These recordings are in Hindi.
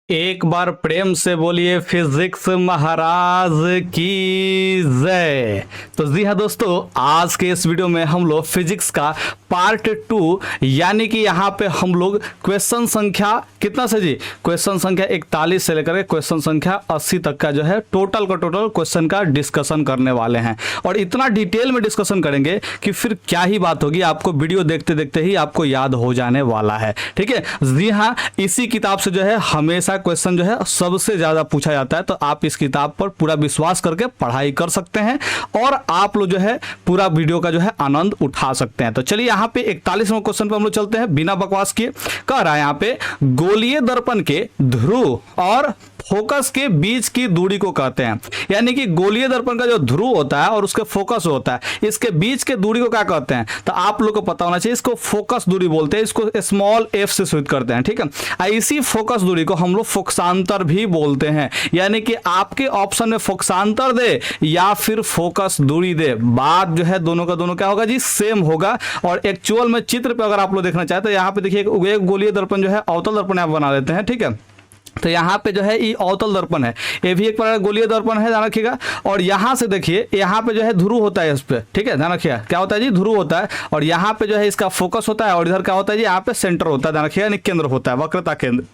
एक बार प्रेम से बोलिए फिजिक्स महाराज की जय। तो जी हाँ दोस्तों, आज के इस वीडियो में हम लोग फिजिक्स का पार्ट 2 यानी कि यहाँ पे हम लोग क्वेश्चन संख्या कितना से जी, क्वेश्चन संख्या 41 से लेकर के क्वेश्चन संख्या 80 तक का जो है टोटल क्वेश्चन का डिस्कशन करने वाले हैं। और इतना डिटेल में डिस्कशन करेंगे कि फिर क्या ही बात होगी, आपको वीडियो देखते देखते ही आपको याद हो जाने वाला है। ठीक है, जी हाँ, इसी किताब से जो है हमेशा क्वेश्चन जो है सबसे ज्यादा पूछा जाता है, तो आप इस किताब पर पूरा विश्वास करके पढ़ाई कर सकते हैं और आप लोग जो है पूरा वीडियो का जो है आनंद उठा सकते हैं। तो चलिए यहाँ पे 41वें क्वेश्चन पर हम लोग चलते हैं बिना बकवास किए। कह रहा है यहाँ पे गोलीय दर्पण के ध्रुव और फोकस के बीच की दूरी को कहते हैं, यानी कि गोलीय दर्पण का जो ध्रुव होता है और उसके फोकस होता है, इसके बीच के दूरी को क्या कहते हैं, तो आप लोग को पता होना चाहिए। इसको फोकस दूरी बोलते हैं, इसको स्मॉल एफ से सूचित करते हैं। ठीक है, इसी फोकस दूरी को हम लोग फोकसांतर भी बोलते हैं, यानी कि आपके ऑप्शन में फोकसांतर दे या फिर फोकस दूरी दे, बात जो है दोनों का दोनों क्या होगा जी, सेम होगा। और एक्चुअल में चित्र पे अगर आप लोग देखना चाहते हैं, यहाँ पे देखिए एक गोलीय दर्पण जो है अवतल दर्पण आप बना लेते हैं। ठीक है, तो यहाँ पे जो है ये अवतल दर्पण है, ये भी एक प्रकार गोलीय दर्पण है, ध्यान रखिएगा। और यहाँ से देखिए, यहाँ पे जो है ध्रुव होता है इस पे, ठीक है, ध्यान रखिएगा क्या होता है जी, ध्रुव होता है। और यहाँ पे जो है इसका फोकस होता है और इधर क्या होता है जी, यहाँ पे सेंटर होता है, ध्यान रखिएगा, यानी केंद्र होता है, वक्रता केंद्र।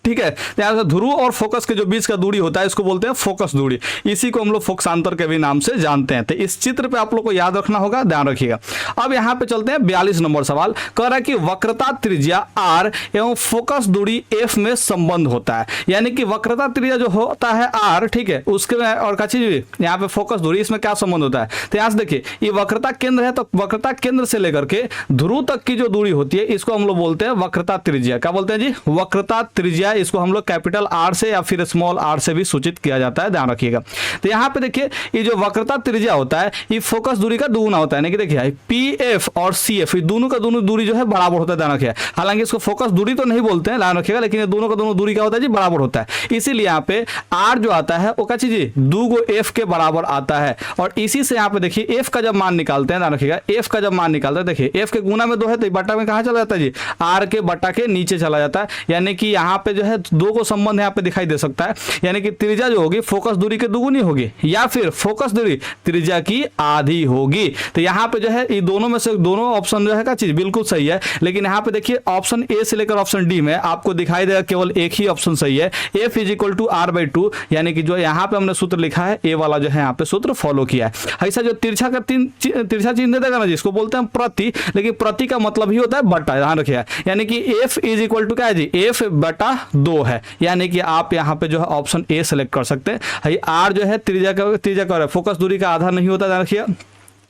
ठीक है, तो ध्रुव और फोकस के जो बीच का दूरी होता है इसको बोलते हैं फोकस दूरी, इसी को हम लोग फोकसांतर के भी नाम से जानते हैं। तो इस चित्र पे आप लोग को याद रखना होगा, ध्यान रखिएगा। अब यहाँ पे चलते हैं 42 नंबर सवाल। कह रहा है कि वक्रता त्रिज्या r एवं फोकस दूरी f में संबंध होता है, यानी कि वक्रता त्रिज्या जो होता है r, ठीक है, उसके और का चीज यहाँ पे फोकस दूरी, इसमें क्या संबंध होता है। तो यहाँ से देखिए, ये वक्रता केंद्र है, तो वक्रता केंद्र से लेकर के ध्रुव तक की जो दूरी होती है इसको हम लोग बोलते हैं वक्रता त्रिज्या। क्या बोलते हैं जी, वक्रता त्रिज्या। इसको हम लोग कैपिटल आर से या फिर स्मॉल आर से भी सूचित किया जाता है, ध्यान रखिएगा। तो यहाँ पे देखिए, ये जो वक्रता त्रिज्या होता है ये फोकस दूरी का दुगुना होता है, यानी कि देखिए पी एफ और सी एफ, ये दोनों का दोनों दूरी जो है बराबर होता है, ध्यान रखिएगा। हालांकि इसको फोकस दूरी तो नहीं बोलते हैं, ध्यान रखिएगा, लेकिन ये दोनों का दोनों दूरी क्या होता है जी, बराबर होता है। इसीलिए यहाँ पे आर जो आता है वो क्या चीज, 2 एफ के बराबर आता है। और इसी से यहाँ पे देखिए एफ का जब मान निकालते हैं, ध्यान रखिएगा, एफ का जब मान निकालते हैं, देखिए एफ के गुना में 2 है तो बट्टा में कहाँ चला जाता है जी, आर के बट्टा के नीचे चला जाता है, यानी कि यहाँ पे जो है 2 को संबंध यहाँ पे दिखाई दे सकता है, यानी कि त्रिज्या जो होगी फोकस दूरी के दुगुनी होगी या फिर फोकस दूरी त्रिज्या की आधी होगी। तो यहाँ पे जो है ये दोनों में से दोनों ऑप्शन जो है का चीज बिल्कुल सही है, लेकिन यहाँ पे देखिए ऑप्शन ए से लेकर ऑप्शन डी में आपको दिखाई देगा केवल एक ही ऑप्शन सही है, f is equal to r by 2, यानी कि जो यहाँ पे हमने सूत्र लिखा है ए वाला जो है यहाँ पे सूत्र फॉलो किया है। ऐसा जो तिरछा का तिरछा चिन्ह दे देगा ना, जिसको बोलते हैं प्रति, लेकिन प्रति का मतलब ही होता है बटा, ध्यान रखिएगा, यानी कि एफ इज इक्वल टू क्या है जी, एफ बटा 2 है, यानी कि आप यहाँ पे जो है ऑप्शन ए सेलेक्ट कर सकते हैं। आर जो है त्रिज्या का फोकस दूरी का आधार नहीं होता, ध्यान रखिए,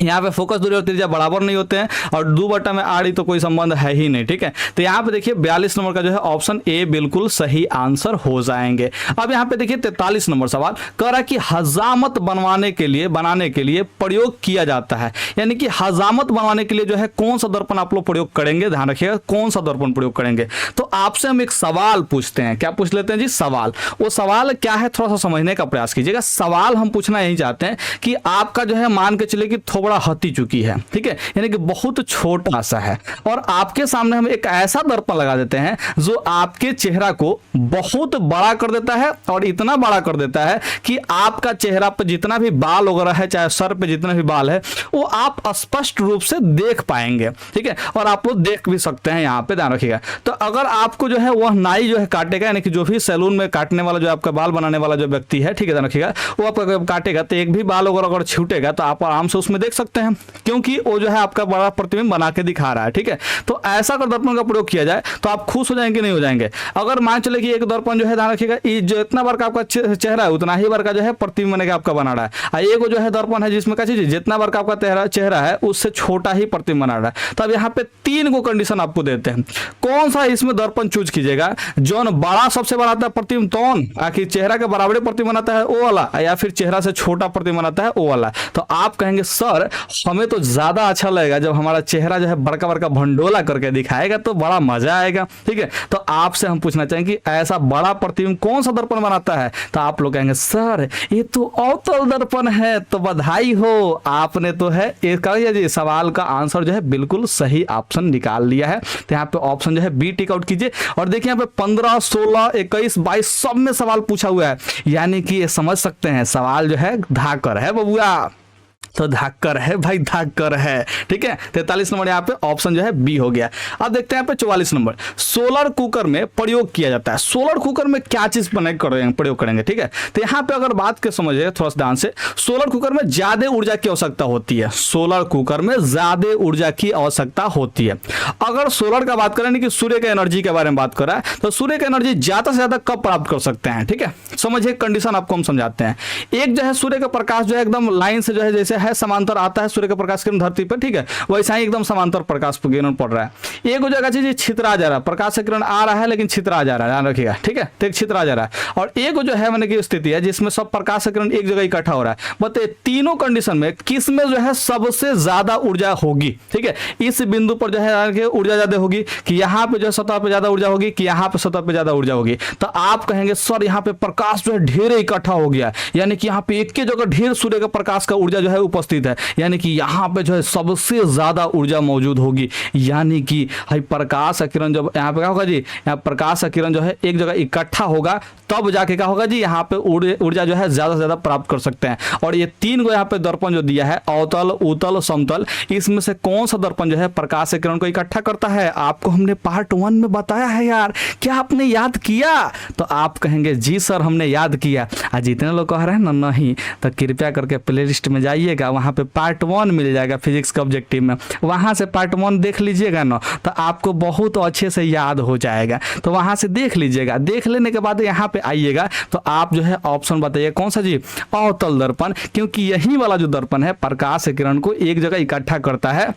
यहाँ पे फोकस दूरी और त्रिज्या बराबर नहीं होते हैं, और 2 बटा में आर तो कोई संबंध है ही नहीं। ठीक है, तो यहाँ पे देखिए 42 नंबर का जो है ऑप्शन ए बिल्कुल सही आंसर हो जाएंगे। अब यहाँ पे देखिए 43 नंबर सवाल कह रहा है कि हजामत बनाने के लिए प्रयोग किया जाता है, यानी कि हजामत बनवाने के लिए जो है कौन सा दर्पण आप लोग प्रयोग करेंगे, ध्यान रखिएगा, कौन सा दर्पण प्रयोग करेंगे। तो आपसे हम एक सवाल पूछते हैं, क्या पूछ लेते हैं जी, सवाल। वो सवाल क्या है थोड़ा सा समझने का प्रयास कीजिएगा। सवाल हम पूछना यही चाहते हैं कि आपका जो है मान के चले कि हती चुकी है, ठीक है, यानी कि बहुत छोटा सा है, और आपके सामने हम एक ऐसा दर्पण लगा देते हैं जो आपके चेहरा को बहुत बड़ा कर देता है, और इतना बड़ा कर देता है कि आपका चेहरा पर जितना भी बाल वगैरह है, चाहे सर पे जितना भी बाल है, वो आप स्पष्ट रूप से देख पाएंगे। ठीक है, और आप लोग देख भी सकते हैं, यहाँ पे ध्यान रखिएगा। तो अगर आपको जो है वह नाई जो है काटेगा, यानी कि जो भी सैलून में काटने वाला जो आपका बाल बनाने वाला जो व्यक्ति है, ठीक है, ध्यान रखिएगा, वो आपका काटेगा तो एक भी बाल वगैरह अगर छूटेगा तो आप आराम से उसमें देख सकते हैं, क्योंकि वो जो है आपका बड़ा प्रतिबिंब बना के दिखा रहा है। ठीक है, तो ऐसा अगर दर्पण का प्रयोग किया जाए तो आप खुश हो जाएंगे, नहीं हो जाएंगे। अगर मान चले कि एक दर्पण जो है, ध्यान रखिएगा, जो इतना बार का आपका चेहरा है उतना ही बार का जो है प्रतिबिंब बना के आपका बना रहा है, एक जो है दर्पण है जिसमें क्या चीज, जितना बार का आपका चेहरा है उससे छोटा ही प्रतिबिंब बना रहा है। तो अब यहाँ पे 3 को कंडीशन आपको देते हैं, कौन सा इसमें दर्पण चूज कीजिएगा, जो बड़ा सबसे बड़ा आता है प्रतिबिंब कौन, आखिर चेहरा के बराबर प्रतिबिंब बनाता है वो वाला, या फिर चेहरा से छोटा प्रतिबिंब बनाता है वो वाला। तो आप कहेंगे सर यार हमें तो ज्यादा अच्छा लगेगा जब हमारा चेहरा जो है बड़का बड़का भंडोला करके दिखाएगा, तो बड़ा मजा आएगा। ठीक है, तो आपसे हम पूछना चाहेंगे कि ऐसा बड़ा प्रतिबिंब कौन सा दर्पण बनाता है? तो आप लोग कहेंगे सर ये तो अवतल दर्पण है। तो बधाई हो, आपने तो है जी सवाल का आंसर जो है बिल्कुल सही ऑप्शन निकाल लिया है। तो यहाँ पे ऑप्शन जो है बी टिक आउट कीजिए। और देखिए यहाँ पे 15, 16, 21, 22 सब में सवाल पूछा हुआ है, यानी कि ये समझ सकते हैं सवाल जो है धाकर है बबुआ। तो धाकर है भाई, धाकर है। ठीक है, 43 नंबर यहाँ पे ऑप्शन जो है बी हो गया। अब देखते हैं यहाँ पे 44 नंबर, सोलर कुकर में प्रयोग किया जाता है। सोलर कुकर में क्या चीज प्रयोग करेंगे? ठीक है, तो यहाँ पे अगर बात के समझिए थोड़ा सा ध्यान से, सोलर कुकर में ज्यादा ऊर्जा की आवश्यकता होती है। सोलर कुकर में ज्यादा ऊर्जा की आवश्यकता होती है। अगर सोलर का बात करें कि सूर्य के एनर्जी के बारे में बात कर रहा है, तो सूर्य की एनर्जी ज्यादा से ज्यादा कब प्राप्त कर सकते हैं? ठीक है, समझिए कंडीशन आपको हम समझाते हैं। एक जो है सूर्य का प्रकाश जो है एकदम लाइन से जो है जैसे है समांतर आता है सूर्य का प्रकाश किरण धरती पर। ठीक है, वैसा ही एकदम समांतर प्रकाश किरण पड़ रहा है। एक हो जाएगा चीज छितरा जा रहा है, प्रकाश से किरण आ रहा है लेकिन छितरा जा रहा है, ध्यान रखिएगा। ठीक है, तो एक छितरा जा रहा है। और एक जो है मैंने की स्थिति है जिसमें सब प्रकाश से किरण एक जगह इकट्ठा हो रहा है। बताइए तीनों कंडीशन में किस में जो है सबसे ज्यादा ऊर्जा होगी? ठीक है, इस बिंदु पर जो है ऊर्जा ज्यादा होगी कि यहाँ पे जो है सतह पे ज्यादा ऊर्जा होगी कि यहाँ पे सतह पे ज्यादा ऊर्जा होगी? तो आप कहेंगे सर यहाँ पे प्रकाश जो है ढेर इकट्ठा हो गया, यानी कि यहाँ पे एक के जगह ढेर सूर्य का प्रकाश का ऊर्जा जो है उपस्थित है, यानी कि यहाँ पे जो है सबसे ज्यादा ऊर्जा मौजूद होगी। यानी कि भाई प्रकाश किरण जब यहाँ पे क्या होगा जी, यहाँ प्रकाश किरण जो है एक जगह इकट्ठा होगा तब जाके क्या होगा जी, यहाँ पे ऊर्जा जो है ज्यादा से ज्यादा प्राप्त कर सकते हैं। और ये तीन को यहाँ पे दर्पण जो दिया है, अवतल, उत्तल, समतल, इसमें से कौन सा दर्पण जो है प्रकाश किरण को इकट्ठा करता है? आपको हमने पार्ट 1 में बताया है यार, क्या आपने याद किया? तो आप कहेंगे जी सर हमने याद किया। आज जितने लोग कह रहे हैं ना नहीं, तो कृपया करके प्ले लिस्ट में जाइएगा, वहाँ पे पार्ट 1 मिल जाएगा फिजिक्स का ऑब्जेक्टिव में, वहाँ से पार्ट 1 देख लीजिएगा ना, तो आपको बहुत अच्छे से याद हो जाएगा। तो वहाँ से देख लीजिएगा, देख लेने के बाद यहाँ पे आइएगा तो आप जो है ऑप्शन बताइए कौन सा जी, अवतल दर्पण, क्योंकि यही वाला जो दर्पण है प्रकाश किरण को एक जगह इकट्ठा करता है।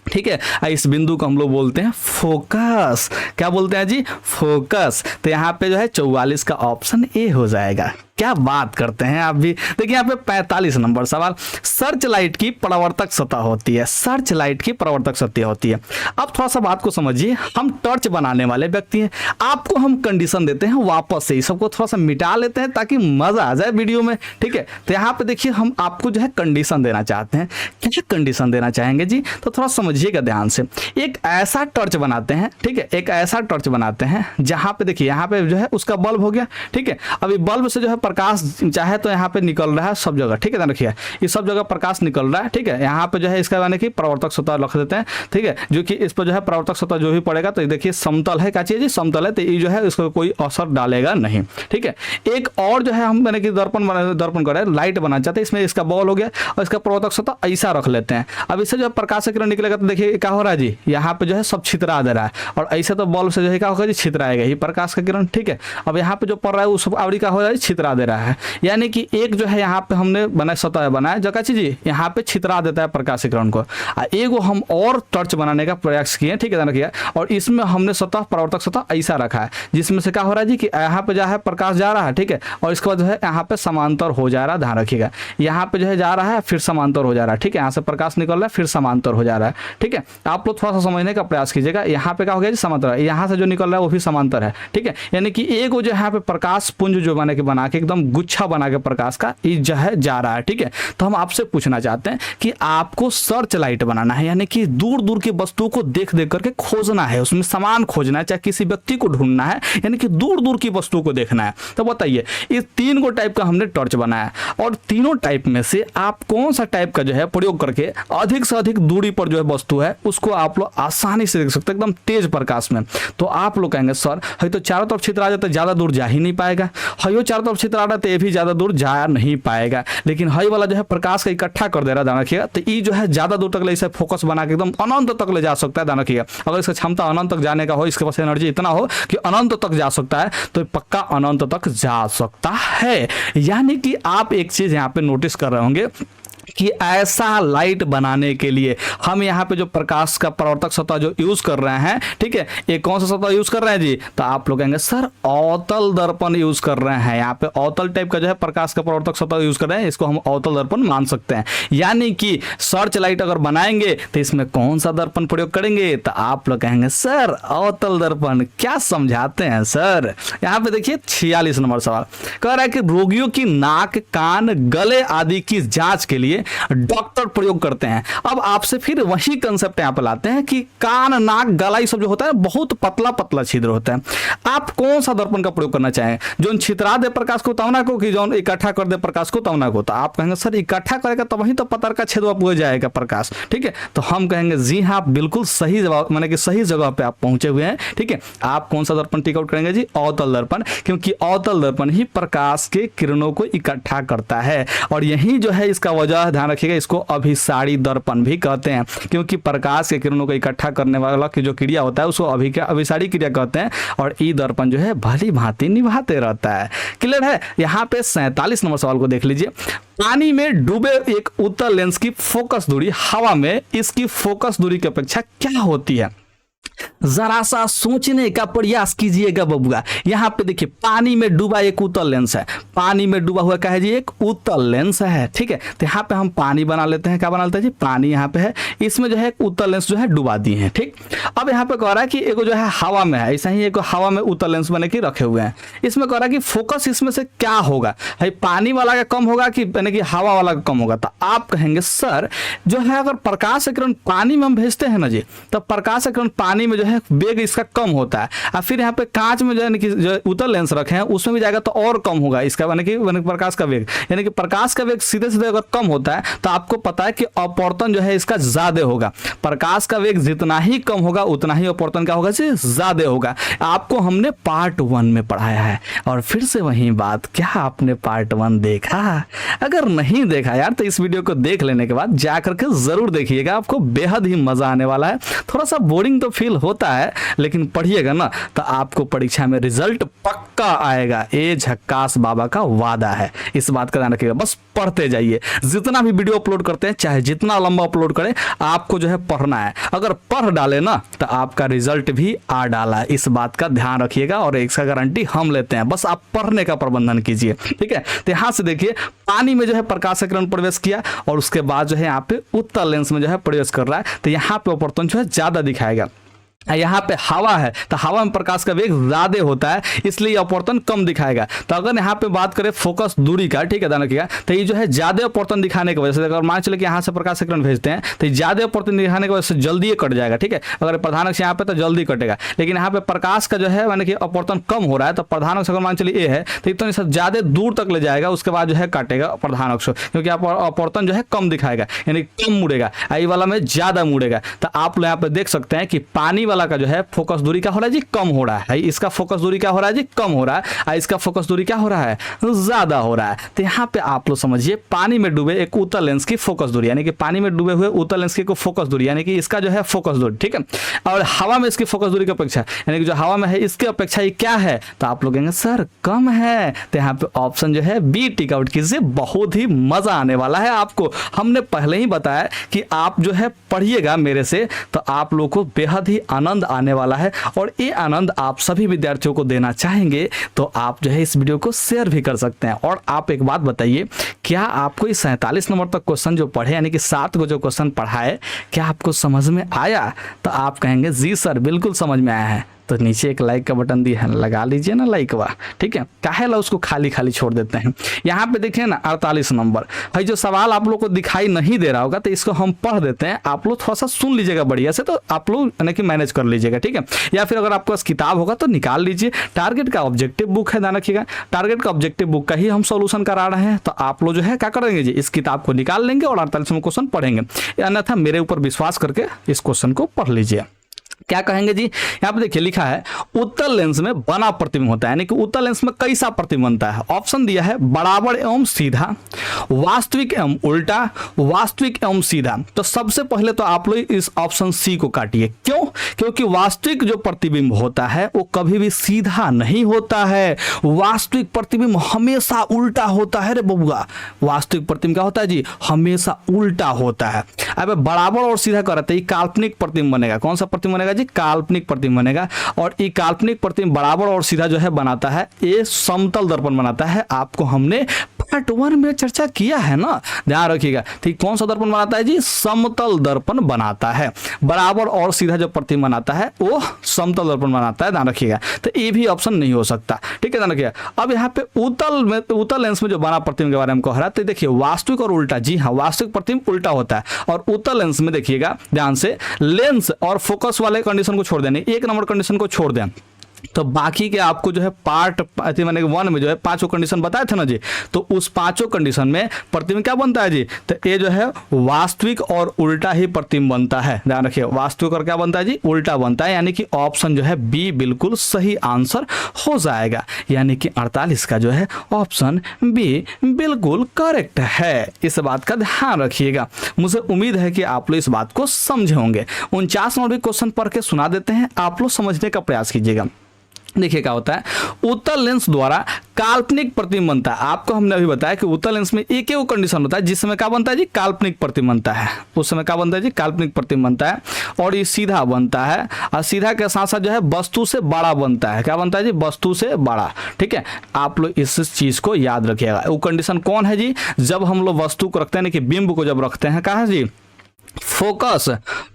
ठीक है, इस बिंदु को हम लोग बोलते हैं फोकस। क्या बोलते हैं जी? फोकस। तो यहाँ पे जो है 44 का ऑप्शन ए हो जाएगा। क्या बात करते हैं आप भी। देखिए यहाँ पे 45 नंबर सवाल, सर्च लाइट की परावर्तक सतह होती है। सर्च लाइट की परावर्तक सतह होती है। अब थोड़ा सा बात को समझिए, हम टॉर्च बनाने वाले व्यक्ति हैं, आपको हम कंडीशन देते हैं, वापस से ही सबको थोड़ा सा मिटा लेते हैं ताकि मजा आ जाए वीडियो में। ठीक है, तो यहाँ पे देखिए हम आपको जो है कंडीशन देना चाहते हैं। क्या कंडीशन देना चाहेंगे जी? तो थोड़ा समझिएगा ध्यान से। एक ऐसा टॉर्च बनाते हैं, ठीक है, एक ऐसा टॉर्च बनाते हैं जहां पे देखिए यहाँ पे जो है उसका बल्ब हो गया। ठीक है, अभी बल्ब से जो है प्रकाश चाहे तो यहाँ पे निकल रहा है सब जगह। ठीक है, ध्यान रखिए, ये सब जगह प्रकाश निकल रहा है। ठीक है, यहाँ पे जो है इसका यानी कि प्रवर्तक सतह रख देते हैं। ठीक है, जो कि इस पर जो है प्रवर्तक सतह जो भी पड़ेगा, तो देखिए समतल है, क्या चीज समतल है, तो ये जो है इसको कोई असर डालेगा नहीं। ठीक है, एक और जो है हम मैंने कि दर्पण करे लाइट बनाना चाहते हैं, इसमें इसका बॉल हो गया और इसका प्रवर्तक सतह ऐसा रख लेते हैं। अब इससे जो प्रकाश किरण निकलेगा तो देखिए क्या हो रहा है जी, यहाँ पे जो है सब छितरा दे रहा है, और ऐसे तो बल्ब से जो है क्या होगा जी, छितराएगा ही प्रकाश का किरण। ठीक है, अब यहाँ पे जो पड़ रहा है उस आवड़ी का हो रहा है, छितरा दे रहा है। यानी कि एक जो है यहाँ पे हमने बनाया सतह बनाया जो क्या चीज यहाँ पे छितरा देता है प्रकाश किरण को। एगो हम और टॉर्च बनाने का प्रयास किए। ठीक है, ध्यान रखिए, और इसमें हमने सतह प्रवर्तक सतह ऐसा रखा है जिसमें से क्या हो रहा है जी कि यहाँ पे जो है प्रकाश जा रहा है। ठीक है, और इसके बाद जो है यहाँ पे समांतर हो जा रहा है, ध्यान रखिएगा, यहाँ पे जो है जा रहा है फिर समांतर हो जा रहा है। ठीक है, यहाँ से प्रकाश निकल रहा है फिर समांतर हो जा रहा है। ठीक है, आप लोग थोड़ा सा समझने का प्रयास कीजिएगा। यहाँ पे क्या हो गया जी, समांतर है, यहाँ से जो निकल रहा है वो भी समांतर है। ठीक है, यानी कि एक जो यहाँ पे प्रकाश पुंज जो बना के एकदम गुच्छा बना के प्रकाश का जो है जा रहा है। ठीक है, तो हम आपसे पूछना चाहते हैं कि आपको सर्च लाइट बनाना है, यानी कि दूर दूर की वस्तुओं को देख देख करके खोजना है, उसमें सामान खोजना है, चाहे किसी व्यक्ति को ढूंढना है, यानी कि दूर दूर की वस्तुओं को देखना है। तो बताइए इस 3 को टाइप का हमने टॉर्च बनाया, और तीनों टाइप में से आप कौन सा टाइप का जो है प्रयोग करके अधिक से अधिक दूरी पर जो है वस्तु है उसको आप लोग आसानी से देख सकते हैं एकदम तेज प्रकाश में। तो आप लोग कहेंगे सर है तो चारों तरफ छितरा जाता है, ज्यादा दूर जा ही नहीं पाएगा, है चारों तरफ छितरा रहा तो ये भी ज्यादा दूर जा नहीं पाएगा, लेकिन हई वाला जो है प्रकाश का इकट्ठा कर दे रहा है, ध्यान रखिएगा। तो ये जो है ज्यादा दूर तक ले इसे फोकस बना के एकदम अनंत तक ले जा सकता है, ध्यान रखिएगा। अगर इसका क्षमता अनंत तक जाने का हो, इसके पास एनर्जी इतना हो कि अनंत तक जा सकता है, तो पक्का अनंत तक जा सकता है। यानी कि आप एक चीज यहाँ पे नोटिस कर रहे होंगे कि ऐसा लाइट बनाने के लिए हम यहाँ पे जो प्रकाश का परावर्तक सतह जो यूज कर रहे हैं, ठीक है, ये कौन सा सतह यूज कर रहे हैं जी? तो आप लोग कहेंगे सर अवतल दर्पण यूज कर रहे हैं। यहाँ पे अवतल टाइप का जो है प्रकाश का परावर्तक सतह यूज कर रहे हैं, इसको हम अवतल दर्पण मान सकते हैं। यानी कि सर्च लाइट अगर बनाएंगे तो इसमें कौन सा दर्पण प्रयोग करेंगे? तो आप लोग कहेंगे सर अवतल दर्पण। क्या समझाते हैं सर? यहाँ पे देखिए 46 नंबर सवाल कह रहा है कि रोगियों की नाक, कान, गले आदि की जांच के लिए डॉक्टर प्रयोग करते हैं। अब आपसे फिर वही कंसेप्ट यहाँ पे लाते हैं कि कान, नाक, गला ये सब जो होता है बहुत पतला पतला छिद्र होता है। आप कौन सा दर्पण का प्रयोग करना चाहें? जो छितरा दे प्रकाश को तवना को, कि जो इकट्ठा कर दे प्रकाश को तवना को? तो आप कहेंगे सर इकट्ठा करेगा तब वही तो पतर का छेद हो जाएगा प्रकाश, ठीक है। तो हम कहेंगे जी हाँ, आप बिल्कुल सही जवाब, माने कि सही जगह पे आप पहुंचे हुए हैं, ठीक है। आप कौन सा दर्पण टिक आउट करेंगे जी? अवतल दर्पण, क्योंकि अवतल दर्पण ही प्रकाश के किरणों को इकट्ठा करता है। और यही जो है इसका वजह ध्यान रखिएगा, इसको अभिसारी दर्पण भी कहते हैं, क्योंकि प्रकाश के किरणों को इकट्ठा करने वाला की जो क्रिया होता है उसको अभिसारी क्रिया कहते हैं। और ई दर्पण जो है भली भांति निभाते रहता है। क्लियर है? यहाँ पे 47 नंबर सवाल को देख लीजिए। पानी में डूबे एक उत्तल लेंस की फोकस दूरी हवा में इसकी फोकस दूरी की अपेक्षा क्या होती है? जरा सा सोचने का प्रयास कीजिएगा बबुआ। यहाँ पे देखिए पानी में डूबा एक उत्तल लेंस है। पानी में डूबा हुआ क्या है जी? एक उत्तल लेंस है, ठीक है। तो यहाँ पे हम पानी बना लेते हैं। क्या बना लेते हैं जी? पानी यहाँ पे है, इसमें जो है एक उत्तल लेंस जो है डुबा दी है, ठीक। अब यहाँ पे कह रहा है कि एक जो है हवा में है, ऐसा ही एक हवा में उत्तल लेंस बने के रखे हुए हैं। इसमें कह रहा है कि फोकस इसमें से क्या होगा? भाई पानी वाला का कम होगा कि यानी कि हवा वाला का कम होगा? तो आप कहेंगे सर जो है अगर प्रकाश किरण पानी में हम भेजते हैं ना जी, तो प्रकाश किरण पानी में जो है वेग इसका कम होता है। और फिर यहाँ पे कांच में जो उत्तल लेंस रखे हैं उसमें भी जाएगा तो और कम होगा इसका, यानी कि प्रकाश का वेग, यानी कि प्रकाश का वेग सीधे सीधे अगर कम होता है तो आपको पता है कि अपवर्तन जो है इसका ज्यादा होगा। प्रकाश का वेग जितना ही कम होगा उतना ही अपवर्तन का होगा जी ज्यादा होगा। आपको हमने पार्ट 1 में पढ़ाया है। और फिर से वही बात, क्या आपने पार्ट 1 देखा? अगर नहीं देखा यार तो इस वीडियो को देख लेने के बाद जाकर के जरूर देखिएगा, आपको बेहद ही मजा आने वाला है। थोड़ा सा बोरिंग तो फील होता है, लेकिन पढ़िएगा ना तो आपको परीक्षा में रिजल्ट पक्का आएगा। ये झक्कास बाबा का वादा है, इस बात का ध्यान रखिएगा। बस पढ़ते जाइए। जितना भी वीडियो अपलोड करते हैं, चाहे जितना लंबा अपलोड करें, आपको जो है पढ़ना है। अगर पढ़ डाले ना तो आपका रिजल्ट भी आ डाला है, इस बात का ध्यान रखिएगा। और इसका गारंटी हम लेते हैं, बस आप पढ़ने का प्रबंधन कीजिए, ठीक है। तो यहाँ से देखिए पानी में जो है प्रकाश किरण प्रवेश किया और उसके बाद जो है यहाँ पे उत्तल लेंस में जो है प्रवेश कर रहा है, तो यहाँ पे अपवर्तन जो है ज्यादा दिखाएगा। यहाँ पे हवा है तो हवा में प्रकाश का वेग ज्यादा होता है, इसलिए अपवर्तन कम दिखाएगा। तो अगर यहाँ पे बात करें फोकस दूरी का, ठीक है, ध्यान रखिएगा, तो ये जो है ज्यादा अपवर्तन दिखाने की वजह से, अगर मान चले कि यहाँ से प्रकाश किरण भेजते हैं तो ज्यादा अपवर्तन दिखाने की वजह से जल्दी ये कट जाएगा, ठीक है। अगर प्रधान अक्ष यहाँ पे तो जल्दी कटेगा, लेकिन यहाँ पे प्रकाश का जो है यानी कि अपवर्तन कम हो रहा है, तो प्रधान अक्ष अगर मान चलिए ए है तो इतना ज्यादा दूर तक ले जाएगा, उसके बाद जो है काटेगा प्रधान अक्ष, क्योंकि अपवर्तन जो है कम दिखाएगा, यानी कम मुड़ेगा। आई वाला में ज्यादा मुड़ेगा। तो आप लोग यहाँ पे देख सकते हैं कि पानी वाला का जो है फोकस दूरी क्या हो रहा है जी? कम हो रहा है। इसका फोकस दूरी क्या हो रहा है जी? कम हो रहा है। और इसका फोकस दूरी क्या हो रहा है? ज्यादा हो रहा है। तो यहाँ पे आप लोग समझिए पानी में डूबे एक उत्तल लेंस की फोकस दूरी, यानी कि पानी में डूबे हुए उत्तल लेंस की फोकस दूरी, यानी कि इसका जो है फोकस दूरी, ठीक है। और हवा में इसकी फोकस दूरी की अपेक्षा, यानी कि जो हवा में है इसकी अपेक्षा ये क्या है? तो आप लोग कहेंगे सर कम है। तो यहाँ पे ऑप्शन जो है बी टिक आउट कीजिए, बहुत ही मजा आने वाला है आपको। हमने पहले ही बताया कि आप जो है पढ़िएगा मेरे से तो आप लोग को बेहद ही आनंद आने वाला है। और ये आनंद आप सभी विद्यार्थियों को देना चाहेंगे तो आप जो है इस वीडियो को शेयर भी कर सकते हैं। और आप एक बात बताइए, क्या आपको इस 47 नंबर तक क्वेश्चन जो पढ़े, यानी कि 7 को जो क्वेश्चन पढ़ाए, क्या आपको समझ में आया? तो आप कहेंगे जी सर बिल्कुल समझ में आया है। तो नीचे एक लाइक का बटन दिया है, लगा लीजिए ना लाइक वा, ठीक है। काहे ला उसको खाली खाली छोड़ देते हैं। यहाँ पे देखिए ना 48 नंबर भाई, जो सवाल आप लोग को दिखाई नहीं दे रहा होगा तो इसको हम पढ़ देते हैं, आप लोग थोड़ा सा सुन लीजिएगा बढ़िया से, तो आप लोग यानी कि मैनेज कर लीजिएगा, ठीक है। या फिर अगर आपके पास किताब होगा तो निकाल लीजिए। टारगेट का ऑब्जेक्टिव बुक है, ध्यान रखिएगा, टारगेट का ऑब्जेक्टिव बुक का ही हम सोल्यूशन करा रहे हैं। तो आप लोग जो है क्या करेंगे जी, इस किताब को निकाल लेंगे और 48 क्वेश्चन पढ़ेंगे। अन्यथा मेरे ऊपर विश्वास करके इस क्वेश्चन को पढ़ लीजिए। क्या कहेंगे जी, यहाँ पे देखिए लिखा है उत्तल लेंस में बना प्रतिबिंब होता है, यानी कि उत्तल लेंस में कैसा प्रतिबिंब बनता है। ऑप्शन दिया है बराबर एवं सीधा, वास्तविक एवं उल्टा, वास्तविक एवं सीधा। तो सबसे पहले तो आप लोग इस ऑप्शन सी को काटिए। क्यों? क्योंकि वास्तविक जो प्रतिबिंब होता है वो कभी भी सीधा नहीं होता है, वास्तविक प्रतिबिंब हमेशा उल्टा होता है रे बबुआ। वास्तविक प्रतिबिंब क्या होता है जी, हमेशा उल्टा होता है। अब बराबर और सीधा करते ही काल्पनिक प्रतिबिंब बनेगा। कौन सा प्रतिबिंब बनेगा जी, काल्पनिक प्रतिबिंब बनेगा। और ये काल्पनिक प्रतिबिंब बराबर और सीधा जो है बनाता है, ये समतल दर्पण बनाता है। आपको हमने पार्ट 1 में चर्चा किया है ना, ध्यान रखिएगा। ठीक, कौन सा दर्पण बनाता है जी, समतल दर्पण बनाता है। बराबर और सीधा जो प्रतिबिंब बनाता है वो समतल दर्पण बनाता है, ध्यान रखिएगा। तो ये भी ऑप्शन नहीं हो सकता, ठीक है, ध्यान रखिएगा। अब यहाँ पे उत्तल लेंस में जो बना प्रतिबिंब के बारे में कह रहा है, तो देखिए वास्तविक और उल्टा, जी हाँ, वास्तविक प्रतिबिंब उल्टा होता है। और उत्तल लेंस में देखिएगा ध्यान से, लेंस और फोकस वाले कंडीशन को छोड़ दें, 1 नंबर कंडीशन को छोड़ दें, तो बाकी के आपको जो है पार्ट 1 में जो है 5 कंडीशन बताए थे ना जी, तो उस 5 कंडीशन में प्रतिबिंब क्या बनता है जी, तो ये जो है वास्तविक और उल्टा ही प्रतिबिंब बनता है। ध्यान रखिए, वास्तविक और क्या बनता है जी, उल्टा बनता है। यानी कि ऑप्शन जो है बी बिल्कुल सही आंसर हो जाएगा। यानी कि 48 का जो है ऑप्शन बी बिल्कुल करेक्ट है। इस बात का ध्यान रखिएगा। मुझे उम्मीद है कि आप लोग इस बात को समझे होंगे। 49 नंबर क्वेश्चन पढ़ के सुना देते हैं, आप लोग समझने का प्रयास कीजिएगा। देखिए क्या होता है, उत्तल लेंस द्वारा काल्पनिक प्रतिबिंब बनता है। आपको हमने अभी बताया कि उत्तल लेंस में एक ही कंडीशन होता है जिसमें क्या बनता है जी, काल्पनिक प्रतिबिंब बनता है। उस समय क्या बनता है जी, काल्पनिक प्रतिबिंब बनता है। और ये सीधा बनता है, और सीधा के साथ साथ जो है वस्तु से बड़ा बनता है। क्या बनता है जी, वस्तु से बड़ा। ठीक है, आप लोग इस चीज को याद रखिएगा। वो कंडीशन कौन है जी, जब हम लोग वस्तु को रखते हैं, कि बिंब को जब रखते हैं, कहाँ है जी, फोकस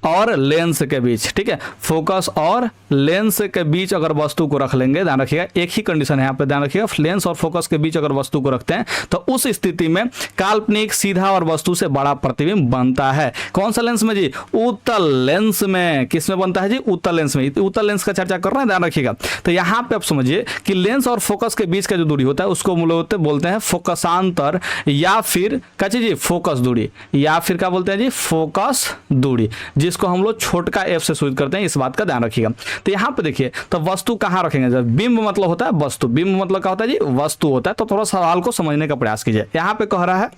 और लेंस के बीच। ठीक है, फोकस और लेंस के बीच अगर वस्तु को रख लेंगे, ध्यान रखिएगा, एक ही कंडीशन है यहाँ पे, ध्यान रखिएगा, लेंस और फोकस के बीच अगर वस्तु को रखते हैं तो उस स्थिति में काल्पनिक सीधा और वस्तु से बड़ा प्रतिबिंब बनता है। कौन सा लेंस में जी, उत्तल लेंस में। किस में बनता है जी, उत्तल लेंस में। उत्तल लेंस का चर्चा कर रहे हैं, ध्यान रखिएगा। तो यहाँ पे आप समझिए कि लेंस और फोकस के बीच का जो दूरी होता है उसको बोलते हैं फोकसांतर, या फिर क्या चीज जी, फोकस दूरी, या फिर क्या बोलते हैं जी, फोकस दूरी, जिसको हम लोग छोटका एफ से सूचित करते हैं। इस बात का ध्यान रखिएगा। तो यहाँ पे देखिए, तो वस्तु कहाँ रखेंगे, जब बिंब मतलब होता है वस्तु, बिंब मतलब क्या होता है जी, वस्तु होता है। तो थोड़ा सवाल को समझने का प्रयास कीजिए। यहाँ पे कह रहा है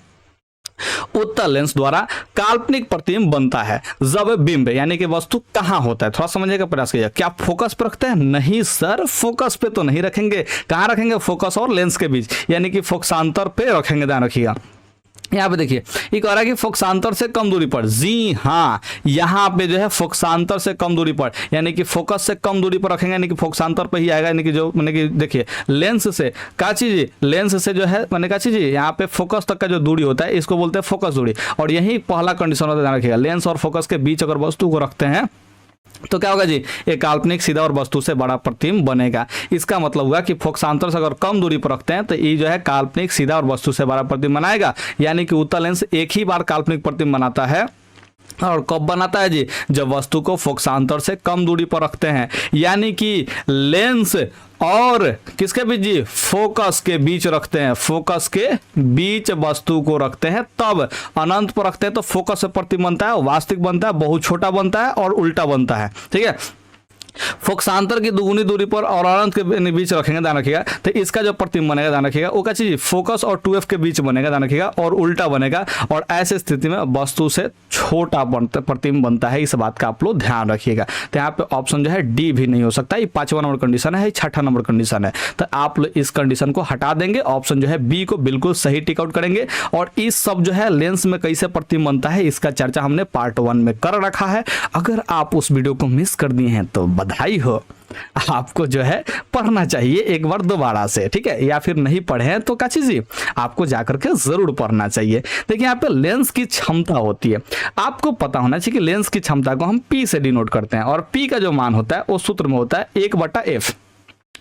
उत्तल लेंस द्वारा काल्पनिक प्रतिबिंब बनता है जब बिंब यानी कि वस्तु कहां होता है। थोड़ा समझने का प्रयास कीजिए। क्या फोकस पे रखते हैं? नहीं सर, फोकस पे तो नहीं रखेंगे। कहां रखेंगे? फोकस और लेंस के बीच, यानी कि फोकसांतर पे रखेंगे। ध्यान रखिएगा। यहाँ पे देखिए ये कह रहा है कि फोकसांतर से कम दूरी पर। जी हाँ, यहाँ पे जो है फोकसांतर से कम दूरी पर, यानी कि फोकस से कम दूरी पर रखेंगे, यानी कि फोकसांतर पे ही आएगा। यानी कि जो मैंने कि देखिए लेंस से क्या चीज, लेंस से जो है मैंने क्या चीज, यहाँ पे फोकस तक का जो दूरी होता है इसको बोलते हैं फोकस दूरी। और यही पहला कंडीशन होता है, ध्यान रखिएगा। लेंस और फोकस के बीच अगर वस्तु को रखते हैं तो क्या होगा जी, एक काल्पनिक सीधा और वस्तु से बड़ा प्रतिबिंब बनेगा। इसका मतलब हुआ कि फोकसांतर से अगर कम दूरी पर रखते हैं तो ये जो है काल्पनिक सीधा और वस्तु से बड़ा प्रतिबिंब बनाएगा। यानी कि उत्तल लेंस एक ही बार काल्पनिक प्रतिबिंब बनाता है। और कब बनाता है जी? जब वस्तु को फोकसांतर से कम दूरी पर रखते हैं, यानी कि लेंस और किसके बीच जी, फोकस के बीच रखते हैं। फोकस के बीच वस्तु को रखते हैं, तब अनंत पर रखते हैं तो फोकस से प्रतिबिंब बनता है, वास्तविक बनता है, बहुत छोटा बनता है और उल्टा बनता है। ठीक है, फोकसांतर की दुगुनी दूरी पर और अनंत के बीच रखेंगे, ध्यान रखिएगा, तो इसका जो प्रतिबिंब बनेगा, ध्यान रखिएगा, वो क्या चीज, फोकस और 2f के बीच बनेगा, ध्यान रखिएगा, और उल्टा बनेगा। और ऐसे स्थिति में वस्तु से छोटा प्रतिबिंब बनता है। इस बात का आप लोग ध्यान रखिएगा। तो यहाँ पे ऑप्शन जो है डी भी नहीं हो सकता। ये 5वां नंबर कंडीशन है, 6ठा नंबर कंडीशन है। तो आप लोग इस कंडीशन को हटा देंगे, ऑप्शन जो है बी को बिल्कुल सही टिक आउट करेंगे। और इस सब जो है लेंस में कैसे प्रतिबिंब बनता है इसका चर्चा हमने पार्ट 1 में कर रखा है। अगर आप उस वीडियो को मिस कर दिए हैं तो बधाई हो, आपको जो है पढ़ना चाहिए एक बार दोबारा से। ठीक है, या फिर नहीं पढ़े हैं तो क्या चीज, आपको जाकर के जरूर पढ़ना चाहिए। देखिए यहाँ पे लेंस की क्षमता होती है, आपको पता होना चाहिए कि लेंस की क्षमता को हम P से डिनोट करते हैं। और P का जो मान होता है वो सूत्र में होता है 1/f।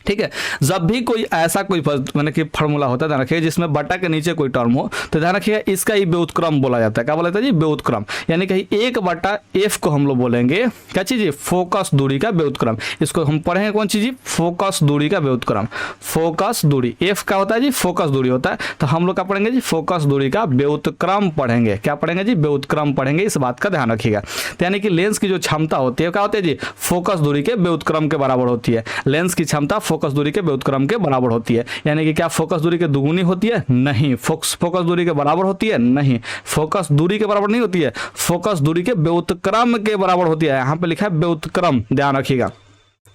ठीक है। जब भी कोई ऐसा कोई मैंने कि फार्मूला होता है ध्यान रखिए जिसमें बटा के नीचे कोई टर्म हो तो ध्यान रखिएगा इसका ही व्युत्क्रम बोला जाता है। क्या बोला जाता है जी? व्युत्क्रम। यानी कि 1/f को हम लोग बोलेंगे क्या चीज जी? फोकस दूरी का व्युत्क्रम। इसको हम पढ़ेंगे कौन चीज जी? फोकस दूरी का व्युत्क्रम। फोकस दूरी f का होता है जी? फोकस दूरी होता है। तो हम लोग क्या पढ़ेंगे जी? फोकस दूरी का व्युत्क्रम पढ़ेंगे। क्या पढ़ेंगे जी? व्युत्क्रम पढ़ेंगे। इस बात का ध्यान रखिएगा। यानी कि लेंस की जो क्षमता होती है क्या होती है जी? फोकस दूरी के व्युत्क्रम के बराबर होती है। लेंस की क्षमता फोकस दूरी के व्युत्क्रम के बराबर होती है। यानी कि क्या फोकस दूरी के दुगुनी होती है? नहीं। फोकस दूरी के बराबर होती है? नहीं। फोकस दूरी के बराबर नहीं होती है, फोकस दूरी के व्युत्क्रम के बराबर होती है। यहां पे लिखा है व्युत्क्रम, ध्यान रखिएगा।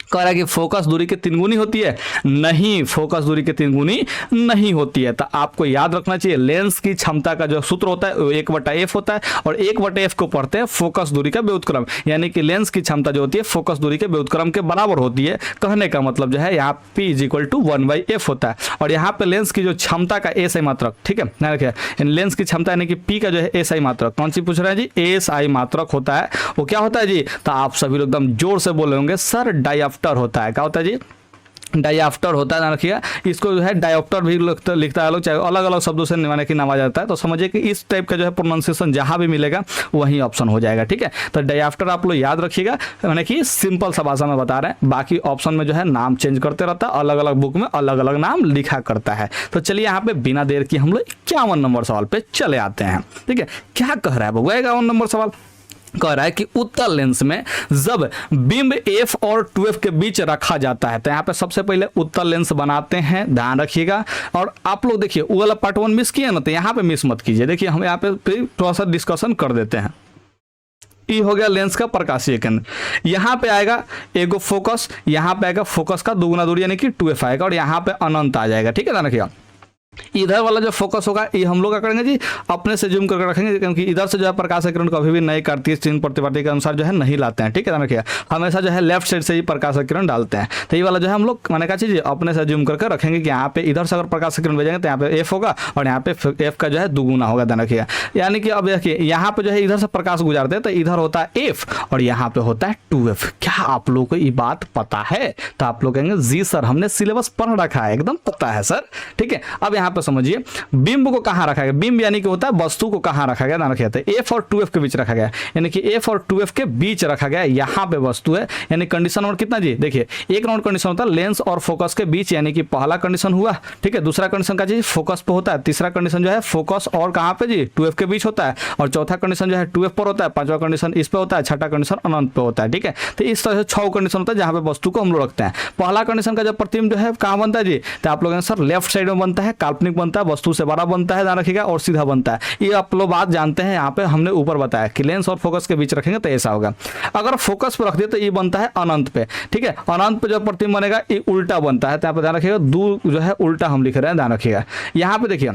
कह रहा है कि फोकस दूरी के 3 गुनी होती है? नहीं, फोकस दूरी के 3 गुनी नहीं होती है। तो आपको याद रखना चाहिए लेंस की क्षमता का जो सूत्र होता है वो 1/f होता है और 1/f को पढ़ते हैं फोकस दूरी का व्युत्क्रम। यानी कि लेंस की क्षमता जो होती है फोकस दूरी के व्युत्क्रम के बराबर होती है। कहने का मतलब जो है यहाँ p = 1/f होता है और यहाँ पे लेंस की जो क्षमता का SI मात्रक, ठीक है ध्यान रखिए, लेंस की क्षमता यानी कि p का जो है SI मात्रक, कौन सी पूछ रहे हैं जी? SI मात्रक होता है। वो क्या होता है जी? तो आप सभी लोग एकदम जोर से बोले होंगे सर डायऑप्टर होता है। क्या होता है जी? डायऑप्टर होता है, ध्यान रखिएगा। इसको जो है डायऑप्टर भी लिखता है लोग, चाहे अलग अलग शब्दों से माने कि नामा जाता है। तो समझिए कि इस टाइप का जो है प्रोनाउंसिएशन जहां भी मिलेगा वही ऑप्शन हो जाएगा। ठीक है, तो डायऑप्टर आप लोग याद रखिएगा। मैंने कि सिंपल सा भाषा में बता रहे हैं, बाकी ऑप्शन में जो है नाम चेंज करते रहता है, अलग अलग बुक में अलग अलग नाम लिखा करता है। तो चलिए यहाँ पे बिना देर की हम लोग 51 नंबर सवाल पे चले आते हैं। ठीक है, क्या कह रहा है बउआ? 51 नंबर सवाल कह रहा है कि उत्तल लेंस में जब बिंब f और 2f के बीच रखा जाता है, तो यहाँ पे सबसे पहले उत्तल लेंस बनाते हैं, ध्यान रखिएगा। और आप लोग देखिए वो वाला पार्ट 1 मिस किया ना, तो यहाँ पे मिस मत कीजिए। देखिए हम यहाँ पे थोड़ा सा डिस्कशन कर देते हैं। ई हो गया लेंस का प्रकाशीय केंद्र। यहाँ पे आएगा एगो फोकस, यहाँ पे आएगा फोकस का दुगुना दूरी यानी कि 2f आएगा और यहाँ पे अनंत आ जाएगा। ठीक है, ध्यान रखिएगा। इधर वाला जो फोकस होगा ये हम लोग क्या करेंगे जी? अपने से जूम करके रखेंगे, क्योंकि इधर से जो है प्रकाश किरण कभी भी नई कार्तीय चिन्ह प्रतिपाद्य के अनुसार जो है नहीं लाते हैं। ठीक है, ध्यान रखिए, हमेशा जो है लेफ्ट साइड से ही प्रकाश किरण डालते हैं। तो ये वाला जो है हम लोग मैंने कहा चीज अपने से जूम करके रखेंगे कि यहाँ पे इधर से अगर प्रकाश किरण भेजेंगे तो यहाँ पे f होगा और यहाँ पे f का जो है दुगुना होगा, ध्यान रखिएगा। यानी कि अब देखिए यहाँ पे जो है इधर से प्रकाश गुजारते हैं तो इधर होता है f और यहाँ पे होता है 2f। क्या आप लोग को ये बात पता है? तो आप लोग कहेंगे जी सर हमने सिलेबस पढ़ रखा है, एकदम पता है सर। ठीक है, अब यहाँ पे समझिए बिंब को कहां रखा गया? बिंब यानी कि होता है वस्तु को कहां रखा गया, ध्यान रखिए। तो f और 2f के बीच रखा गया, यानी कि f और 2f के बीच रखा गया। यहाँ पे वस्तु है, यानी कंडीशन नंबर कितना जी? देखिए एक नंबर कंडीशन होता है लेंस और फोकस के बीच, यानी कि पहला कंडीशन हुआ। ठीक है, दूसरा कंडीशन का जी फोकस पे होता है, तीसरा कंडीशन जो है फोकस और कहां पे जी? 2f के बीच होता है, और चौथा कंडीशन जो है 2f पर होता है, पांचवा कंडीशन इस पे होता है, छठा कंडीशन अनंत पे होता है। ठीक है, तो इस तरह से 6 कंडीशन होता है जहां पे वस्तु को हम लोग रखते हैं। पहला कंडीशन का जब प्रतिबिंब जो है कहां बनता है जी? तो आप लोग सर लेफ्ट साइड में बनता है, काल्पनिक बनता है, वस्तु से बड़ा बनता है, ध्यान रखिएगा, और सीधा बनता है। ये आप लोग बात जानते हैं, यहाँ पे हमने ऊपर बताया कि लेंस और फोकस के बीच रखेंगे तो ऐसा होगा। अगर फोकस पे रख दिए तो ये बनता है अनंत पे। ठीक है, अनंत पे जो प्रतिबिंब बनेगा ये उल्टा बनता है, तो यहाँ पे ध्यान रखिएगा, दूर जो है उल्टा हम लिख रहे हैं, ध्यान रखिएगा। यहाँ पे देखिए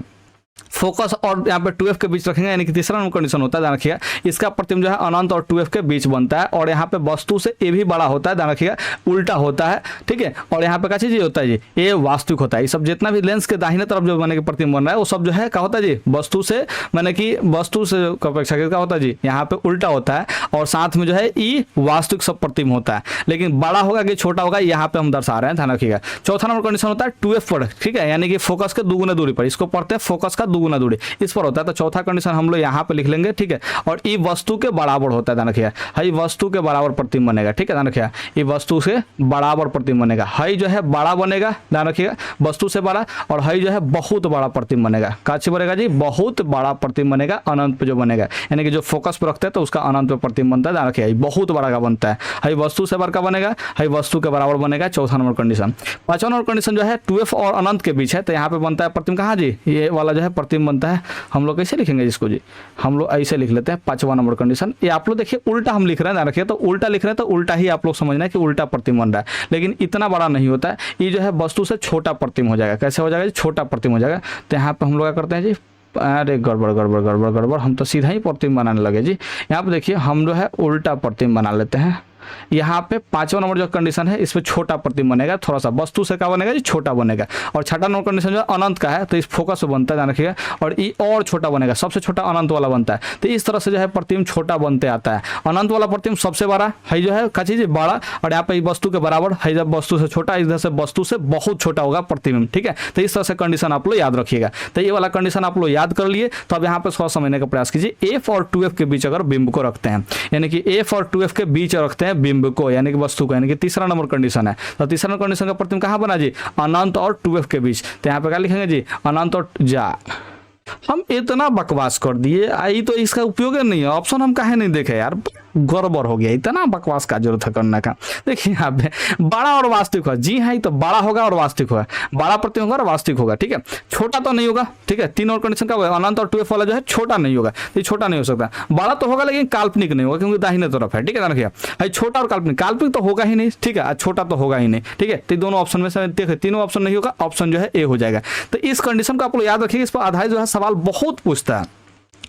फोकस और यहाँ पे 2f के बीच रखेंगे, यानी कि तीसरा कंडीशन होता है, ध्यान रखिएगा। इसका प्रतिबिंब जो है अनंत और 2f के बीच बनता है, और यहाँ पे वस्तु से ए भी बड़ा होता है, ध्यान रखिएगा, उल्टा होता है। ठीक है, और यहाँ पे क्या चीज होता है जी? ये वास्तविक होता है। ये सब जितना भी लेंस के दाहिने तरफ जो मैंने प्रतिबिंब बन रहा है वो सब जो है क्या होता है जी? वस्तु से मैंने कि वस्तु से अपेक्षाकृत क्या होता है जी? यहाँ पे उल्टा होता है, और साथ में जो है ये वास्तविक सब प्रतिबिंब होता है। लेकिन बड़ा होगा कि छोटा होगा यहाँ पे हम दर्शा रहे हैं, ध्यान रखिएगा। चौथा नंबर कंडीशन होता है 2f पर, ठीक है, यानी कि फोकस के दुगुना दूरी पर, इसको पढ़ते हैं फोकस का दुगुना दूरी इस पर होता है। तो चौथा कंडीशन हम लोग यहाँ पे लिख लेंगे। ठीक है, और ये वस्तु के बराबर होता है, ध्यान रखिएगा। हाई वस्तु के बराबर प्रतिबिंब बनेगा। ठीक है, ध्यान रखिएगा, ये वस्तु से बराबर प्रतिबिंब बनेगा। हाई जो है बड़ा बनेगा, ध्यान रखिएगा, वस्तु से बड़ा, और हाई जो है बहुत बड़ा प्रतिबिंब बनेगा। काची बनेगा जी? बहुत बड़ा प्रतिबिंब बनेगा अनंत पे जो बनेगा, यानी कि जो फोकस पे रखते हैं तो उसका अनंत पे प्रतिबिंब बनता है, ध्यान रखिएगा, बहुत बड़ा का बनता है। हाई वस्तु से बड़ा का बनेगा, हाई वस्तु के बराबर बनेगा, चौथा नंबर कंडीशन। पांचवा नंबर कंडीशन जो है 2f और अनंत के बीच है, तो यहाँ पे बनता है प्रतिबिंब कहाँ जी? ये वाला जो है प्रतिबिंब बनता है। हम लोग कैसे लिखेंगे इसको जी? हम लोग ऐसे लिख लेते हैं, पांचवा नंबर कंडीशन। ये आप लोग देखिए उल्टा हम लिख रहे हैं, ध्यान रखिए, तो उल्टा लिख रहे हैं तो उल्टा ही आप लोग समझना है कि उल्टा प्रतिबिंब बन रहा है, लेकिन इतना बड़ा नहीं होता है। ये जो है वस्तु से छोटा प्रतिबिंब हो जाएगा। कैसे हो जाएगा जी? छोटा प्रतिबिंब हो जाएगा। तो यहाँ पे हम लोग क्या करते हैं जी? अरे गड़बड़ गड़बड़, हम तो सीधा ही प्रतिबिंब बनाने लगे जी। यहाँ पे देखिए हम जो है उल्टा प्रतिबिंब बना लेते हैं। यहाँ पे 5वां नंबर जो कंडीशन है इस पे छोटा प्रतिबिंब बनेगा, थोड़ा सा वस्तु से क्या बनेगा जी, छोटा बनेगा। और छठा नंबर कंडीशन जो अनंत का है तो इस फोकस से बनता है, ध्यान रखिएगा, और ये और छोटा बनेगा, सबसे छोटा अनंत वाला बनता है। तो इस तरह से जो है प्रतिबिंब छोटा बनते आता है। अनंत वाला प्रतिबिंब सबसे बड़ा है जो है क्या चीज बड़ा, और यहाँ पे वस्तु के बराबर है, जब वस्तु से छोटा, इधर से वस्तु से बहुत छोटा होगा प्रतिबिंब, ठीक है। तो इस तरह से कंडीशन आप लोग याद रखिएगा। तो ये वाला कंडीशन आप लोग याद कर लिए। तो अब यहाँ पे थोड़ा समझने का प्रयास कीजिए। एफ और 2F के बीच अगर बिंब को रखते हैं, यानी कि एफ और 2F के बीच रखते हैं बिंब को, यानी कि वस्तु को, यानी कि तीसरा नंबर कंडीशन है। तो तीसरा नंबर कंडीशन का प्रतिबिंब कहाँ बना जी, अनंत और 2F के बीच। तो यहाँ पे क्या लिखेंगे जी, अनंत और जा। हम इतना बकवास कर दिए, आई तो इसका उपयोग नहीं है, ऑप्शन हम काहे नहीं देखे यार, गड़बड़ हो गया, इतना बकवास का जरूरत है करने का। देखिए यहाँ पे बड़ा और वास्तविक होगा, जी हाँ, तो बड़ा होगा और वास्तविक होगा, बड़ा प्रतिबिंब होगा और वास्तविक होगा, ठीक है। छोटा तो नहीं होगा, ठीक है। 3 और कंडीशन का होगा, अनंत और 2F वाला जो है छोटा नहीं होगा, ये छोटा नहीं हो सकता। बड़ा तो होगा लेकिन काल्पनिक नहीं होगा, क्योंकि दाहिने तरफ है, ठीक है। देखिए छोटा और काल्पनिक, काल्पनिक तो होगा ही नहीं, ठीक है, छोटा तो होगा ही नहीं, ठीक है। तो दोनों ऑप्शन में से देखिए तीनों ऑप्शन नहीं होगा, ऑप्शन जो है ए हो जाएगा। तो इस कंडीशन को आप लोग याद रखिए, इस पर आधारित जो है सवाल बहुत पूछता है,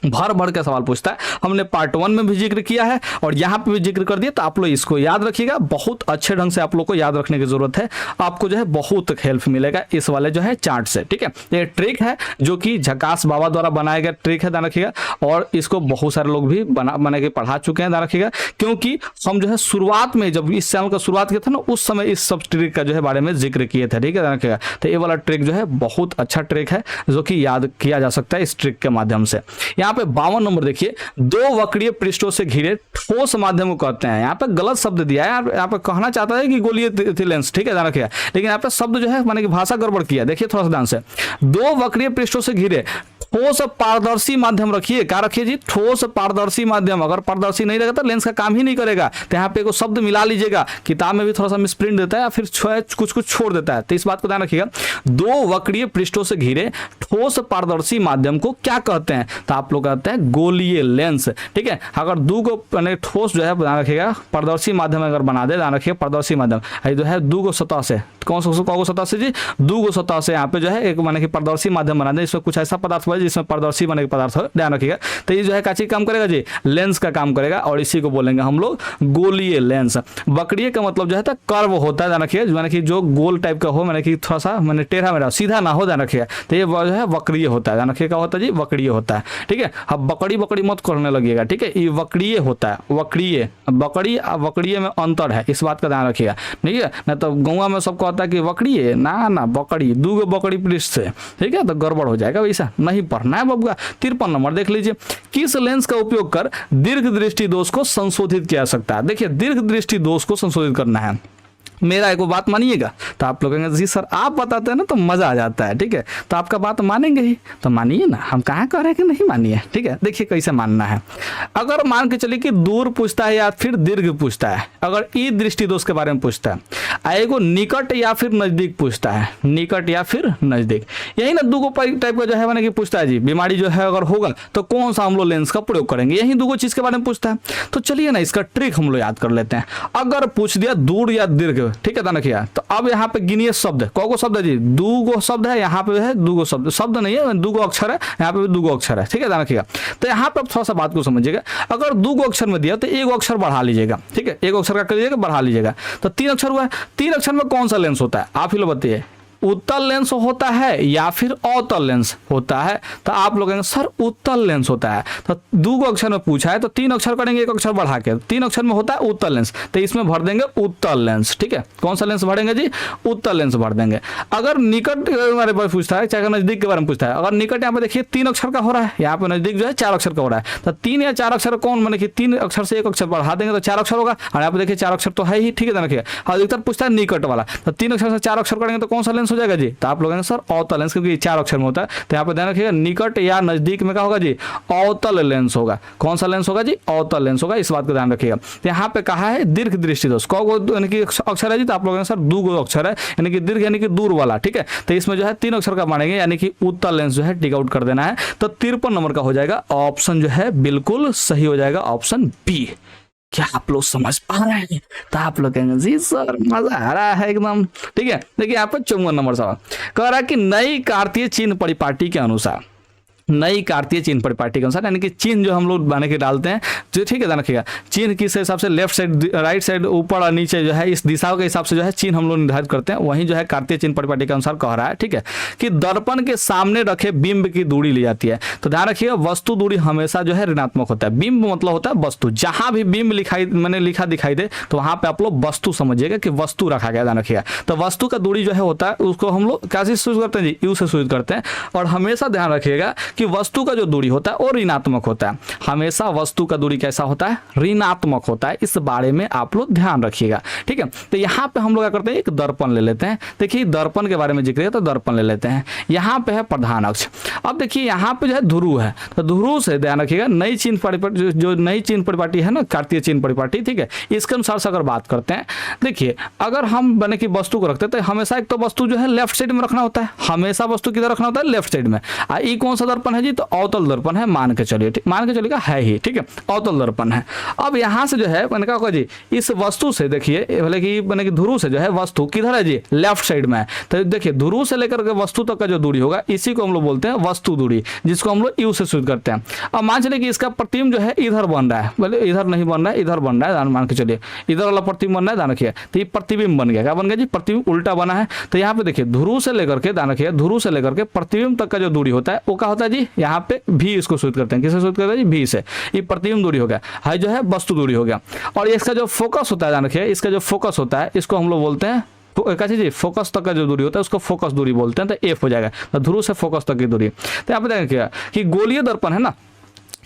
भर भर के सवाल पूछता है। हमने पार्ट 1 में भी जिक्र किया है और यहाँ पे भी जिक्र कर दिया, तो आप लोग इसको याद रखिएगा। बहुत अच्छे ढंग से आप लोग को याद रखने की जरूरत है, आपको जो है बहुत हेल्प मिलेगा इस वाले जो है चार्ट से, ठीक है। ये ट्रिक है जो कि झकास बाबा द्वारा बनाया गया ट्रिक है, ध्यान रखिएगा। और इसको बहुत सारे लोग भी बना के पढ़ा चुके हैं, ध्यान रखिएगा। क्योंकि हम जो है शुरुआत में जब इस चैनल का शुरुआत किया था ना, उस समय इस सब ट्रिक का जो है बारे में जिक्र किए थे, ठीक है, ध्यान रखिएगा। तो ये वाला ट्रिक जो है बहुत अच्छा ट्रिक है, जो कि याद किया जा सकता है इस ट्रिक के माध्यम से। यहाँ पे 52 नंबर देखिए, 2 वक्रीय पृष्ठों से घिरे ठोस माध्यम को कहते हैं। यहाँ पे गलत शब्द दिया है, यहाँ पे कहना चाहता है कि गोलीय लेंस, ठीक है, ध्यान रखिएगा। लेकिन यहाँ पे शब्द जो है माने कि भाषा गड़बड़ किया, देखिए थोड़ा सा ध्यान से। 2 वक्रीय पृष्ठों से घिरे ठोस पारदर्शी माध्यम रखिए, क्या रखिए जी, ठोस पारदर्शी माध्यम। अगर पारदर्शी नहीं रहेगा तो लेंस का काम ही नहीं करेगा। तो यहाँ पे को शब्द मिला लीजिएगा, किताब में भी थोड़ा सा मिसप्रिंट देता है या फिर कुछ कुछ छोड़ देता है, तो इस बात को ध्यान रखिएगा। 2 वक्रीय पृष्ठों से घिरे ठोस पारदर्शी माध्यम को क्या कहते हैं, तो आप लोग कहते हैं गोलीय लेंस, ठीक है। अगर 2 को ठोस जो है ध्यान रखिएगा, पारदर्शी माध्यम अगर बना दे, ध्यान रखिएगा, पारदर्शी माध्यम जो है 2 को सतह से, कौन सा सतह से जी, 2 को सतह से यहाँ पे जो है एक माने कि पारदर्शी माध्यम बना दे। इसमें कुछ ऐसा पदार्थ हो जिसमें पारदर्शी बने पदार्थ हो, ध्यान रखिएगा। तो ये जो है काची काम करेगा जी, लेंस का काम करेगा, और इसी को बोलेंगे हम लोग गोलीय लेंस। वक्रीय का मतलब जो है कर्व होता है, ध्यान रखिए, माने कि जो गोल टाइप का हो, माने कि थोड़ा सा माने टेढ़ा मेढ़ा, सीधा ना हो, ध्यान रखिएगा। तो ये जो है वक्रीय होता है, ध्यान रखिए क्या होता है जी, वक्रीय होता है, ठीक है। अब बकड़ी बकड़ी मत करने लगिएगा, ठीक है, ये वक्रीय होता है, वक्रीय, बकड़ी वक्रीय में अंतर है, इस बात का ध्यान रखिएगा, ठीक है। ना तो गौवा में सब कहता है कि वक्रीय, ना बकड़ी, 2 बकड़ी पृष्ठ से, ठीक है, तो गड़बड़ हो जाएगा, वैसा नहीं पढ़ना है बबुआ। 53 नंबर देख लीजिए, किस लेंस का उपयोग कर दीर्घ दृष्टि दोष को संशोधित किया जा सकता है। देखिए दीर्घ दृष्टि दोष को संशोधित करना है, मेरा एक बात मानिएगा, तो आप लोग कहेंगे जी सर आप बताते हैं ना तो मजा आ जाता है, ठीक है। तो आपका बात मानेंगे ही, तो मानिए ना, हम कहाँ कह रहे हैं कि नहीं मानिए, ठीक है। देखिए कैसे मानना है। अगर मान के चलिए कि दूर पूछता है या फिर दीर्घ पूछता है, अगर ई दृष्टि दोष के बारे में पूछता है, एगो निकट या फिर नजदीक पूछता है, निकट या फिर नजदीक, यही ना 2 टाइप का जो है मैंने कि पूछता है जी, बीमारी जो है अगर होगा तो कौन सा हम लोग लेंस का प्रयोग करेंगे, यही 2 चीज के बारे में पूछता है। तो चलिए ना इसका ट्रिक हम लोग याद कर लेते हैं। अगर पूछ दिया दूर या दीर्घ, ठीक है, ध्यान रखिए। तो अब यहाँ पे गिनिए शब्द, कौन शब्द है जी, 2 शब्द है, यहाँ पे है 2 शब्द नहीं है, 2 अक्षर है, यहाँ पे भी 2 अक्षर है, ठीक है, ध्यान रखिएगा। तो यहाँ पे थोड़ा सा बात को समझिएगा, अगर 2 अक्षर में दिया तो 1 अक्षर बढ़ा लीजिएगा, ठीक है, 1 अक्षर का कर लीजिएगा, बढ़ा लीजिएगा। तो 3 अक्षर हुआ है, 3 अक्षर में कौन सा लेंस होता है, आप ही लोग बताइए, उत्तल लेंस होता है या फिर अवतल लेंस होता है। तो आप लोग कहेंगे सर उत्तल लेंस होता है, तो 2 अक्षर में पूछा है तो 3 अक्षर करेंगे, 1 अक्षर बढ़ा के, 3 अक्षर में होता है उत्तल लेंस, तो इसमें भर देंगे उत्तल लेंस, ठीक है। कौन सा लेंस भरेंगे जी, उत्तल लेंस भर देंगे। अगर निकट हमारे पास पूछता है, चाहे नजदीक के बारे में पूछता है, अगर निकट यहाँ पे देखिए 3 अक्षर का हो रहा है, यहाँ पे नजदीक जो है 4 अक्षर का हो रहा है, तो 3 या 4 अक्षर कौन, माने कि 3 अक्षर से 1 अक्षर बढ़ा देंगे तो 4 अक्षर होगा, और यहाँ पे देखिए 4 अक्षर तो है ही, ठीक है, देखिए अधिकतर पूछता है निकट वाला, तो 3 अक्षर से 4 अक्षर करेंगे तो कौन सा लेंस हो जाएगा जी, तो आप लोग सर अवतल लेंस, क्योंकि 4 अक्षर में होता है। तो यहाँ पे ध्यान रखिएगा, निकट या नजदीक में क्या होगा जी, अवतल लेंस होगा। कौन सा लेंस होगा जी, अवतल लेंस होगा, इस बात को ध्यान रखिएगा। तो यहाँ पे कहा है दीर्घ दृष्टि दोष, यानी कि अक्षर है जी, तो आप लोग सर 2 अक्षर है, यानी कि दीर्घ यानी कि दूर वाला, ठीक है। तो इसमें जो है 3 अक्षर का मानेंगे, यानी कि उत्तल लेंस जो है टिक आउट कर देना है। तो 53 नंबर का हो जाएगा ऑप्शन जो है बिल्कुल सही हो जाएगा, ऑप्शन बी। क्या आप लोग समझ पा रहे हैं, तो आप लोग कहेंगे जी सर मजा आ रहा है एकदम, ठीक है। देखिए यहाँ पर 54 नंबर सवाल कह रहा है कि नई कार्तीय चिन्ह परिपाटी के अनुसार नई कार्तीय चिन्ह परिपाटी के अनुसार, यानी कि चिन्ह जो हम लोग बना के डालते हैं जो, ठीक है, ध्यान रखिएगा, चिन्ह किस हिसाब से लेफ्ट साइड, राइट साइड, ऊपर और नीचे जो है इस दिशाओं के हिसाब से जो है चिन्ह हम लोग निर्धारित करते हैं, वहीं जो है कार्तीय चिन्ह परिपाटी के अनुसार कह रहा है, ठीक है, कि दर्पण के सामने रखे बिंब की दूरी ली जाती है। तो ध्यान रखिएगा वस्तु दूरी हमेशा जो है ऋणात्मक होता है। बिंब मतलब होता है वस्तु, जहां भी बिंब लिखा दिखाई दे तो वहां पे आप लोग वस्तु समझिएगा कि वस्तु रखा गया, ध्यान रखिएगा। तो वस्तु का दूरी जो है होता है उसको हम लोग कैसे सूचित करते हैं जी, यू से सूचित करते हैं। और हमेशा ध्यान रखिएगा कि वस्तु का जो दूरी होता है वो ऋणात्मक होता है। हमेशा वस्तु का दूरी कैसा होता है, ऋणात्मक होता है। इस बारे में आप लोग ध्यान रखिएगा, ठीक है। तो यहाँ पे हम लोग क्या करते हैं, एक दर्पण ले लेते हैं। देखिए दर्पण के बारे में जिक्र है तो दर्पण ले लेते हैं। यहाँ पे है प्रधान अक्ष। अब देखिए यहाँ पे जो है ध्रुव है, तो ध्रुव से ध्यान रखिएगा नई चिन्ह परिपाटी, जो नई चिन्ह परिपाटी है ना, कार्तीय चिन्ह परिपाटी, ठीक है, इसके अनुसार से अगर बात करते हैं, देखिए अगर हम बने की वस्तु को रखते हैं तो हमेशा एक तो वस्तु जो है लेफ्ट साइड में रखना होता है, हमेशा वस्तु किधर रखना होता है, लेफ्ट साइड में। ये कौन सा दर्पण है जी, तो अवतल दर्पण है, मान के चलिए, मान के चलिएगा है ही, ठीक है, अवतल दर्पण है। अब यहाँ से जो है मैंने कहा होगा जी, इस वस्तु से देखिए भले कि मैंने कि ध्रुव से जो है वस्तु किधर है जी, लेफ्ट साइड में है। तो देखिए ध्रुव से लेकर के वस्तु तक का जो दूरी होगा इसी को हम लोग बोलते हैं वस्तु दूरी, जिसको हम लोग यू से सूचित करते हैं। अब मान चलिए कि इसका प्रतिबिंब जो है इधर बन रहा है, बोले इधर नहीं बन रहा है, इधर बन रहा है, मान के चलिए इधर वाला प्रतिबिंब बन रहा है, ध्यान रखिए। तो ये प्रतिबिंब बन गया, क्या बन गया जी, प्रतिबिंब उल्टा बना है। तो यहाँ पे देखिए ध्रुव से लेकर के, ध्यान रखिए, ध्रुव से लेकर के प्रतिबिंब तक का जो दूरी होता है वो क्या होता है जी, यहाँ पे भी इसको सूचित करते हैं, किससे सूचित करते हैं जी, भी से। ये प्रतिबिंब दूरी हो गया, है जो है वस्तु दूरी हो गया। और इसका जो फोकस होता है, ध्यान रखिए, इसका जो फोकस होता है इसको हम लोग बोलते हैं कैसे जी, फोकस तक का जो दूरी होता है उसको फोकस दूरी बोलते हैं। तो एफ हो जाएगा, तो ध्रुव से फोकस तक की दूरी। तो यहाँ पे देखिए कि गोलीय दर्पण है ना,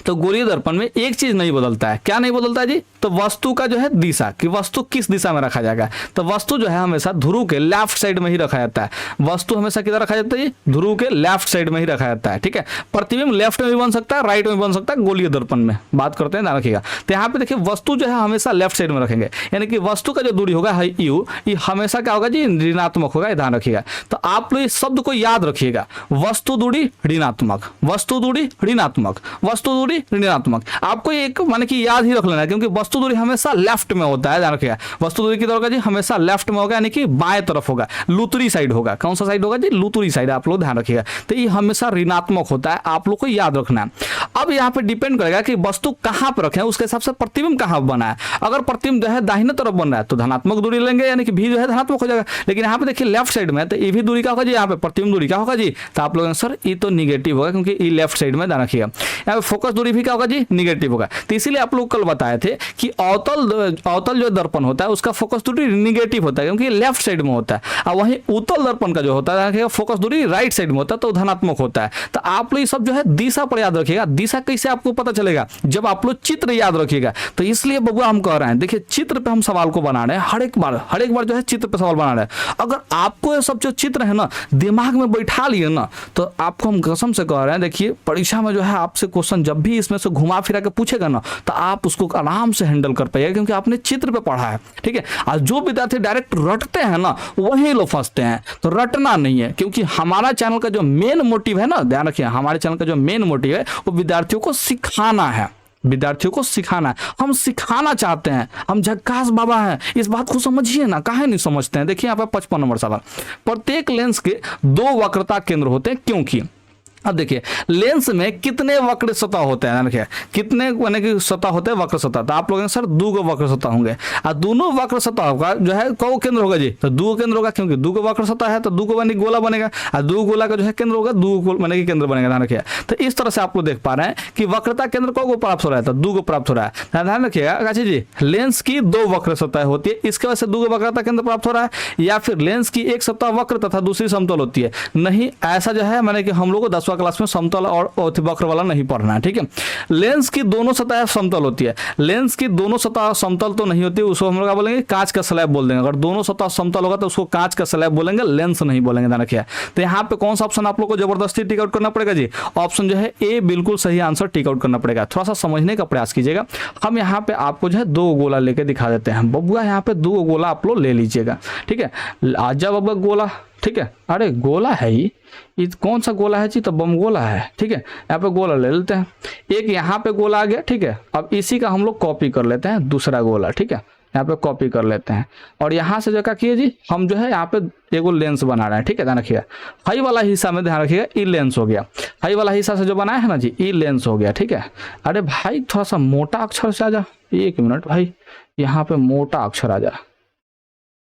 तो गोलीय दर्पण में एक चीज नहीं बदलता है, क्या नहीं बदलता है जी, तो वस्तु का जो है दिशा, कि वस्तु किस दिशा में रखा जाएगा। तो वस्तु जो है हमेशा ध्रुव के लेफ्ट साइड में ही रखा जाता है। वस्तु हमेशा किधर रखा जाता है जी, ध्रुव के लेफ्ट साइड में ही रखा जाता है, ठीक है। प्रतिबिंब लेफ्ट में भी बन सकता है, राइट में बन सकता है, गोलीय दर्पण में बात करते हैं, ध्यान रखिएगा। तो यहाँ पे देखिए वस्तु जो है हमेशा लेफ्ट साइड में रखेंगे, यानी कि वस्तु का जो दूरी होगा है यू, ये हमेशा क्या होगा जी, ऋणात्मक होगा, ध्यान रखिएगा। तो आप लोग इस शब्द को याद रखिएगा, वस्तु दूरी ऋणात्मक, वस्तु दूरी ऋणात्मक, वस्तु दूरी ऋणात्मक। आपको एक माने कि याद ही रख लेना है, क्योंकि वस्तु दूरी हमेशा लेफ्ट में होता है, ध्यान रखिएगा। वस्तु दूरी किधर होगा जी, हमेशा लेफ्ट में होगा, यानी कि बाएं तरफ होगा, लुतरी साइड होगा। कौन सा साइड होगा जी, लुतरी साइड, आप लोग ध्यान रखिएगा। तो ये हमेशा ऋणात्मक होता है, आप लोग को याद रखना है। अब यहाँ पे डिपेंड करेगा कि वस्तु कहाँ पर रखे, उसके हिसाब से प्रतिबिंब कहाँ बना है। अगर प्रतिबिंब जो है दाहिने तरफ बन रहा है तो धनात्मक दूरी लेंगे, यानी कि भी जो है धनात्मक हो जाएगा। लेकिन यहाँ पे देखिए लेफ्ट साइड में, तो ये भी दूरी क्या होगा जी, यहाँ पे प्रतिबिंब दूरी क्या होगा जी, तो आप लोग सर ये तो निगेटिव होगा, क्योंकि ये लेफ्ट साइड में, ध्यान रखिएगा। यहाँ पे फोकस दूरी भी क्या होगा जी, निगेटिव होगा। तो इसीलिए आप लोग कल बताए थे कि अवतल जो दर्पण होता है उसका फोकस दूरी निगेटिव होता है, क्योंकि लेफ्ट साइड में होता है। और वहीं उत्तल दर्पण का जो होता है फोकस दूरी राइट साइड में होता है, तो धनात्मक होता है। तो आप लोग ये सब जो है दिशा पर याद रखिएगा। दिशा कैसे आपको पता चलेगा, जब आप लोग चित्र याद रखिएगा। तो इसलिए बबुआ हम कह रहे हैं, देखिए चित्र पे हम सवाल को बना रहे हैं, हर एक बार जो है चित्र पे सवाल बना रहे हैं। अगर आपको ये सब जो चित्र है ना दिमाग में बैठा लिए ना, तो आपको हम कसम से कह रहे हैं, देखिए परीक्षा में जो है आपसे क्वेश्चन जब भी इसमें से घुमा फिरा के पूछेगा ना, तो आप उसको आराम से हैंडल कर पाइएगा, क्योंकि आपने चित्र पे पढ़ा है, ठीक है। और जो विद्यार्थी डायरेक्ट रटते हैं ना, वही लोग फंसते हैं। तो रटना नहीं है, क्योंकि हमारा चैनल का जो मेन मोटिव है ना, ध्यान रखिए, हमारे चैनल का जो मेन मोटिव है वो विद्यार्थियों को सिखाना है, विद्यार्थियों को सिखाना है। हम सिखाना चाहते हैं, हम झक्कास बाबा हैं, इस बात को समझिए ना, काहे नहीं समझते हैं। देखिए यहाँ पे 55 नंबर सवाल, प्रत्येक लेंस के 2 वक्रता केंद्र होते हैं, क्योंकि अब देखिए लेंस में कितने वक्र सतह होते हैं, देखिए कितने यानी कि सतह होते हैं, वक्र सतह। तो आप लोग सर 2 वक्र सतह होंगे, और दोनों वक्र सतह का जो है कौ केंद्र होगा जी, तो 2 केंद्र होगा, क्योंकि 2 वक्र सतह है तो 2 यानी गोला बनेगा, और 2 गोला का जो है केंद्र होगा 2 यानी कि केंद्र बनेगा, ध्यान रखिए। तो इस तरह से आप लोग देख पा रहे हैं कि वक्रता केंद्र को प्राप्त हो रहा है, तो 2 को प्राप्त हो रहा है, ध्यान रखिएगा। अच्छा जी, लेंस की 2 वक्र सतह होती है, इसके वजह से 2 वक्रता केंद्र प्राप्त हो रहा है, या फिर लेंस की एक सतह वक्र तथा दूसरी समतल होती है। नहीं, ऐसा जो है मैंने कि हम लोग को 10वीं क्लास में समतल और वक्र वाला नहीं पढ़ना है, ठीक है। लेंस की दोनों सतह समतल होती है, लेंस की दोनों सतह समतल तो नहीं होती, उसको हम लोग क्या बोलेंगे, कांच का स्लैब बोल देंगे। अगर दोनों सतह समतल होगा तो उसको कांच का स्लैब बोलेंगे, लेंस नहीं बोलेंगे, ध्यान रखिए। तो यहाँ पे कौन सा ऑप्शन आप लोग को जबरदस्ती टिक आउट करना पड़ेगा जी, ऑप्शन जो है ए बिल्कुल सही आंसर टिक आउट करना पड़ेगा। थोड़ा सा समझने का प्रयास कीजिएगा। हम यहाँ पे आपको जो है 2 गोला लेके दिखा देते हैं, बबुआ यहाँ पे 2 गोला आप लोग ले लीजिएगा, ठीक है। आजा बबुआ गोला, ठीक है। अरे गोला है ये कौन सा गोला है जी, तो बम गोला है, ठीक है। यहाँ पे गोला ले लेते हैं, एक यहाँ पे गोला आ गया, ठीक है। अब इसी का हम लोग कॉपी कर लेते हैं दूसरा गोला, ठीक है। यहाँ पे कॉपी कर लेते हैं, और यहाँ से जो क्या किए जी, हम जो है यहाँ पे एगो लेंस बना रहे हैं, ठीक है, ध्यान रखिएगा। हाई वाला हिस्सा में ध्यान रखिएगा, ये लेंस हो गया। हाई वाला हिस्सा से जो बनाया है ना जी, ये लेंस हो गया, ठीक है। अरे भाई थोड़ा सा मोटा अक्षर से आ जा, 1 मिनट भाई, यहाँ पे मोटा अक्षर आ जा,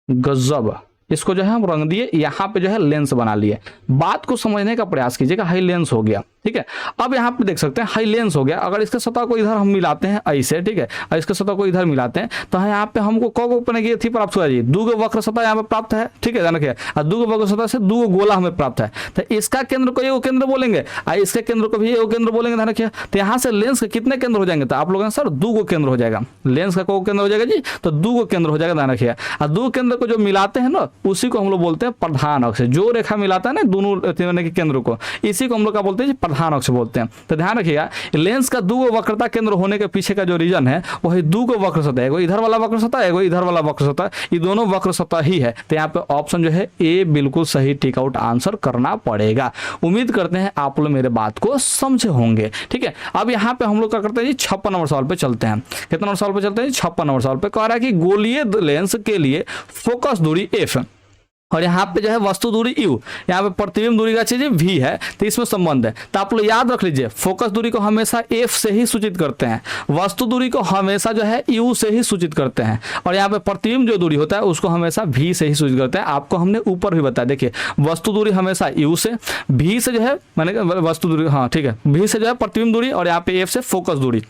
गजब। इसको जो है हम रंग दिए, यहाँ पे जो है लेंस बना लिए। बात को समझने का प्रयास कीजिएगा, हाई लेंस हो गया, ठीक है। अब यहाँ पे देख सकते हैं हाई लेंस हो गया। अगर इसके सतह को इधर हम मिलाते हैं ऐसे, ठीक है, और इसके सतह को इधर मिलाते हैं तो यहाँ पे हमको कौ थी प्राप्त हुआ जी, 2 वक्र सतह यहाँ पे प्राप्त है, ठीक है, ध्यान रखिए। और 2 वक्र सतह से 2 गोला हमें प्राप्त है। तो इसका केंद्र को एगो केंद्र बोलेंगे और इसके केंद्र को भी एगो केंद्र बोलेंगे, ध्यान रखिए। तो यहाँ से लेंस के कितने केंद्र हो जाएंगे, तो आप लोग सर 2 केंद्र हो जाएगा। लेंस का को केंद्र हो जाएगा जी, तो 2 केंद्र हो जाएगा, ध्यान रखिए। और 2 केंद्र को जो मिलाते हैं ना, उसी को हम लोग बोलते हैं प्रधान अक्ष। जो रेखा मिलाता है ना दोनों के केंद्र को, इसी को हम लोग क्या बोलते हैं, प्रधान अक्ष बोलते हैं। तो ध्यान रखिएगा, लेंस का 2 वक्रता केंद्र होने के पीछे का जो रीजन है वही 2 वक्र सतह, एगो इधर वाला वक्र सतह, एगो इधर वाला वक्र सतह, ये दोनों वक्र सतह ही है। तो यहाँ पे ऑप्शन जो है ए बिल्कुल सही टिक आउट आंसर करना पड़ेगा। उम्मीद करते हैं आप लोग मेरे बात को समझे होंगे, ठीक है। अब यहाँ पे हम लोग क्या करते हैं जी, 56 नंबर सवाल पे चलते हैं। कितना नंबर सवाल पे चलते हैं, 56 नंबर सवाल पे। कह रहा है कि गोलीय लेंस के लिए फोकस दूरी f और यहाँ पे जो है वस्तु दूरी u, यहाँ पे प्रतिबिंब दूरी का चीज v है, तो इसमें संबंध है। तो आप लोग याद रख लीजिए, फोकस दूरी को हमेशा f से ही सूचित करते हैं, वस्तु दूरी को हमेशा जो है u से ही सूचित करते हैं, और यहाँ पे प्रतिबिंब जो दूरी होता है उसको हमेशा v से ही सूचित करते हैं। आपको हमने ऊपर भी बताया, देखिए वस्तु दूरी हमेशा u से, v से जो है मैंने वस्तु दूरी, हाँ ठीक है, v से जो है प्रतिबिंब दूरी, और यहाँ पे f से फोकस दूरी।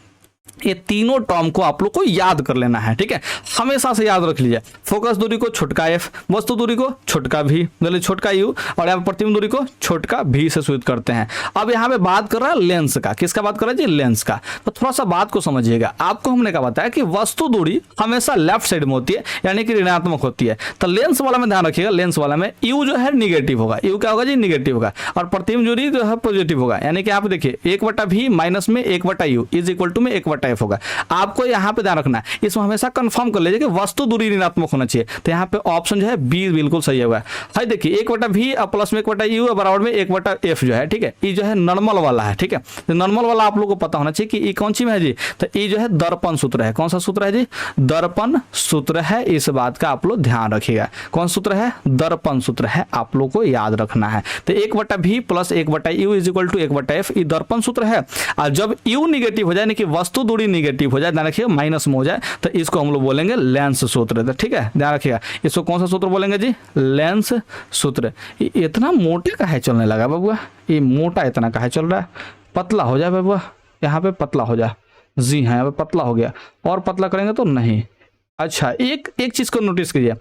ये तीनों टर्म को आप लोग को याद कर लेना है, ठीक है, हमेशा से याद रख लीजिए। फोकस दूरी को छोटका f, वस्तु दूरी को छोटका v, मतलब छोटका u, और यहाँ प्रतिबिंब दूरी को छोटका v से सूचित करते हैं। अब यहाँ पे बात कर रहा है लेंस का, किसका बात कर रहा है जी, लेंस का। तो थोड़ा सा बात को समझिएगा। आपको हमने क्या बताया कि वस्तु दूरी हमेशा लेफ्ट साइड में होती है, यानी कि ऋणात्मक होती है। तो लेंस वाला में ध्यान रखिएगा, लेंस वाला में u जो है निगेटिव होगा, u क्या होगा जी, निगेटिव होगा, और प्रतिबिंब दूरी जो है पॉजिटिव होगा, यानी कि आप देखिए 1/v माइनस में 1/u इज इक्वल टू में 1/f होगा। आपको यहाँ पे ध्यान रखना है, इसमें हमेशा कंफर्म कर लीजिए कि वस्तु दूरी ऋणात्मक होना चाहिए। तो यहाँ पे ऑप्शन जो है बी बिल्कुल सही होगा। है देखिए 1/v प्लस में 1/u बराबर में 1/f जो है, ठीक है, ये जो है नॉर्मल वाला है, ठीक है। तो नॉर्मल वाला आप लोगों को पता होना चाहिए कि ये कौन सी में है जी, तो ये जो है दर्पण सूत्र है। कौन सा सूत्र है जी, दर्पण सूत्र है। इस बात का आप लोग ध्यान रखिएगा, कौन सूत्र है, दर्पण सूत्र है, आप लोग को याद रखना है। तो 1/v plus 1/u is equal to 1/f, ये दर्पण सूत्र है। और जब u निगेटिव हो जाए, यानी कि वस्तु दूरी निगेटिव हो जाए, ध्यान रखिएगा, माइनस में हो जाए, तो इसको हम लोग बोलेंगे लेंस सूत्र। तो ठीक है, ध्यान रखिएगा, इसको कौन सा सूत्र बोलेंगे जी, लेंस सूत्र। इतना मोटे का है चलने लगा बबुआ, ये मोटा इतना का है चल रहा है, पतला हो जाए बबुआ, यहाँ पे पतला हो जाए। जी हाँ, यहाँ पे पतला हो गया, और पतला करेंगे तो नहीं। अच्छा, एक चीज को नोटिस कीजिए,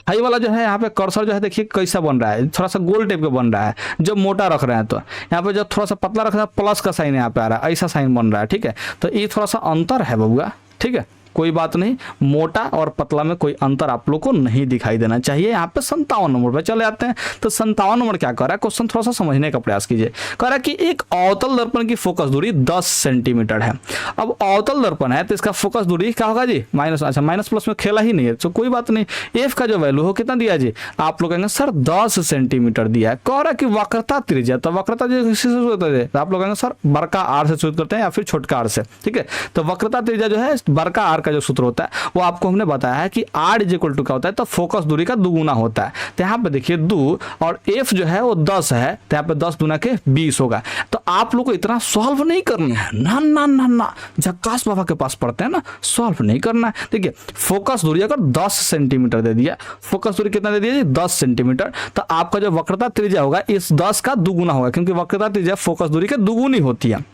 हाई वाला जो है यहाँ पे कर्सर जो है देखिए कैसा बन रहा है, थोड़ा सा गोल टाइप का बन रहा है जब मोटा रख रहे हैं। तो यहाँ पे जब थोड़ा सा पतला रख रहा है, प्लस का साइन यहाँ पे आ रहा है, ऐसा साइन बन रहा है, ठीक है। तो ये थोड़ा सा अंतर है बबुआ, ठीक है, कोई बात नहीं, मोटा और पतला में कोई अंतर आप लोग को नहीं दिखाई देना चाहिए। यहाँ पे 57 नंबर पे चले आते हैं। तो 57 नंबर क्या कर रहा है, क्वेश्चन थोड़ा सा समझने का प्रयास कीजिए। कह रहा है कि एक अवतल दर्पण की फोकस दूरी 10 सेंटीमीटर है। अब अवतल दर्पण है तो इसका फोकस दूरी क्या होगा जी, माइनस, अच्छा माइनस प्लस में खेला ही नहीं है, तो कोई बात नहीं। एफ का जो वैल्यू हो कितना दिया जी, आप लोग कहेंगे सर 10 सेंटीमीटर दिया है। कह रहा है कि वक्रता त्रिज्या, तो वक्रता जो तो आप लोग कहेंगे सर बड़का आर से सूचित करते हैं या फिर छोटका आर से, ठीक है। तो वक्रता त्रिज्या जो है बड़का आर का जो सूत्र होता है वो आपको हमने बताया है कि r इज इक्वल टू क्या होता है, तो फोकस दूरी का दुगुना होता है। तो यहाँ पे देखिए 2 और f जो है वो 10 है, तो यहाँ पे 10 दूना के 20 होगा। तो आप लोग को इतना सॉल्व नहीं करना है, ना ना ना ना, झक्कास बाबा के पास पढ़ते हैं ना, सॉल्व नहीं करना है। देखिए फोकस दूरी अगर 10 सेंटीमीटर दे दिया, फोकस दूरी कितना दे दिया जी, 10 सेंटीमीटर, तो आपका जो वक्रता त्रिज्या होगा इस 10 का दुगुना होगा, क्योंकि वक्रता त्रिज्या फोकस दूरी के दुगुनी होती है।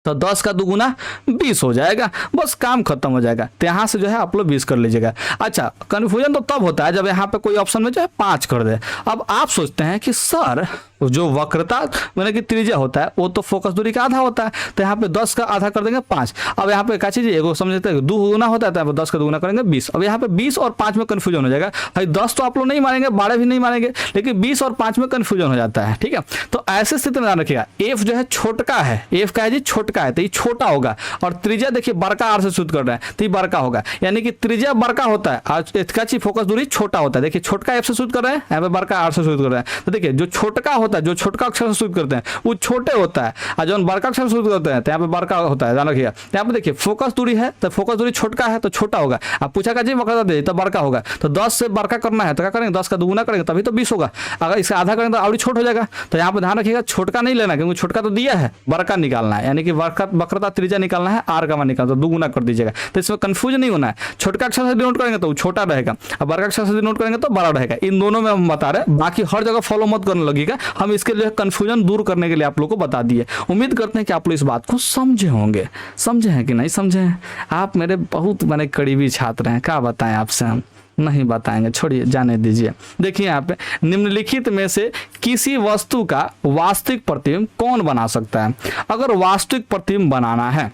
तो 10 का दुगुना 20 हो जाएगा, बस काम खत्म हो जाएगा। तो यहाँ से जो है आप लोग 20 कर लीजिएगा। अच्छा, कन्फ्यूजन तो तब होता है जब यहाँ पे कोई ऑप्शन में जो है 5 कर दे। अब आप सोचते हैं कि सर जो वक्रता मैंने कि त्रिज्या होता है वो तो फोकस दूरी का आधा होता है, तो यहाँ पे 10 का आधा कर देंगे 5। अब यहाँ पे क्या चीज एगो समझते हैं दुगुना होता है, तो यहाँ पे 10 का दुगुना करेंगे 20। अब यहाँ पे 20 और 5 में कन्फ्यूजन हो जाएगा। भाई 10 तो आप लोग नहीं मानेंगे, 12 भी नहीं मानेंगे, लेकिन 20 और 5 में कन्फ्यूजन हो जाता है, ठीक है। तो ऐसे स्थिति में ध्यान रखिएगा, एफ जो है छोटका है, एफ का है जी छोटका है, तो ये छोटा होगा, और त्रिज्या देखिए बड़का आर से सूचित कर रहे हैं, तो ये बड़का होगा, यानी कि त्रिज्या बड़का होता है और इसका फोकस दूरी छोटा होता है। देखिए छोटका एफ से सूचित कर रहे हैं, यहाँ पे बड़का आर से सूचित कर रहे हैं। तो देखिए जो छोटका होता होता है जो छोटका अक्षर से शुरू करते हैं वो छोटे होता है, और जो बड़का अक्षर से शुरू करते हैं तो यहाँ पे बड़का होता है। ध्यान रखिए, यहाँ पे देखिए फोकस दूरी है तो फोकस दूरी छोटका है तो छोटा होगा। अब पूछा का जी वक्रता दे तो बड़का होगा, तो 10 से बड़का करना है तो क्या करेंगे, 10 का दुगुना करेंगे तभी तो 20 होगा। अगर इसका आधा करेंगे तो और छोट हो जाएगा। तो यहाँ पे ध्यान रखिएगा छोटका नहीं लेना, क्योंकि छोटका तो दिया है, बड़का निकालना है, यानी कि वक्रता त्रिज्या निकालना है, आर का मान निकालना, तो दुगुना कर दीजिएगा। तो इसमें कंफ्यूजन नहीं होना है, छोटका अक्षर से डिनोट करेंगे तो वो छोटा रहेगा, और बड़का अक्षर से डिनोट करेंगे तो बड़ा रहेगा। इन दोनों में हम बता रहे हैं, बाकी हर जगह फॉलो मत करने लगेगा। हम इसके लिए कंफ्यूजन दूर करने के लिए आप लोग को बता दिए। उम्मीद करते हैं कि आप लोग इस बात को समझे होंगे। समझे हैं कि नहीं समझे हैं? आप मेरे बहुत बड़े करीबी छात्र हैं, क्या बताएं आपसे, हम नहीं बताएंगे, छोड़िए जाने दीजिए। देखिए यहाँ पे निम्नलिखित में से किसी वस्तु का वास्तविक प्रतिबिंब कौन बना सकता है? अगर वास्तविक प्रतिबिंब बनाना है,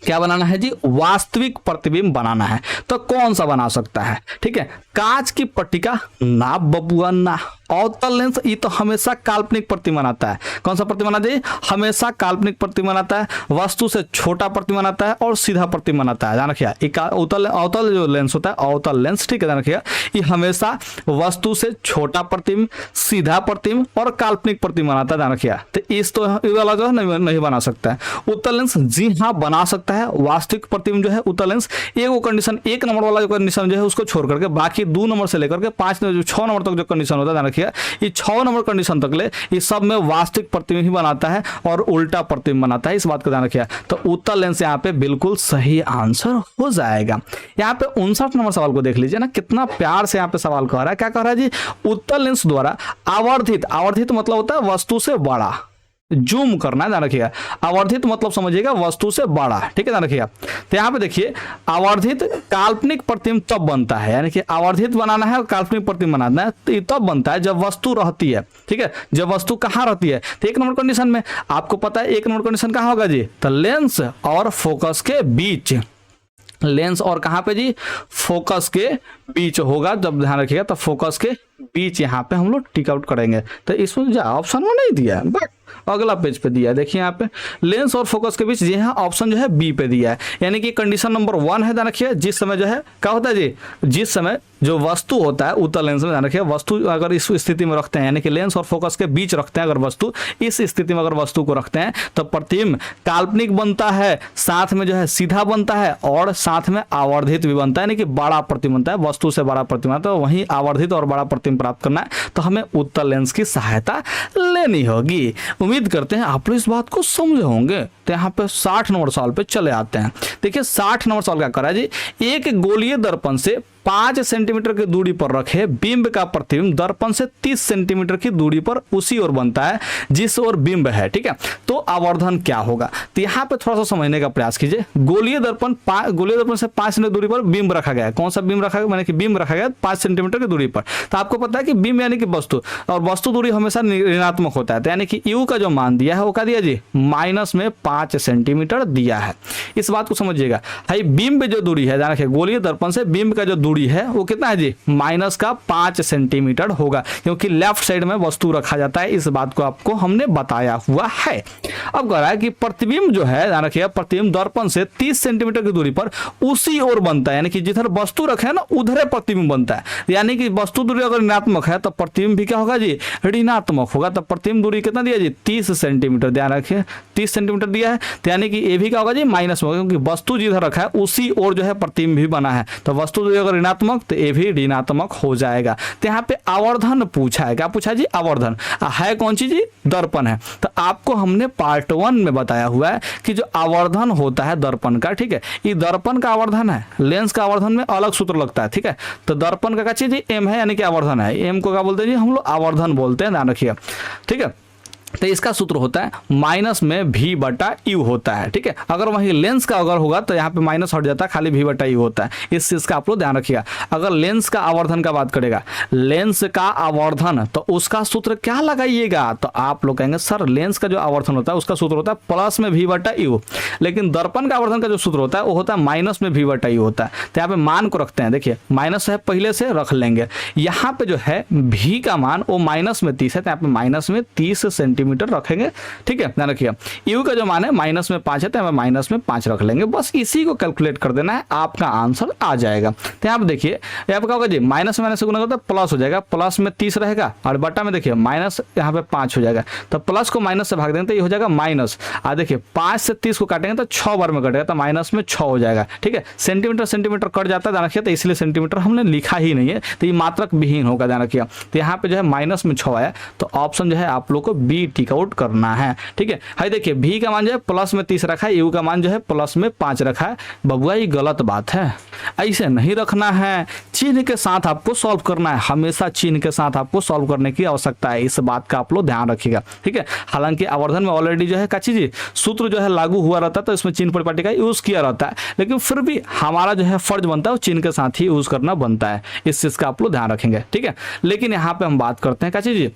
क्या बनाना है जी, वास्तविक प्रतिबिंब बनाना है, तो कौन सा बना सकता है? ठीक है, कांच की पट्टिका ना बबुआ ना। अवतल लेंस ये तो हमेशा काल्पनिक प्रतिबिंब बनाता है। कौन सा प्रतिबिंब बनाता है? हमेशा काल्पनिक प्रतिबिंब बनाता है, वस्तु से छोटा प्रतिबिंब बनाता है और सीधा प्रतिबिंब बनाता है। ध्यान रखिए, अवतल जो लेंस होता है, अवतल लेंस, ठीक है, ध्यान रखिए, ये हमेशा वस्तु से छोटा प्रतिबिंब, सीधा प्रतिबिंब और काल्पनिक प्रतिबिंब बनाता है। ध्यान रखिए, तो इस तो वाला जो है नहीं बना सकता है। उत्तल लेंस जी हाँ बना सकता है वास्तविक प्रतिबिंब जो है उत्तल लेंस। एक कंडीशन, 1 नंबर वाला जो कंडीशन जो है उसको छोड़ करके बाकी 2 नंबर से लेकर के 6 नंबर तक जो कंडीशन होता है, ध्यान रखिए, ये 6 नंबर कंडीशन तक ले ये सब में वास्तविक प्रतिबिंब ही बनाता है और उल्टा प्रतिबिंब बनाता है। इस बात का ध्यान रखिए। तो उत्तल लेंस यहाँ पे बिल्कुल सही आंसर हो जाएगा। यहाँ पे 59 नंबर सवाल को देख लीजिए ना, कितना प्यार से यहाँ पे सवाल कह रहा है। क्या कह रहा है जी? उत्तल लेंस द्वारा आवर्धित मतलब होता है वस्तु से बड़ा, जूम करना है। ध्यान रखिएगा, आवर्धित मतलब समझिएगा वस्तु से बड़ा, ठीक है, ध्यान रखिएगा। तो यहाँ पे देखिए आवर्धित काल्पनिक प्रतिबिंब तब बनता है, यानी कि आवर्धित बनाना है और काल्पनिक प्रतिबिंब बनाना है तो ये तब बनता है जब वस्तु रहती है, ठीक है, जब वस्तु कहाँ रहती है, तो 1 नंबर कंडीशन में। आपको पता है 1 नंबर कंडीशन कहाँ होगा जी? तो लेंस और फोकस के बीच, लेंस और कहाँ पे जी? फोकस के बीच होगा। जब ध्यान रखिएगा तो फोकस के बीच यहाँ पे हम लोग टिक आउट करेंगे। तो इसमें जो ऑप्शन में नहीं दिया है, बट अगला पेज पे दिया है, देखिए यहाँ पे लेंस और फोकस के बीच, यहाँ ऑप्शन जो है बी पे दिया है, यानी कि कंडीशन नंबर 1 है। ध्यान रखिए, जिस समय जो है क्या होता है जी, जिस समय जो वस्तु होता है उत्तल लेंस में, ध्यान रखिए, वस्तु अगर इस स्थिति में रखते हैं, यानी कि लेंस और फोकस के बीच रखते हैं अगर वस्तु, इस स्थिति में अगर वस्तु को रखते हैं तो प्रतिबिंब काल्पनिक बनता है, साथ में जो है सीधा बनता है और साथ में आवर्धित भी बनता है, यानी कि बड़ा प्रतिबिंब बनता है, वस्तु से बड़ा प्रतिबिंब बनता है। तो वहीं आवर्धित और बड़ा प्रतिबिंब प्राप्त करना है तो हमें उत्तल लेंस की सहायता लेनी होगी। उम्मीद करते हैं आप लोग इस बात को समझे होंगे। तो यहाँ पे 60 नंबर सवाल पे चले आते हैं। देखिए 60 नंबर सवाल क्या कर रहा है जी, एक गोलीय दर्पण से 5 सेंटीमीटर की दूरी पर रखे बिंब का प्रतिबिंब दर्पण से 30 सेंटीमीटर की दूरी पर उसी ओर बनता है जिस ओर बिंब है, ठीक है, तो आवर्धन क्या होगा? तो यहाँ पे थोड़ा सा समझने का प्रयास कीजिए। गोलीय दर्पण से 5 सेंटीमीटर दूरी पर बिंब रखा गया है। कौन सा बिंब रखा गया? मैंने कि बिंब रखा गया 5 सेंटीमीटर की दूरी पर। तो आपको पता है कि बिंब यानी कि वस्तु, और वस्तु दूरी हमेशा ऋणात्मक होता है, तो यानी कि यू का जो मान दिया है वो क्या दिया जी? -5 सेंटीमीटर दिया है। इस बात को समझिएगा। भाई बिंब जो दूरी है, ध्यान रखिए, गोलीय दर्पण से बिंब का जो दूरी है वो कितना है जी? -5 सेंटीमीटर होगा, क्योंकि लेफ्ट साइड में वस्तु रखा जाता है। इस बात को आपको हमने बताया हुआ है। अब कह रहा है कि प्रतिबिंब जो है, ध्यान रखिए, प्रतिबिंब दर्पण से 30 सेंटीमीटर की दूरी पर उसी ओर बनता है, यानी कि जिधर वस्तु रखे है ना उधर प्रतिबिंब बनता है। यानी कि वस्तु दूरी अगर ऋणात्मक है तो प्रतिबिंब भी क्या होगा जी? ऋणात्मक होगा। तो प्रतिबिंब दूरी कितना दिया जी? 30 सेंटीमीटर। ध्यान रखिए 30 सेंटीमीटर दिया है, तो यानी कि ये भी क्या होगा जी? माइनस में होगा, क्योंकि वस्तु जिधर रखा है उसी ओर जो है प्रतिबिंब भी बना है। तो वस्तु दूरी अगर ऋणात्मक तो ये भी ऋणात्मक हो जाएगा। तो यहाँ पे आवर्धन पूछा है। क्या पूछा जी? आवर्धन है कौन सी जी? दर्पण है। तो आपको हमने पार्ट 1 में बताया हुआ है कि जो आवर्धन होता है दर्पण का, ठीक है, ये दर्पण का आवर्धन है, लेंस का आवर्धन में अलग सूत्र लगता है, ठीक है। तो दर्पण का क्या चीज जी? एम है, यानी कि आवर्धन है। एम को क्या बोलते हैं जी? हम लोग आवर्धन बोलते हैं, ध्यान रखिए, ठीक है। तो इसका सूत्र होता है माइनस में v/u होता है, ठीक है। अगर वही लेंस का अगर होगा तो यहाँ पे माइनस हट जाता है, खाली v/u होता है। इस चीज का आप लोग ध्यान रखिएगा। अगर लेंस का आवर्धन का बात करेगा, लेंस का आवर्धन, तो उसका सूत्र क्या लगाइएगा? तो आप लोग कहेंगे सर लेंस का जो आवर्धन होता है उसका सूत्र होता है प्लस में v/u, लेकिन दर्पण का आवर्धन का जो सूत्र होता है वो होता है माइनस में v/u होता है। तो यहाँ पे मान को रखते हैं, देखिए माइनस है पहले से रख लेंगे। यहाँ पे जो है v का मान वो -30 है, तो यहाँ पे -30 सेंटीमीटर सेंटीमीटर रखेंगे। ठीक है, ध्यान रखिएगा। यू का जो मान है माइनस में 5 है तो हमें माइनस में 5 रख लेंगे, बस इसी को कैलकुलेट कर देना है, आपका आंसर आ जाएगा। तो यहाँ पे देखिए यहाँ पे क्या होगा जी, माइनस में माइनस से गुना करता है प्लस हो जाएगा, प्लस में 30 रहेगा और बटा में देखिए माइनस यहाँ पे 5 हो जाएगा, तो प्लस को माइनस से भाग देंगे तो ये हो जाएगा माइनस। देखिए 5 से 30 को काटेंगे तो 6 बार में कटेगा, तो माइनस में 6 हो जाएगा। ठीक है, सेंटीमीटर सेंटीमीटर कट जाता है, ध्यान रखिए, तो इसलिए सेंटीमीटर हमने लिखा ही नहीं है, तो ये मात्रक विहीन होगा, ध्यान रखिए। तो यहाँ पे जो है माइनस में 6 आया, तो ऑप्शन जो है आप लोग को बी टिक आउट करना है। ठीक है, हाई देखिए भी का मान जो है प्लस में 30 रखा है, यू का मान जो है प्लस में 5 रखा है। बबुआ ये गलत बात है, ऐसे नहीं रखना है, चिन्ह के साथ आपको सॉल्व करना है, हमेशा चिन्ह के साथ आपको सॉल्व करने की आवश्यकता है, इस बात का आप लोग ध्यान रखिएगा। ठीक है, हालांकि आवर्धन में ऑलरेडी जो है क्या चीज सूत्र जो है लागू हुआ रहता है, तो इसमें चिन्ह परिपाटी का यूज किया रहता है, लेकिन फिर भी हमारा जो है फर्ज बनता है वो चिन्ह के साथ ही यूज करना बनता है, इस चीज का आप लोग ध्यान रखेंगे। ठीक है, लेकिन यहाँ पे हम बात करते हैं क्या चीज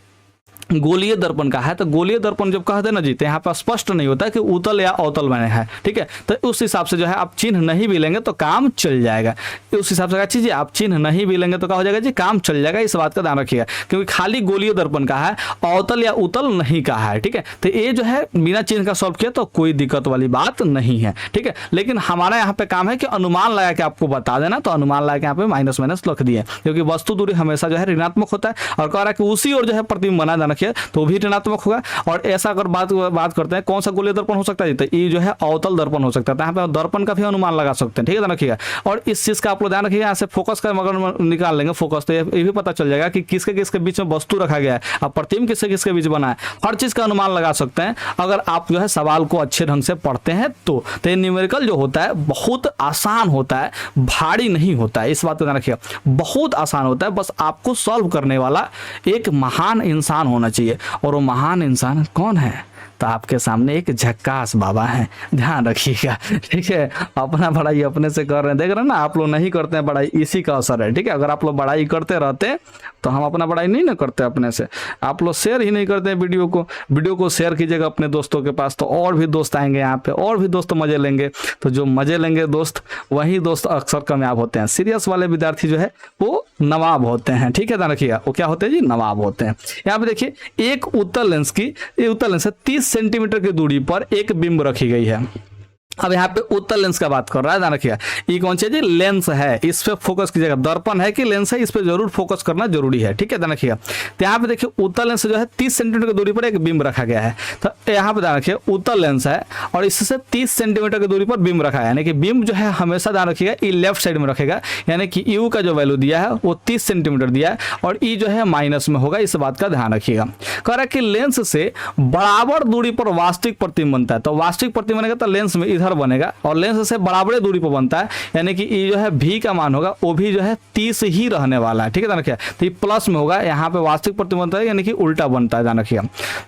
गोलीय दर्पण का है, तो गोलीय दर्पण जब कहते हैं ना जी, तो यहाँ पर स्पष्ट नहीं होता कि उतल या अवतल बने हैं। ठीक है, तो उस हिसाब से जो है आप चिन्ह नहीं भी लेंगे तो काम चल जाएगा, उस हिसाब से क्या चीज़ आप चिन्ह नहीं भी लेंगे तो क्या हो जाएगा जी, काम चल जाएगा, इस बात का ध्यान रखिएगा, क्योंकि खाली गोलीय दर्पण का है, अवतल या उतल नहीं का है। ठीक है, तो ये जो है बिना चिन्ह का सॉल्व किया तो कोई दिक्कत वाली बात नहीं है। ठीक है, लेकिन हमारा यहाँ पे काम है कि अनुमान लगा के आपको बता देना, तो अनुमान लगा के यहाँ पे माइनस माइनस लिख दिए, क्योंकि वस्तु दूरी हमेशा जो है ऋणात्मक होता है, और कह रहा है कि उसी और जो है प्रतिबिंब बना देना रखिए तो भी ऋणात्मक होगा। और ऐसा अगर बात करते हैं कौन सा गोलीय दर्पण हो सकता है, तो ये जो है अवतल दर्पण हो सकता है, यहाँ पे दर्पण का भी अनुमान लगा सकते हैं। ठीक है, ध्यान रखिएगा, और इस चीज का आप लोग ध्यान रखिएगा, यहाँ से फोकस का अगर निकाल लेंगे फोकस, तो ये भी पता चल जाएगा कि किसके किसके बीच में वस्तु रखा गया है, और प्रतिबिंब किसके किसके बीच बना है, हर चीज का अनुमान लगा सकते हैं अगर आप जो है सवाल को अच्छे ढंग से पढ़ते हैं तो। ये न्यूमेरिकल जो होता है बहुत आसान होता है, भारी नहीं होता है, इस बात को ध्यान रखिएगा, बहुत आसान होता है, बस आपको सॉल्व करने वाला एक महान इंसान होना चाहिए, और वो महान इंसान कौन है, तो आपके सामने एक झक्कास बाबा है, ध्यान रखिएगा। ठीक है, अपना बड़ाई अपने से कर रहे हैं, देख रहे हैं ना, आप लोग नहीं करते हैं बड़ाई, इसी का असर है। ठीक है, अगर आप लोग बड़ाई करते रहते तो हम अपना बड़ाई नहीं ना करते अपने से, आप लोग शेयर ही नहीं करते हैं वीडियो को शेयर कीजिएगा अपने दोस्तों के पास, तो और भी दोस्त आएंगे यहाँ पे, और भी दोस्त मजे लेंगे, तो जो मजे लेंगे दोस्त वही दोस्त अक्सर कामयाब होते हैं। सीरियस वाले विद्यार्थी जो है वो नवाब होते हैं। ठीक है, ध्यान रखिएगा, वो क्या होते हैं जी, नवाब होते हैं। यहाँ पे देखिए एक उत्तल लेंस की, ये उत्तल लेंस है, 30 सेंटीमीटर की दूरी पर एक बिंब रखी गई है। अब यहाँ पे उत्तल लेंस का बात कर रहा है, ध्यान रखिएगा, ये कौन सी है जी, लेंस है, इस पे फोकस कीजिएगा, दर्पण है कि लेंस है, इस पे जरूर फोकस करना जरूरी है। ठीक है, ध्यान रखिएगा, तो यहाँ पे देखिए उत्तल लेंस जो है 30 सेंटीमीटर की दूरी पर एक बिंब रखा गया है, तो यहाँ पे ध्यान रखिए उत्तल लेंस है और इससे 30 सेंटीमीटर की दूरी पर बिंब रखा है, यानी कि बिंब जो है हमेशा ध्यान रखिएगा ये लेफ्ट साइड में रखेगा, यानी कि यू का जो वैल्यू दिया है वो 30 सेंटीमीटर दिया है, और ई जो है माइनस में होगा, इस बात का ध्यान रखिएगा। कह रहा है कि लेंस से बराबर दूरी पर वास्तविक प्रतिबिंब बनता है, तो वास्तविक प्रतिबिंब बनेगा तो लेंस में इधर बनेगा, और लेंस से बराबर दूरी पर बनता है, यानी कि ये जो है भी का मान होगा वो भी जो है 30 ही रहने वाला है। ठीक है, ध्यान रखिए, तो ये प्लस में होगा, यहाँ पे वास्तविक प्रतिबिंब बनता है, यानी कि उल्टा बनता है, ध्यान रखिए।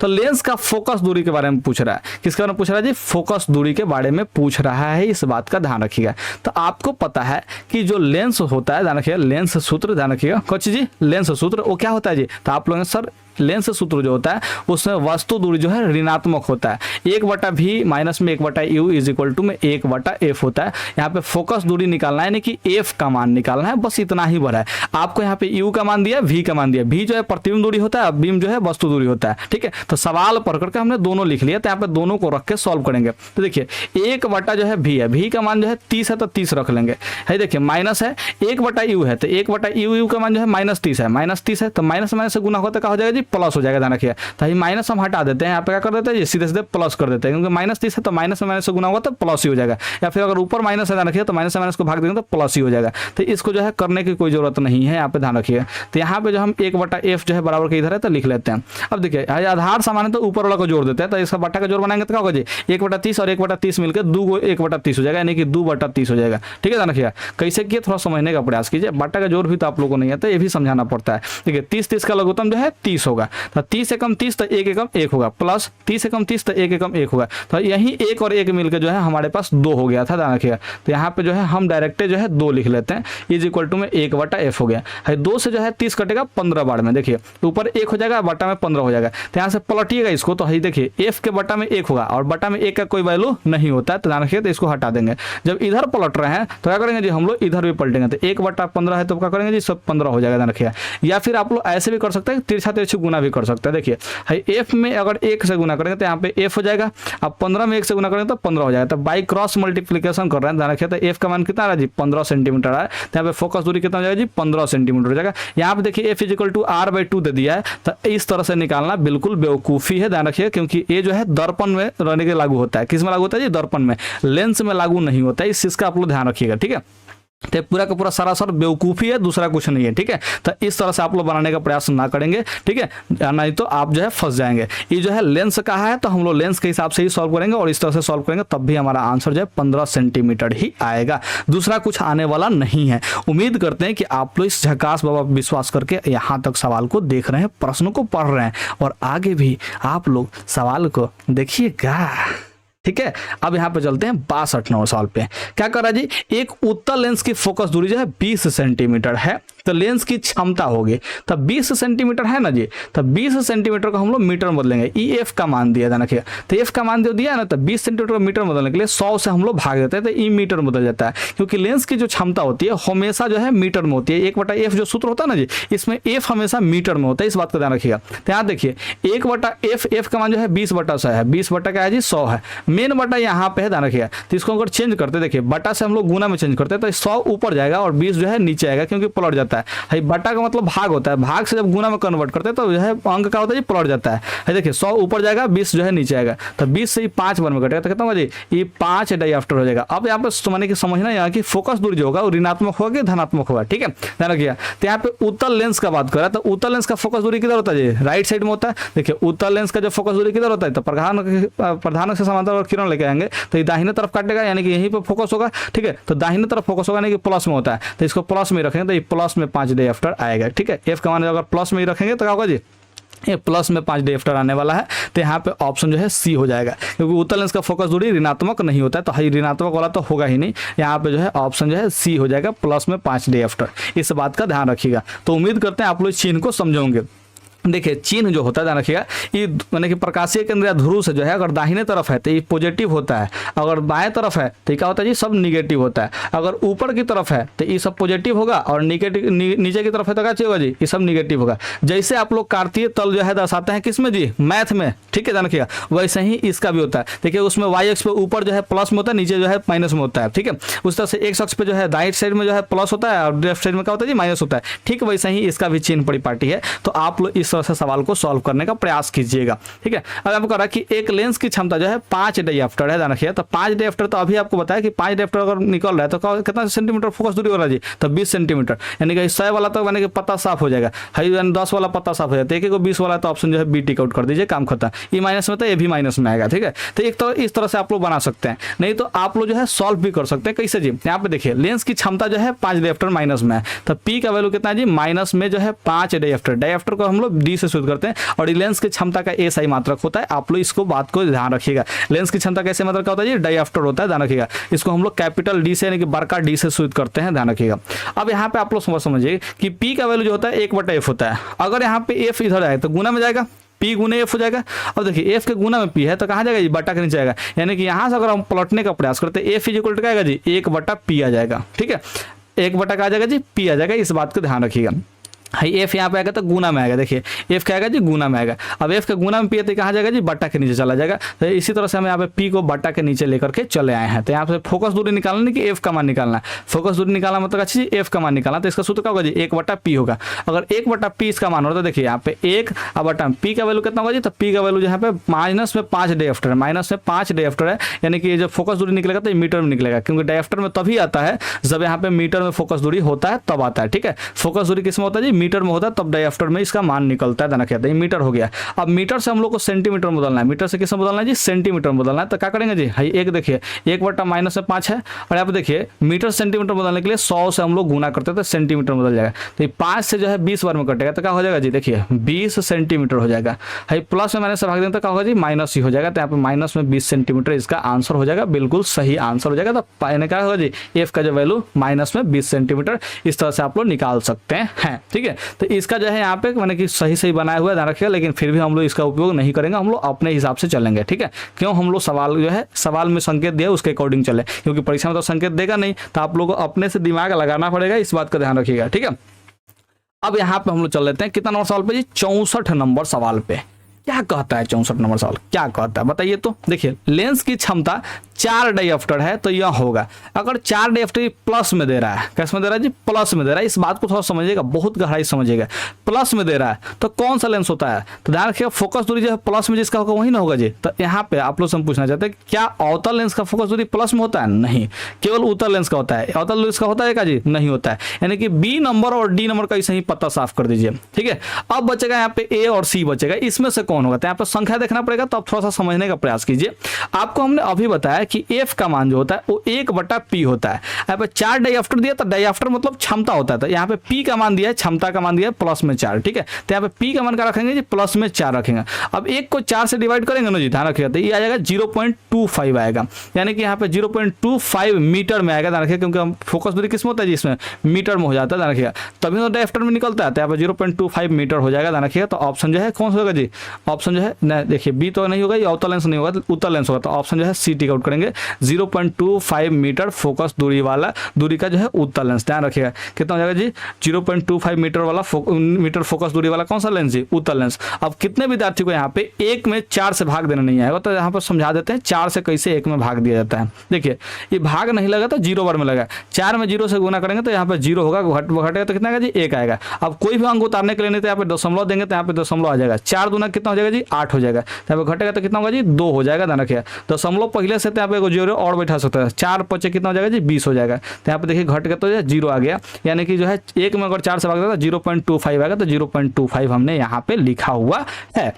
तो लेंस का फोकस दूरी के बारे में पूछ रहा है, किसके बारे में पूछ रहा है जी, फोकस दूरी के बारे में पूछ रहा है, इस बात का ध्यान रखिएगा। तो आपको पता है कि जो लेंस होता है, ध्यान रखिएगा, लेंस सूत्र ध्यान रखिएगा, कुछ जी लेंस सूत्र वो क्या होता है जी, तो आप लोग सर लेंस सूत्र जो होता है उसमें वस्तु दूरी जो है ऋणात्मक होता है, 1/v माइनस में 1/u इज इक्वल टू में 1/f होता है। यहाँ पे फोकस दूरी निकालना है, यानी कि f का मान निकालना है, बस इतना ही बड़ा है। आपको यहाँ पे u का मान दिया, v का मान दिया, v जो है प्रतिबिंब दूरी होता है, बिंब जो है वस्तु दूरी होता है। ठीक है, तो सवाल पढ़ करके हमने दोनों लिख लिया, तो यहाँ पे दोनों को रख के सॉल्व करेंगे। तो देखिए 1 जो है v है, v का मान जो है 30 है तो 30 रख लेंगे, है देखिए माइनस है 1/u है, तो 1/u का मान जो है -30 है, -30 है तो माइनस माइनस से गुना होता है, क्या हो जाएगा जी, प्लस हो जाएगा, ध्यान रखिए। तो ये माइनस हम हटा देते हैं, यहाँ पे क्या कर देते हैं, सीधे सीधे प्लस कर देते हैं, क्योंकि -30 है तो माइनस में माइनस से गुना होगा तो प्लस ही हो जाएगा, या फिर अगर ऊपर माइनस है ध्यान रखिए तो माइनस से माइनस को भाग देंगे तो प्लस ही हो जाएगा। तो इसको जो है करने की कोई जरूरत नहीं है, यहाँ पे ध्यान रखिए। तो यहाँ पे जो हम 1/f जो है बराबर के इधर है तो लिख लेते हैं। अब देखिए आधार समान है तो ऊपर वाला को जोड़ देते हैं, तो इसका बट्टा का जोड़ बनाएंगे तो क्या होगा जी, 1/30 और 1/30 मिलकर 1/30 हो जाएगा, यानी कि 2/30 हो जाएगा। ठीक है, ध्यान रखिए, कैसे किए थोड़ा समझने का प्रयास कीजिए, बट्टा का जोड़ भी तो आप लोगों को नहीं आता, ये भी समझाना पड़ता है। देखिए 30 का लघुत्तम जो है 30 होगा, तो 30 से कम 30 तो 1 एकम 1 होगा, प्लस 30 से कम 30 तो 1 एकम 1 होगा, तो यही 1 और 1 मिलकर जो है हमारे पास 2 हो गया था, ध्यान रखिएगा। तो यहाँ पे जो है हम डायरेक्ट जो है 2 लिख लेते हैं, इज इक्वल टू में 1/f हो गया है, 2 से जो है 30 कटेगा 15 बार में, देखिए ऊपर 1 हो जाएगा, बटा में 15 हो जाएगा। तो यहाँ से पलटिएगा इसको, तो है देखिए f के बटा में 1 होगा और बटा में 1 का कोई वैल्यू नहीं होता है, तो ध्यान रखिए, तो इसको हटा देंगे। जब इधर पलट रहे हैं तो क्या करेंगे जी, हम लोग इधर भी पलटेंगे, तो 1/15 है तो क्या करेंगे जी, सब 15 हो जाएगा, ध्यान रखिएगा। या फिर आप लोग ऐसे भी कर सकते हैं, तिरछा तिरछी गुना भी कर सकते हैं। देखिए भाई एफ में अगर 1 से गुना करेंगे तो यहाँ पे एफ हो जाएगा, अब 15 में 1 से गुना करेंगे तो 15 हो जाएगा। तो बाई क्रॉस मल्टीप्लीकेशन कर रहे हैं, ध्यान रखिए। तो एफ का मान कितना आ रहा है जी 15 सेंटीमीटर है, तो यहाँ पे फोकस दूरी कितना हो जाएगा जी 15 सेंटीमीटर हो जाएगा। यहाँ पे देखिए एफ इक्वल टू r/2 दे दिया है, तो इस तरह से निकालना बिल्कुल बेवकूफ़ी है, ध्यान रखिए, क्योंकि ये जो है दर्पण में रहने के लागू होता है। किस में लागू होता है जी दर्पण में, लेंस में लागू नहीं होता है। इस चीज़ का आप लोग ध्यान रखिएगा, ठीक है। तो पूरा का पूरा सरासर बेवकूफ़ी है, दूसरा कुछ नहीं है, ठीक है। तो इस तरह से आप लोग बनाने का प्रयास ना करेंगे, ठीक है, नहीं तो आप जो है फंस जाएंगे। ये जो है लेंस कहा है तो हम लोग लेंस के हिसाब से ही सॉल्व करेंगे और इस तरह से सॉल्व करेंगे, तब भी हमारा आंसर जो है 15 सेंटीमीटर ही आएगा, दूसरा कुछ आने वाला नहीं है। उम्मीद करते हैं कि आप लोग इस झकास बाबा विश्वास करके यहाँ तक सवाल को देख रहे हैं, प्रश्नों को पढ़ रहे हैं और आगे भी आप लोग सवाल को देखिएगा, ठीक है। अब यहाँ पे चलते हैं 62 नंबर सवाल पे। क्या कर रहा है जी, एक उत्तल लेंस की फोकस दूरी जो है 20 सेंटीमीटर है, तो लेंस की क्षमता होगी, तो 20 सेंटीमीटर है ना जी, तो 20 सेंटीमीटर को हम लोग मीटर में बदलेंगे। ई एफ का मान दिया था ना, तो एफ का मान जो दिया है ना, तो 20 सेंटीमीटर को मीटर में बदलने के लिए 100 से हम लोग भाग देते हैं, तो ई मीटर में बदल जाता है, क्योंकि लेंस की जो क्षमता होती है हमेशा जो है मीटर में होती है। 1/f जो सूत्र होता है ना जी, इसमें एफ हमेशा मीटर में होता है, इस बात का ध्यान रखिएगा। तो यहाँ देखिए 1/f, एफ का मान जो है 20/100 है, 20 क्या है जी 100 है, मेन बटा यहाँ पे है, ध्यान रखिएगा। तो इसको अगर चेंज करते, देखिए बटा से हम लोग गुना में चेंज करते हैं, तो 100 ऊपर जाएगा और 20 जो है नीचे आएगा, क्योंकि पलट जाता है। बटा का मतलब भाग होता है, भाग से जब गुना में कन्वर्ट करते हैं तो जो है अंक का होता है जी पलट जाता है। देखिए 100 ऊपर जाएगा, 20 जो है नीचे आएगा, तो 20 से 5 बार में कटेगा, तो कितना होगा जी ये 5 डायऑप्टर हो जाएगा। अब यहाँ पे माने कि समझना यहाँ की फोकस दूरी जो होगा वो ऋणात्मक होगा कि धनात्मक होगा, ठीक है, ध्यान रखिएगा। तो यहाँ पे उत्तल लेंस का बात कर रहा है, तो उत्तल लेंस का फोकस दूरी किधर होता है जी, राइट साइड में होता है। देखिए उत्तल लेंस का जो फोकस दूरी किधर होता है, तो प्रधान से समांतर किरण लेके आएंगे तो दाहिने तरफ काटेगा, यानी कि यहीं पे फोकस होगा, ठीक है। तो दाहिने तरफ फोकस होगा, यानी कि प्लस में होता है, तो इसको प्लस में रखेंगे, तो ये प्लस में 5 डायऑप्टर आएगा, ठीक है। एफ का मान अगर प्लस में ही रखेंगे तो क्या होगा जी, ये प्लस में 5 डायऑप्टर आने वाला है। तो यहाँ पे ऑप्शन जो है सी हो जाएगा, क्योंकि उत्तल लेंस का फोकस दूरी ऋणात्मक नहीं होता है, तो हाई ऋणात्मक वाला तो होगा ही नहीं। यहाँ पे जो है ऑप्शन जो है सी हो जाएगा, प्लस में 5 डायऑप्टर। इस बात का ध्यान रखिएगा। तो उम्मीद करते हैं आप लोग इस चिन्ह को समझोगे। देखिए चिन्ह जो होता है, ध्यान रखिएगा, ये माने कि प्रकाशीय केंद्र या ध्रुव से जो है अगर दाहिने तरफ है तो ये पॉजिटिव होता है, अगर बाएं तरफ है तो क्या होता है जी सब निगेटिव होता है, अगर ऊपर की तरफ है तो ये सब पॉजिटिव होगा और निगेटिव नीचे की तरफ है तो क्या होगा जी ये सब निगेटिव होगा। जैसे आप लोग कार्तीय तल जो है दर्शाते हैं किसमें जी, मैथ में, ठीक है, ध्यान रखिएगा, वैसे ही इसका भी होता है। देखिए उसमें वाई अक्ष पे ऊपर जो है प्लस में होता है, नीचे जो है माइनस में होता है, ठीक है। उस तरह से एक्स अक्ष पे जो है दाईं साइड में जो है प्लस होता है और लेफ्ट साइड में क्या होता है जी माइनस होता है, ठीक वैसे ही इसका भी चिन्ह परिपाटी है। तो आप लोग इस तरह से सवाल को सॉल्व करने का प्रयास कीजिएगा, ठीक है। अब आपको कह रहा है कि एक लेंस की क्षमता जो है 5 डायऑप्टर है, ध्यान रखिए। तो 5 डायऑप्टर, तो अभी आपको बताया कि 5 डायऑप्टर अगर निकल रहा है तो कितना सेंटीमीटर फोकस दूरी हो रहा है जी, तो 20 सेंटीमीटर, यानी कि 100 वाला तो यानी कि पत्ता साफ हो जाएगा, हाई 10 वाला पत्ता साफ हो जाता है, एक को 20 वाला तो ऑप्शन जो है बी टिक आउट कर दीजिए, काम खत्म। ये माइनस में तो ये भी माइनस में आएगा, ठीक है। तो एक तो इस तरह से आप लोग बना सकते हैं, नहीं तो आप लोग जो है सॉल्व भी कर सकते हैं। कैसे जी, यहाँ पे देखिए लेंस की क्षमता जो है 5 डायऑप्टर माइनस में है, तो पी का वैल्यू कितना है जी माइनस में जो है 5 डायऑप्टर। डायऑप्टर को हम लोग डी से शुरू करते हैं और लेंस की क्षमता का ए सही मात्रक होता है। आप लोग इसको बात को ध्यान रखिएगा, लेंस की क्षमता कैसे मात्रक होता है जी डायऑप्टर होता है, ध्यान रखिएगा। इसको हम लोग कैपिटल डी से यानी कि बड़का डी से शुरू करते हैं, ध्यान रखिएगा। अब यहाँ पे आप लोग समझिए कि पी का वैल्यू जो होता है 1/f होता है, अगर यहाँ पे एफ इधर आए तो गुना में जाएगा, पी गुने एफ हो जाएगा। अब देखिए एफ के गुना में पी है तो कहाँ जाएगा जी बटा के नीचे आएगा, यानी कि यहाँ से अगर हम पलटने का प्रयास करते हैं एफ इक्वल टू क्या आएगा जी 1/p आ जाएगा, ठीक है, 1 का आ जाएगा जी पी आ जाएगा। इस बात को ध्यान रखिएगा। हाई एफ यहाँ पे आएगा तो गुना में आएगा, देखिए एफ क्या आएगा जी गुना में आएगा। अब एफ के गुना में पी है तो कहाँ जाएगा जी बट्टा के नीचे चला जाएगा। तो इसी तरह से हम यहाँ पे पी को बट्टा के नीचे लेकर के चले आए हैं। तो यहाँ पे फोकस दूरी निकालना नहीं कि एफ का मान निकालना है, फोकस दूरी निकालना मतलब अच्छी जी एफ का मान निकालना। तो इसका सूत्र क्या होगा जी 1/p होगा। अगर 1/p इसका मान होता है, देखिए यहाँ पे 1/p पी का वैल्यू कितना होगा जी, तो पी का वैल्यू यहाँ पे माइनस में 5 डायऑप्टर है, माइनस में 5 डायऑप्टर है, यानी कि जब फोकस दूरी निकलेगा तो मीटर में निकलेगा, क्योंकि डायऑप्टर में तभी आता है जब यहाँ पे मीटर में फोकस दूरी होता है तब आता है, ठीक है। फोकस दूरी किस में होता है जी मीटर में होता है, तब डायऑप्टर में इसका मान निकलता है, कहते हैं मीटर हो गया। अब मीटर से हम लोग को सेंटीमीटर में बदलना है, मीटर से किस में बदलना है जी सेंटीमीटर में बदलना है। तो क्या करेंगे जी हाई एक देखिए 1/-5 है और यहाँ पे देखिए मीटर सेंटीमीटर बदलने के लिए 100 से हम लोग गुना करते हैं तो सेंटीमीटर में बदल जाएगा। तो ये 5 से जो है 20 बार में कटेगा तो क्या हो जाएगा जी देखिए 20 सेंटीमीटर हो जाएगा। हाई प्लस में माइनस से भाग देंगे तो क्या होगा जी माइनस ही हो जाएगा। तो यहाँ पे माइनस में 20 सेंटीमीटर इसका आंसर हो जाएगा, बिल्कुल सही आंसर हो जाएगा। तो यानी क्या होगा जी एफ का जो वैल्यू माइनस में 20 सेंटीमीटर, इस तरह से आप लोग निकाल सकते हैं, ठीक है। तो इसका जो है यहाँ पे मैंने कि सही बनाया हुआ है, ध्यान रखिएगा, लेकिन फिर भी हम लोग इसका उपयोग नहीं करेंगे, हम लोग अपने हिसाब से चलेंगे, ठीक है। क्यों, हम लोग सवाल जो है सवाल में संकेत दिया उसके अकॉर्डिंग चले, क्योंकि परीक्षा में तो संकेत देगा नहीं, तो आप लोगों को अपने से दिमाग लगाना पड़ेगा, इस बात का ध्यान रखिएगा, ठीक है। अब यहाँ पे हम लोग चल लेते हैं कितना नंबर सवाल पे जी, 64 नंबर सवाल पे। क्या कहता है 64 नंबर सवाल, क्या कहता है बताइए तो। देखिए लेंस की क्षमता 4 डायऑप्टर है तो यह होगा, अगर 4 डायऑप्टर प्लस में दे रहा है, कैसे में दे रहा है जी, प्लस में दे रहा है। इस बात को थोड़ा समझिएगा, बहुत गहराई समझिएगा। प्लस में दे रहा है तो कौन सा लेंस होता है, तो ध्यान रखिएगा फोकस दूरी जो है प्लस में जिसका होगा वही ना होगा जी। तो यहाँ पे आप लोग से हम पूछना चाहते हैं क्या अवतल लेंस का फोकस दूरी प्लस में होता है, नहीं, केवल उत्तल लेंस का होता है। अवतल लेंस का होता है क्या जी, नहीं होता है। यानी कि बी नंबर और डी नंबर का इसे ही पता साफ कर दीजिए, ठीक है। अब बचेगा यहाँ पे ए और सी बचेगा, इसमें से कौन होगा, तो यहाँ पे संख्या देखना पड़ेगा। तो आप थोड़ा सा समझने का प्रयास कीजिए। आपको हमने अभी बताया कि एफ का मान जो होता है वो 1/p होता है। यहाँ पे 4 डायऑप्टर दिया, तो डायऑप्टर मतलब क्षमता होता है। तो यहाँ पे p का मान दिया है, क्षमता का मान दिया है प्लस में 4, ठीक है। तो यहाँ पे p का मान क्या रखेंगे जी, प्लस में 4 रखेंगे। अब 1 को 4 से डिवाइड करेंगे ना जी, ध्यान रखिएगा, तो ये आ जाएगा 0.25 आएगा, यानी कि यहाँ पे 0.25 मीटर में आएगा। ध्यान रखिएगा क्योंकि हम फोकस दूरी किस में होता है जी, इसमें मीटर में हो जाता है। ध्यान रखिएगा तभी तो डायऑप्टर में निकलता है, तो यहाँ पे 0.25 मीटर हो जाएगा। ध्यान रखिएगा तो ऑप्शन जो है कौन सा होगा जी, ऑप्शन जो है देखिए बी तो नहीं होगा, ये अवतल लेंस नहीं होगा, उत्तल लेंस होगा। तो ऑप्शन जो है सी टिक आउट करेंगे, 0.25 मीटर फोकस दूरी वाला, दूरी का जो है उत्तल लेंस। ध्यान रखिएगा कितना हो जाएगा जी, 0.25 मीटर वाला मीटर फोकस दूरी वाला कौन सा लेंस जी, उत्तल लेंस। अब कितने विद्यार्थी को यहाँ पे 1 में 4 से भाग देना नहीं आएगा, तो यहाँ पर समझा देते हैं 4 से कैसे 1 में भाग दिया जाता है। देखिए ये भाग नहीं लगा तो 0 बार में लगा, 4 में 0 से गुना करेंगे तो यहाँ पे 0 होगा, घटेगा तो कितना आएगा जी, 1 आएगा। अब कोई भी अंक उतारने के लिए नहीं तो यहाँ पे दशमलव देंगे, तो यहाँ पे दशमलव आ जाएगा। 4 दूना कितना हो जाएगा जी, 8 हो जाएगा। यहाँ पे घटेगा तो कितना होगा जी, 2 हो जाएगा। ध्यान रखिए दशमलव पहले से यहाँ पे 0 और बैठा सकता है, 4 5 कितना हो जाएगा जी, 20 हो जाएगा। तो यहाँ पे देखिए घट के तो 0 आ गया, यानी कि जो है 1 में अगर 4 से भाग देगा तो 0.25 आएगा। तो 0.25 हमने यहाँ पे लिखा हुआ है।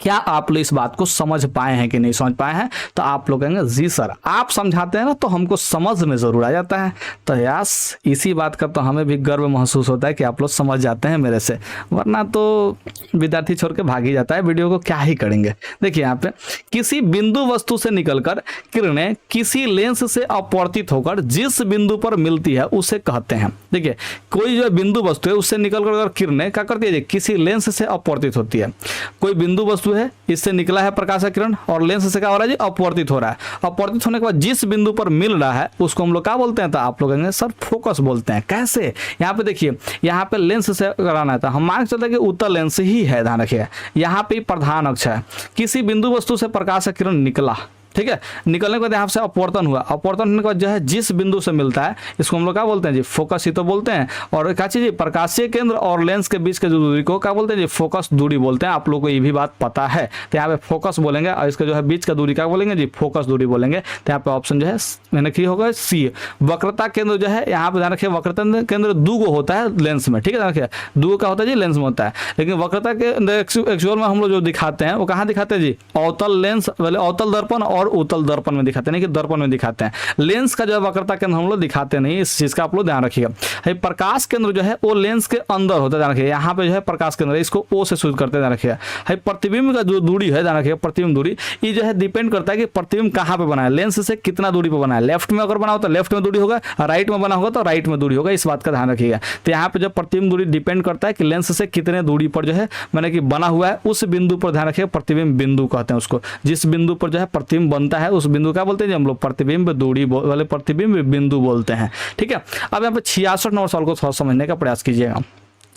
क्या आप लोग इस बात को समझ पाए हैं कि नहीं समझ पाए हैं, तो आप लोग कहेंगे जी सर आप समझाते हैं ना तो हमको समझ में ज़रूर आ जाता है। तो यस इसी बात का तो हमें भी गर्व महसूस होता है कि आप लोग समझ जाते हैं मेरे से, वरना तो विद्यार्थी छोड़ के भाग ही जाता है, वीडियो को क्या ही करेंगे। देखिए यहाँ पे किसी बिंदु वस्तु से निकलकर किरणें किसी लेंस से अपवर्तित होकर जिस बिंदु पर मिलती है उसे कहते हैं। देखिए कोई जो बिंदु वस्तु है उससे निकलकर अगर किरणें क्या करती है, किसी लेंस से अपवर्तित होती है। कोई बिंदु वस्तु है, इससे निकला है प्रकाश का किरण और लेंस से क्या हो रहा है जी, अपवर्तित हो रहा है। अपवर्तित होने के बाद जिस बिंदु पर मिल रहा है उसको हम लोग क्या बोलते हैं, तो आप लोग कहेंगे सर फोकस बोलते हैं। कैसे, यहाँ पे देखिए यहाँ पे लेंस से कराना था, हम मान के चलते हैं कि उत्तल लेंस ही है। ध्यान रखिए यहाँ पे प्रधान अक्ष है, किसी बिंदु वस्तु से प्रकाश का किरण निकला, ठीक है, निकलने के बाद यहाँ से अपवर्तन हुआ, अपवर्तन होने के बाद जो है जिस बिंदु से मिलता है इसको हम लोग क्या बोलते हैं जी, फोकस ही तो बोलते हैं। और क्या चीज, प्रकाशीय केंद्र और लेंस के बीच के जो दूरी को क्या बोलते हैं जी, फोकस दूरी बोलते हैं। आप लोग को ये भी बात पता है, तो यहाँ पे फोकस बोलेंगे और इसका जो है बीच का दूरी क्या बोलेंगे जी, फोकस दूरी बोलेंगे। तो यहाँ पे ऑप्शन जो है मैंने की होगा सी। वक्रता केंद्र जो है यहाँ पे ध्यान रखिए, वक्रता केंद्र दूगो होता है लेंस में, ठीक है, ध्यान रखिए दूगो का होता है जी, लेंस में होता है। लेकिन वक्रता के एक्चुअल में हम लोग जो दिखाते हैं वो कहाँ दिखाते हैं जी, अवतल लेंस वाले अवतल दर्पण और उत्तल दर्पण में दिखाते हैं, नहीं कि दर्पण में दिखाते हैं। लेंस का जो है वक्रता केंद्र हम लोग दिखाते नहीं, इस चीज का आप लोग ध्यान रखिएगा। प्रकाश केंद्र जो है वो लेंस के अंदर होता है, ध्यान रखिए यहाँ पे जो है प्रकाश केंद्र है, इसको ओ से शुरू करते हैं। ध्यान रखिएगा प्रतिबिंब का जो दूरी है, ध्यान रखिएगा प्रतिबिंब दूरी ये जो है डिपेंड करता है कि प्रतिबिंब कहाँ पे बना है, लेंस से कितना दूरी पर बना है। लेफ्ट में अगर बना हो तो लेफ्ट में दूरी होगा, राइट में बना होगा तो राइट में दूरी होगा, इस बात का ध्यान रखिएगा। तो यहाँ पे जो प्रतिबिंब दूरी डिपेंड करता है कि लेंस से कितने दूरी पर जो है मैंने कि बना हुआ है, उस बिंदु पर ध्यान रखिएगा प्रतिबिंब बिंदु कहते हैं उसको। जिस बिंदु पर जो है प्रतिबिंब बनता है उस बिंदु का बोलते हैं हम लोग प्रतिबिंब दूरी वाले प्रतिबिंब बिंदु बोलते हैं, ठीक है। अब यहाँ पे 66 नंबर सवाल को थोड़ा समझने का प्रयास कीजिएगा।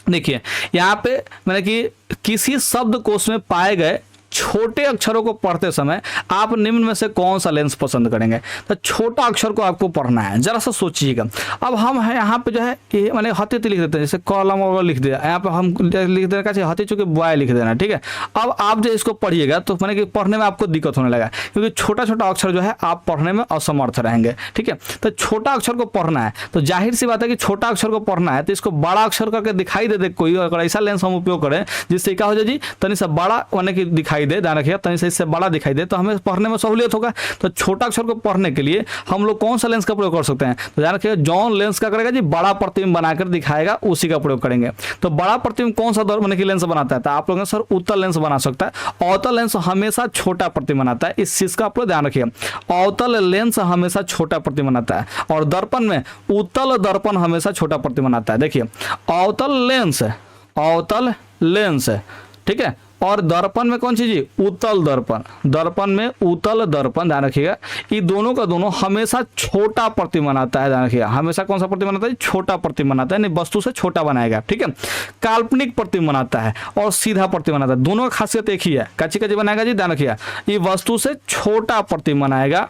देखिए यहाँ पे मैंने कि किसी शब्दकोश में पाए गए छोटे अक्षरों को पढ़ते समय आप निम्न में से कौन सा लेंस पसंद करेंगे। तो छोटा अक्षर को आपको पढ़ना है, जरा सा सोचिएगा। अब हम है यहाँ पे जो है कि मैंने हती लिख देते हैं, जैसे कॉलम वगैरह लिख दिया, यहाँ पे हम लिख देना का हती चूंकि बॉय लिख देना, ठीक है। अब आप जो इसको पढ़िएगा तो मैंने कि पढ़ने में आपको दिक्कत होने लगा, क्योंकि छोटा छोटा अक्षर जो है आप पढ़ने में असमर्थ रहेंगे, ठीक है। तो छोटा अक्षर को पढ़ना है तो जाहिर सी बात है कि छोटा अक्षर को पढ़ना है तो इसको बड़ा अक्षर करके दिखाई दे कोई, अगर ऐसा लेंस हम उपयोग करें जिससे क्या हो जाए जी, तनी सा बड़ा मैंने कि दिखाई दे, ध्यान रखिएगा तनी से इससे बड़ा दिखाई दे तो हमें पढ़ने में सहूलियत होगा। तो छोटा अक्षर को पढ़ने के लिए हम लोग कौन सा लेंस का प्रयोग कर सकते हैं, तो ध्यान रखिएगा जॉन लेंस का करेगा जी, बड़ा प्रतिबिंब बनाकर दिखाएगा, उसी का प्रयोग करेंगे। तो बड़ा प्रतिबिंब कौन सा मैंने कि लेंस बनाता है, तो आप लोग सर उत्तल लेंस बना सकता है। अवतल लेंस हमेशा छोटा प्रतिबिंब बनाता है, इस चीज का आप लोग ध्यान रखिएगा। अवतल लेंस हमेशा छोटा प्रतिबिंब बनाता है और दर्पण में उत्तल दर्पण हमेशा छोटा प्रतिबिंब बनाता है। देखिए अवतल लेंस, ठीक है, और दर्पण में कौन सी जी, उत्तल दर्पण। दर्पण में उत्तल दर्पण, ध्यान रखिएगा, ये दोनों का दोनों हमेशा छोटा प्रतिमान आता है। ध्यान रखिएगा, हमेशा कौन सा प्रतिमान आता है, छोटा प्रतिमान आता है, वस्तु से छोटा बनाएगा। ठीक है, काल्पनिक प्रतिमान आता है और सीधा प्रतिमान आता है, दोनों का खासियत एक ही है। काची काची बनाएगा जी, ध्यान रखिएगा, ये वस्तु से छोटा प्रतिमान आएगा,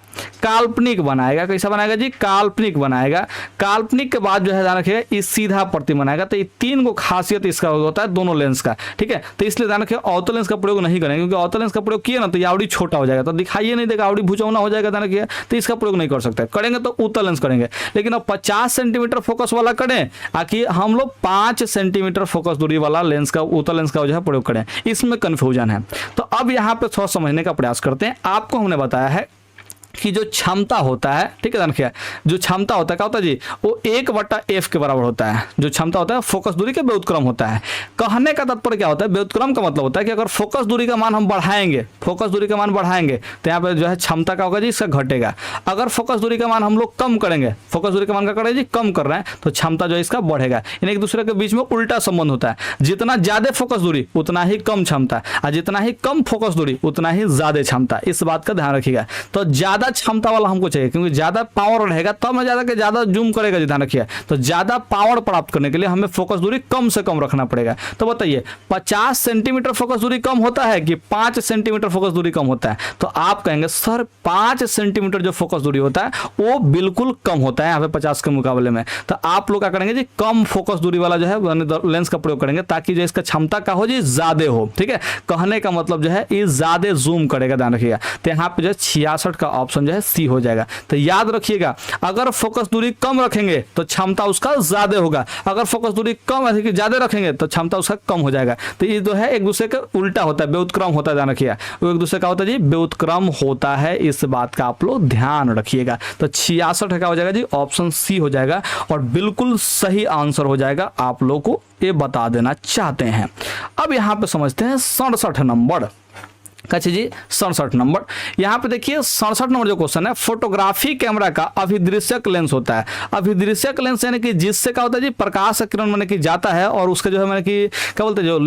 काल्पनिक बनाएगा। कैसा बनाएगा जी, काल्पनिक बनाएगा। काल्पनिक के बाद जो है ध्यान रखिएगा, ये सीधा प्रतिमान आएगा। तो ये तीन को खासियत इसका होता है दोनों लेंस का। ठीक है, तो इसलिए ध्यान रखिएगा ऑर्थो लेंस का प्रयोग नहीं करेंगे, क्योंकि ऑर्थो लेंस का प्रयोग किया ना तो ये आवड़ी छोटा हो जाएगा, तो दिखाइए नहीं देगा, आवड़ी भुजौना हो जाएगा। ध्यान रखिएगा, तो इसका प्रयोग नहीं कर सकते। करेंगे तो उत्तल लेंस करेंगे, लेकिन अब 50 सेंटीमीटर फोकस वाला करें, आकि हम लोग 5 सेंटीमीटर फोकस दूरी वाला लेंस का, उत्तल लेंस का जो है प्रयोग करें, इसमें कंफ्यूजन है। तो अब यहाँ पे थोड़ा समझने का प्रयास करते हैं। आपको हमने बताया है कि जो क्षमता होता है, ठीक है, देखिए जो क्षमता होता है क्या होता है जी, वो 1/f के बराबर होता है। जो क्षमता होता है फोकस दूरी के व्युत्क्रम होता है। कहने का तात्पर्य क्या होता है, व्युत्क्रम का मतलब होता है कि अगर फोकस दूरी का मान हम बढ़ाएंगे, फोकस दूरी का मान बढ़ाएंगे तो यहाँ पे जो है क्षमता का होगा जी, इसका घटेगा। अगर फोकस दूरी का मान हम लोग कम करेंगे, फोकस दूरी का मान का करेंगे जी, कम कर रहे हैं, तो क्षमता जो है इसका बढ़ेगा। यानी एक दूसरे के बीच में उल्टा संबंध होता है। जितना ज्यादा फोकस दूरी उतना ही कम क्षमता, और जितना ही कम फोकस दूरी उतना ही ज्यादा क्षमता। इस बात का ध्यान रखिएगा। तो ज्यादा क्षमता वाला हमको चाहिए, क्योंकि ज्यादा पावर रहेगा तब मैं ज्यादा के ज्यादा जूम करेगा, ध्यान रखिए। तो ज्यादा पावर प्राप्त करने के लिए हमें फोकस दूरी कम से कम रखना पड़ेगा। तो बताइए 50 सेंटीमीटर फोकस दूरी कम होता है कि 5 सेंटीमीटर फोकस दूरी कम होता है? तो आप कहेंगे सर 5 सेंटीमीटर जो फोकस दूरी होता है वो बिल्कुल कम होता है यहाँ पे 50 के मुकाबले में। तो आप लोग क्या करेंगे जी, कम फोकस दूरी वाला जो है लेंस का प्रयोग करेंगे, ताकि जो इसका क्षमता का हो जी ज्यादा हो। ठीक है, कहने का मतलब जो है ये ज्यादा जूम करेगा, ध्यान रखिएगा। तो यहाँ पे जो 66 का ऑप्शन जो है सी हो जाएगा। तो याद रखिएगा, अगर फोकस दूरी कम रखेंगे तो क्षमता उसका ज्यादा होगा, अगर फोकस दूरी कम ज्यादा रखेंगे तो क्षमता उसका कम हो जाएगा। तो ये जो है एक दूसरे का उल्टा होता है, व्युत्क्रम होता है, ध्यान रखिएगा। वो एक दूसरे का होता है जी, व्युत्क्रम होता है। इस बात का आप लोग ध्यान रखिएगा। तो 66 का हो जाएगा जी, ऑप्शन सी हो जाएगा और बिल्कुल सही आंसर हो जाएगा। आप लोग को ये बता देना चाहते हैं। अब यहाँ पे समझते हैं 67 नंबर। कच्चे जी 67 नंबर, यहाँ पे देखिए 67 नंबर जो क्वेश्चन है, फोटोग्राफी कैमरा का अभिदृश्यक लेंस होता है। अभिदृश्यक लेंस यानी कि जिससे क्या होता है जी, प्रकाश किरण माने कि जाता है और उसका जो है माने कि क्या बोलते हैं, जो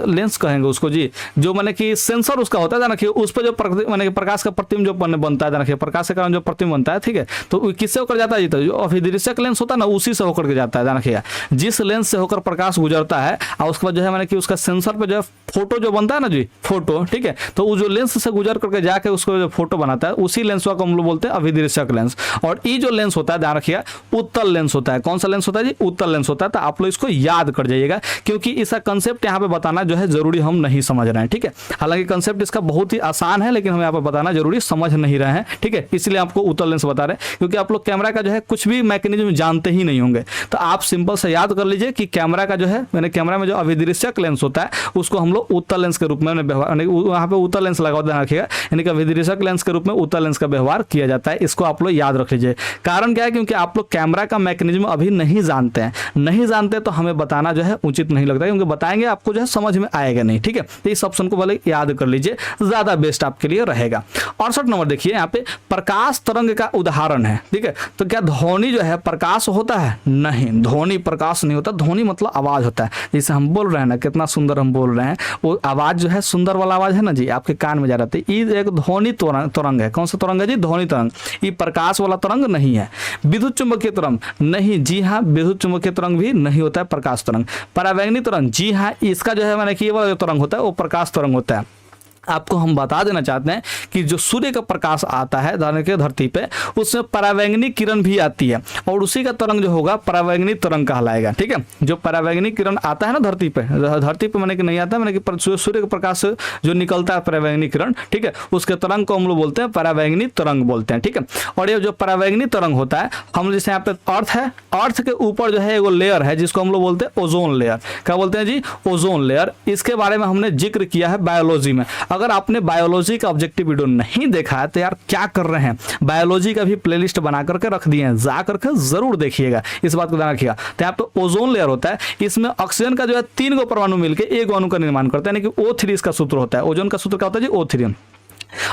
लेंस कहेंगे उसको जी, जो माने कि सेंसर उसका होता है, देखिए उस पर जो माने कि प्रकाश का प्रतिबिंब जो बनता है, देखिए प्रकाश के कारण जो प्रतिबिंब बनता है, ठीक है, तो किससे होकर जाता है जी, तो जो अभिदृश्यक लेंस होता है ना उसी से होकर के जाता है। देखिए जिस लेंस से होकर प्रकाश गुजरता है और उसके बाद जो है माने कि उसका सेंसर पर जो है फोटो जो बनता है ना जी, फोटो, ठीक है, तो वो जो लेंस से गुजर करके जाके उसको जो फोटो बनाता है उसी लेंस को हम लोग बोलते हैं अभिदृश्यक लेंस। और ये जो लेंस होता है, ध्यान रखिएगा, उत्तल लेंस होता है। कौन सा लेंस होता है जी, उत्तल लेंस होता है। तो आप लोग इसको याद कर जाइएगा, क्योंकि इसका कंसेप्ट यहाँ पे बताना जो है जरूरी हम नहीं समझ रहे हैं। ठीक है, हालांकि कंसेप्ट इसका बहुत ही आसान है, लेकिन हम यहाँ पे बताना जरूरी समझ नहीं रहे हैं। ठीक है, इसलिए आपको उत्तल लेंस बता रहे हैं, क्योंकि आप लोग कैमरा का जो है कुछ भी मैकेनिज्म जानते ही नहीं होंगे। तो आप सिंपल से याद कर लीजिए कि कैमरा का जो है, मैंने कैमरा में जो अभिदृश्यक लेंस होता है उसको हम लोग उत्तल लेंस के रूप में वहाँ पे उत्तल लेंस लगा, ध्यान रखिएगा, यानी कि अभिदृश्यक लेंस के रूप में उत्तल लेंस का व्यवहार किया जाता है। इसको आप लोग याद रख लीजिए। कारण क्या है, क्योंकि आप लोग कैमरा का मैकेनिज्म अभी नहीं जानते हैं, तो हमें बताना जो है उचित नहीं लगता, क्योंकि बताएंगे आपको जो है समझ में आएगा नहीं। ठीक है, तो इस ऑप्शन को भले याद कर लीजिए, ज्यादा बेस्ट आपके लिए रहेगा। 68 नंबर देखिए, यहाँ पे प्रकाश तरंग का उदाहरण है। ठीक है, तो क्या ध्वनि जो है प्रकाश होता है? नहीं, ध्वनि प्रकाश नहीं होता। ध्वनि मतलब आवाज होता है। जैसे हम बोल रहे हैं ना, कितना सुंदर हम बोल रहे हैं, वो आवाज जो है सुंदर वाला आवाज है ना जी, आपके कान में जा रहा है। ये एक ध्वनि तरंग है। कौन सा तरंग है जी? ध्वनि तरंग। ये प्रकाश वाला तरंग नहीं है। विद्युत चुंबकीय तरंग नहीं, जी हाँ, विद्युत चुंबकीय तरंग भी नहीं होता है प्रकाश तरंग। परावैंगनी तरंग, जी हाँ, इसका जो है मैंने कि ये वाला जो तरंग होता है वो प्रकाश तरंग होता है। आपको हम बता देना चाहते हैं कि जो सूर्य का प्रकाश आता है धरती पे, उसमें परावैंगनी किरण भी आती है और उसी का तरंग जो होगा परावैंगनी तरंग कहलाएगा। ठीक है, जो परावैंगनी किरण आता है ना धरती पे मैंने कि नहीं आता, मैंने कि सूर्य का प्रकाश जो निकलता है परावैंगनी किरण, ठीक है, उसके तरंग को हम लोग बोलते हैं परावैंगनी तरंग बोलते हैं। ठीक है, और ये जो परावैंगनी तरंग होता है, हम जैसे यहाँ पे अर्थ है, अर्थ के ऊपर जो है एगो लेयर है जिसको हम लोग बोलते हैं ओजोन लेयर। क्या बोलते हैं जी? Ozone layer. इसके बारे में हमने जिक्र किया है बायोलॉजी में। अगर आपने बायोलॉजी का ऑब्जेक्टिव वीडियो नहीं देखा है तो यार क्या कर रहे हैं, बायोलॉजी का भी प्लेलिस्ट बना करके रख दिए हैं, जा करके जरूर देखिएगा, इस बात को ध्यान रखिएगा। तो यहाँ पे ओजोन लेयर होता है, इसमें ऑक्सीजन का जो है 3 गो परमाणु मिलकर एक अणु का निर्माण करता है, यानी कि O3 इसका सूत्र होता है। ओजोन का सूत्र क्या होता है जी? O3।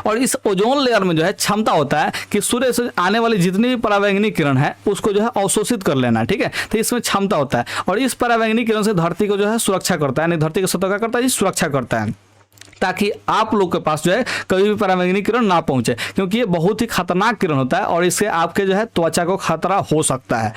और इस ओजोन लेयर में जो है क्षमता होता है कि सूर्य से आने वाली जितनी भी परावैंगनी किरण है उसको जो है अवशोषित कर लेना। ठीक है, तो इसमें क्षमता होता है और इस परावैंगनी किरण से धरती को जो है सुरक्षा करता है, यानी धरती की सतह का करता है जी, सुरक्षा करता है। ताकि आप लोग के पास जो है कभी भी पराबैंगनी किरण ना पहुंचे, क्योंकि ये बहुत ही खतरनाक किरण होता है और इससे आपके जो है त्वचा को खतरा हो सकता है।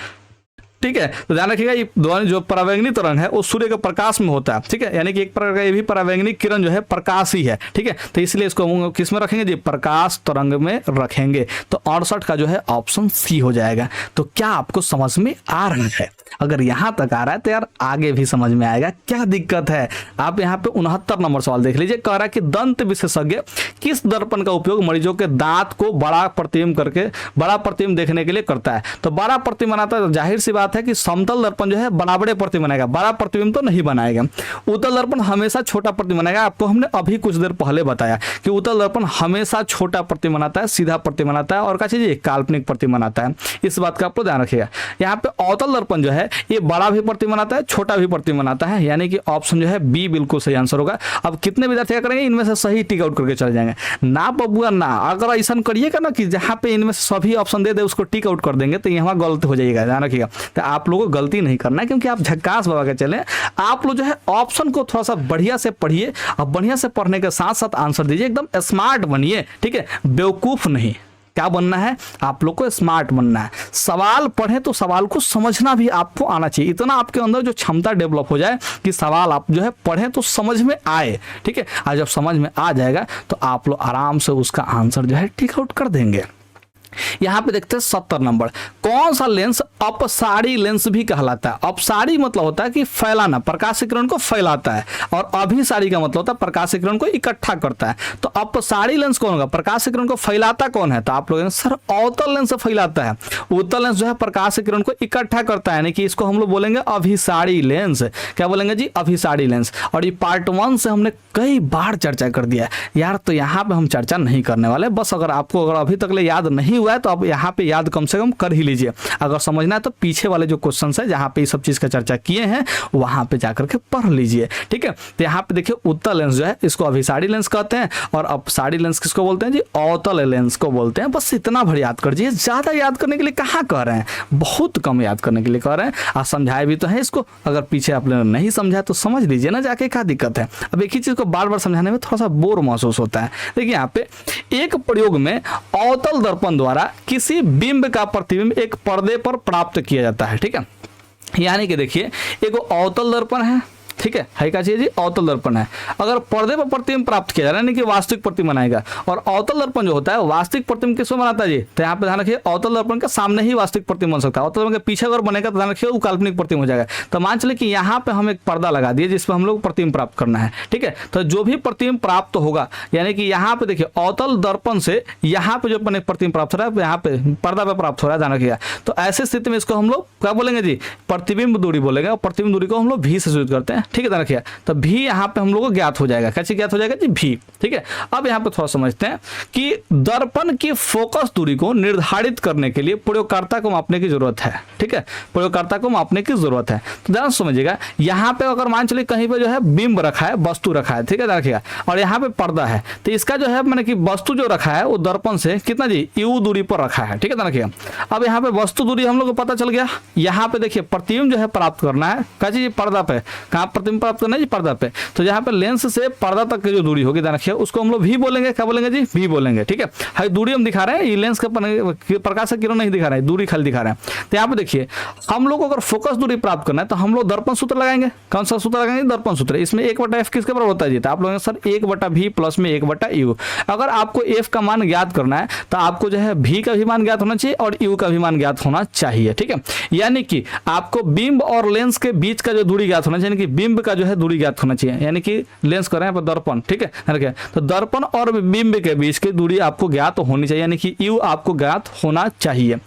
ठीक है, तो ध्यान रखिएगा ये दोनों जो पराबैंगनी तरंग है वो सूर्य के प्रकाश में होता है। ठीक है, यानी कि एक प्रकार का ये भी पराबैंगनी किरण जो है प्रकाश ही है। ठीक है, तो इसलिए इसको हम किस में रखेंगे जी, प्रकाश तरंग में रखेंगे। तो 68 का जो है ऑप्शन सी हो जाएगा। तो क्या आपको समझ में आ रहा है? अगर यहां तक आ रहा है तो यार आगे भी समझ में आएगा। क्या दिक्कत है? आप यहाँ पे 69 नंबर सवाल देख लीजिए। कह रहा है कि दंत विशेषज्ञ किस दर्पण का उपयोग मरीजों के दांत को बड़ा प्रतिबिंब देखने के लिए करता है? तो बड़ा प्रतिबिंब बनाता है, तो जाहिर सी बात है कि समतल दर्पण जो है बड़े प्रतिबिंब बनाएगा, बड़ा प्रतिबिंब तो नहीं बनाएगा। उत्तल दर्पण हमेशा छोटा प्रतिबिंब बनाएगा। आपको हमने अभी कुछ देर पहले बताया कि उत्तल दर्पण हमेशा छोटा प्रतिबिंब बनाता है, सीधा प्रतिबिंब बनाता है और क्या चीज काल्पनिक प्रतिबिंब बनाता है। इस बात का आपको ध्यान रखिएगा। यहाँ पे अवतल दर्पण जो है ये बड़ा भी प्रतिबिंब बनाता है, छोटा भी प्रतिबिंब बनाता है, यानी कि ऑप्शन जो है बी बिल्कुल सही आंसर होगा। अब कितने विद्यार्थी क्या करेंगे, इनमें से सही टिक आउट करके चले जाएंगे ना बबुआ ना। अगर ऐसा करिएगा ना कि जहां पे इनमें से सभी ऑप्शन दे दे उसको टिक आउट कर देंगे तो यहाँ गलत हो जाएगा, ध्यान रखिएगा। तो आप लोगों को गलती नहीं करना है, क्योंकि आप झक्कास बाबा के चले। आप लोग जो है ऑप्शन को थोड़ा सा बढ़िया से पढ़िए और बढ़िया से पढ़ने के साथ साथ आंसर दीजिए, एकदम स्मार्ट बनिए। ठीक है, बेवकूफ नहीं। क्या बनना है? आप लोग को स्मार्ट बनना है। सवाल पढ़े तो सवाल को समझना भी आपको आना चाहिए। इतना आपके अंदर जो क्षमता डेवलप हो जाए कि सवाल आप जो है पढ़ें तो समझ में आए। ठीक है, और जब समझ में आ जाएगा तो आप लोग आराम से उसका आंसर जो है टिक आउट कर देंगे। यहां पे देखते हैं 70 नंबर। कौन सा लेंस अपसारी लेंस भी कहलाता है? अपसारी मतलब होता है कि फैलाना, प्रकाश किरण को फैलाता है, और अभिसारी का मतलब होता है प्रकाश किरण को इकट्ठा करता है। तो अपसारी लेंस कौन होगा? प्रकाश किरण को फैलाता कौन है? तो आप लोग सर अवतल लेंस फैलाता है। उत्तल लेंस जो है प्रकाश किरण को इकट्ठा करता है, यानी कि इसको हम लोग बोलेंगे अभिसारी लेंस। क्या बोलेंगे जी? अभिसारी लेंस। और ये पार्ट 1 से हमने कई बार चर्चा कर दिया यार, तो यहाँ पे हम चर्चा नहीं करने वाले। बस अगर आपको अगर अभी तक ले याद नहीं हुआ है तो आप यहाँ पे याद कम से कम कर ही लीजिए। अगर समझना है तो पीछे वाले जो क्वेश्चन है जहाँ पे ये सब चीज का चर्चा किए हैं वहां पे जाकर के पढ़ लीजिए। ठीक है, तो यहाँ पे देखिए उत्तल लेंस जो है इसको अभिसारी लेंस कहते हैं, और अपसारी लेंस किसको बोलते हैं जी? अवतल लेंस को बोलते हैं। बस इतना भर याद कर दीजिए। ज्यादा याद करने के लिए कहाँ कह रहे हैं, बहुत कम याद करने के लिए कह रहे हैं। आप समझाए भी तो है इसको, अगर पीछे आप नहीं समझाए तो समझ लीजिए ना जाके, क्या दिक्कत है। अब एक ही चीज को बार बार समझाने में थोड़ा सा बोर महसूस होता है। देखिए यहाँ पे एक प्रयोग में अवतल दर्पण द्वारा किसी बिंब का प्रतिबिंब एक पर्दे पर प्राप्त किया जाता है। ठीक है, यानी कि देखिए एक अवतल दर्पण है, ठीक है क्या चाहिए जी? अवतल दर्पण है। अगर पर्दे पर प्रतिबिंब प्राप्त किया जा रहा है, यानी कि वास्तविक प्रतिबिंब बनाएगा। और अवतल दर्पण जो होता है वास्तविक प्रतिबिंब किसको बनाता है जी? तो यहाँ पे ध्यान रखिए अवतल दर्पण के सामने ही वास्तविक प्रतिबिंब बन सकता है। अवतल दर्पण के पीछे अगर बनेगा तो ध्यान रखिए वो काल्पनिक प्रतिबिंब हो जाएगा। तो मान चले कि यहाँ पे हम एक पर्दा लगा दिए जिसपे हम लोग प्रतिबिंब प्राप्त करना है। ठीक है, तो जो भी प्रतिबिंब प्राप्त होगा, यानी कि यहाँ पे देखिए अवतल दर्पण से यहाँ पे जो प्रतिबिंब प्राप्त हो रहा है यहाँ पे पर्दा पे प्राप्त हो रहा है, ध्यान रखिएगा। तो ऐसे स्थिति में इसको हम लोग क्या बोलेंगे जी? प्रतिबिंब दूरी बोलेंगे। और प्रतिबिंब दूरी को हम लोग भी से सूचित करते हैं। ठीक है, ध्यान रखिएगा। तो भी यहाँ पे हम लोग को ज्ञात हो जाएगा। कैसे ज्ञात हो जाएगा जी? भी। ठीक है, अब यहाँ पे थोड़ा समझते हैं कि दर्पण की फोकस दूरी को निर्धारित करने के लिए प्रयोगकर्ता को मापने की जरूरत है। ठीक है, प्रयोगकर्ता को मापने की जरूरत है। तो ध्यान समझिएगा, यहाँ पे अगर मान चलिए कहीं पे जो है बिंब रखा है, वस्तु रखा है, ठीक है रखिएगा, और यहाँ पे पर्दा है, तो इसका जो है मैंने कि वस्तु जो रखा है वो दर्पण से कितना जी? यू दूरी पर रखा है। ठीक है, रखिएगा। अब यहाँ पे वस्तु दूरी हम लोग को पता चल गया। यहाँ पे देखिए प्रतिबिंब जो है प्राप्त करना है कैसे? पर्दा पे। कहाँ प्रतिबिंब प्राप्त करना है जी? पर्दा पे। तो यहाँ पे लेंस से पर्दा तक की जो दूरी होगी ध्यान रखिए उसको हम लोग भी बोलेंगे। क्या बोलेंगे जी? भी बोलेंगे। ठीक है, हाई दूरी हम दिखा रहे हैं, ये लेंस का प्रकाश किरण नहीं दिखा रहे हैं, दूरी खाली दिखा रहे हैं। तो यहाँ पे देखिए हम लोग को अगर फोकस दूरी प्राप्त करना है तो हम लोग दर्पण सूत्र लगाएंगे। कौन सा सूत्र लगाएंगे? दर्पण सूत्र। इसमें 1/f किसके बराबर होता है जी? तो आप लोग सर 1/v प्लस में 1/u। अगर आपको f का मान ज्ञात करना है तो आपको जो है v का भी मान ज्ञात होना चाहिए और u का भी मान ज्ञात होना चाहिए। ठीक है, यानी कि आपको बिंब और लेंस के बीच का जो दूरी ज्ञात होना चाहिए, यानी कि बिंब का जो है दूरी ज्ञात होना चाहिए, यानी कि लेंस कर रहे हैं दर्पण। ठीक है, तो दर्पण और बिंब के बीच की दूरी आपको ज्ञात होनी चाहिए, यानी कि u आपको ज्ञात होना चाहिए।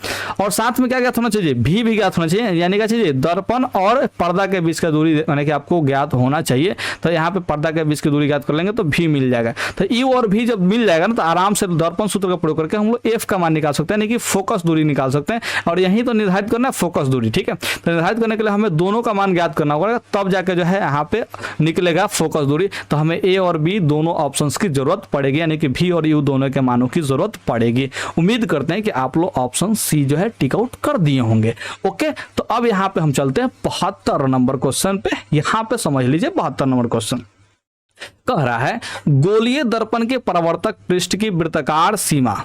और साथ में क्या ज्ञात होना चाहिए? भी ज्ञात होना चाहिए, यानी क्या चाहिए? दर्पण और पर्दा के बीच का दूरी यानी कि आपको ज्ञात होना चाहिए। तो यहाँ पे पर्दा के बीच की दूरी ज्ञात कर लेंगे तो भी मिल जाएगा। तो u और भी जब मिल जाएगा ना तो आराम से दर्पण सूत्र का प्रयोग करके हम लोग f का मान निकाल सकते हैं, यानी कि फोकस दूरी निकाल सकते हैं। और यही तो निर्धारित करना है फोकस दूरी। ठीक है, तो निर्धारित करने के लिए हमें दोनों का मान ज्ञात करना होगा, तब जाके जो है यहाँ पे निकलेगा फोकस दूरी। तो हमें ए और बी दोनों ऑप्शंस की जरूरत पड़ेगी, यानी कि भी और यू दोनों के मानों की जरूरत पड़ेगी। उम्मीद करते हैं कि आप लोग ऑप्शन सी जो है टिक आउट कर दिए होंगे। ओके, तो अब यहाँ पे हम चलते हैं 72 नंबर क्वेश्चन पे। यहाँ पे समझ लीजिए 72 नंबर क्वेश्चन। कह रहा है गोलीय दर्पण के परावर्तक पृष्ठ की वृत्ताकार सीमा,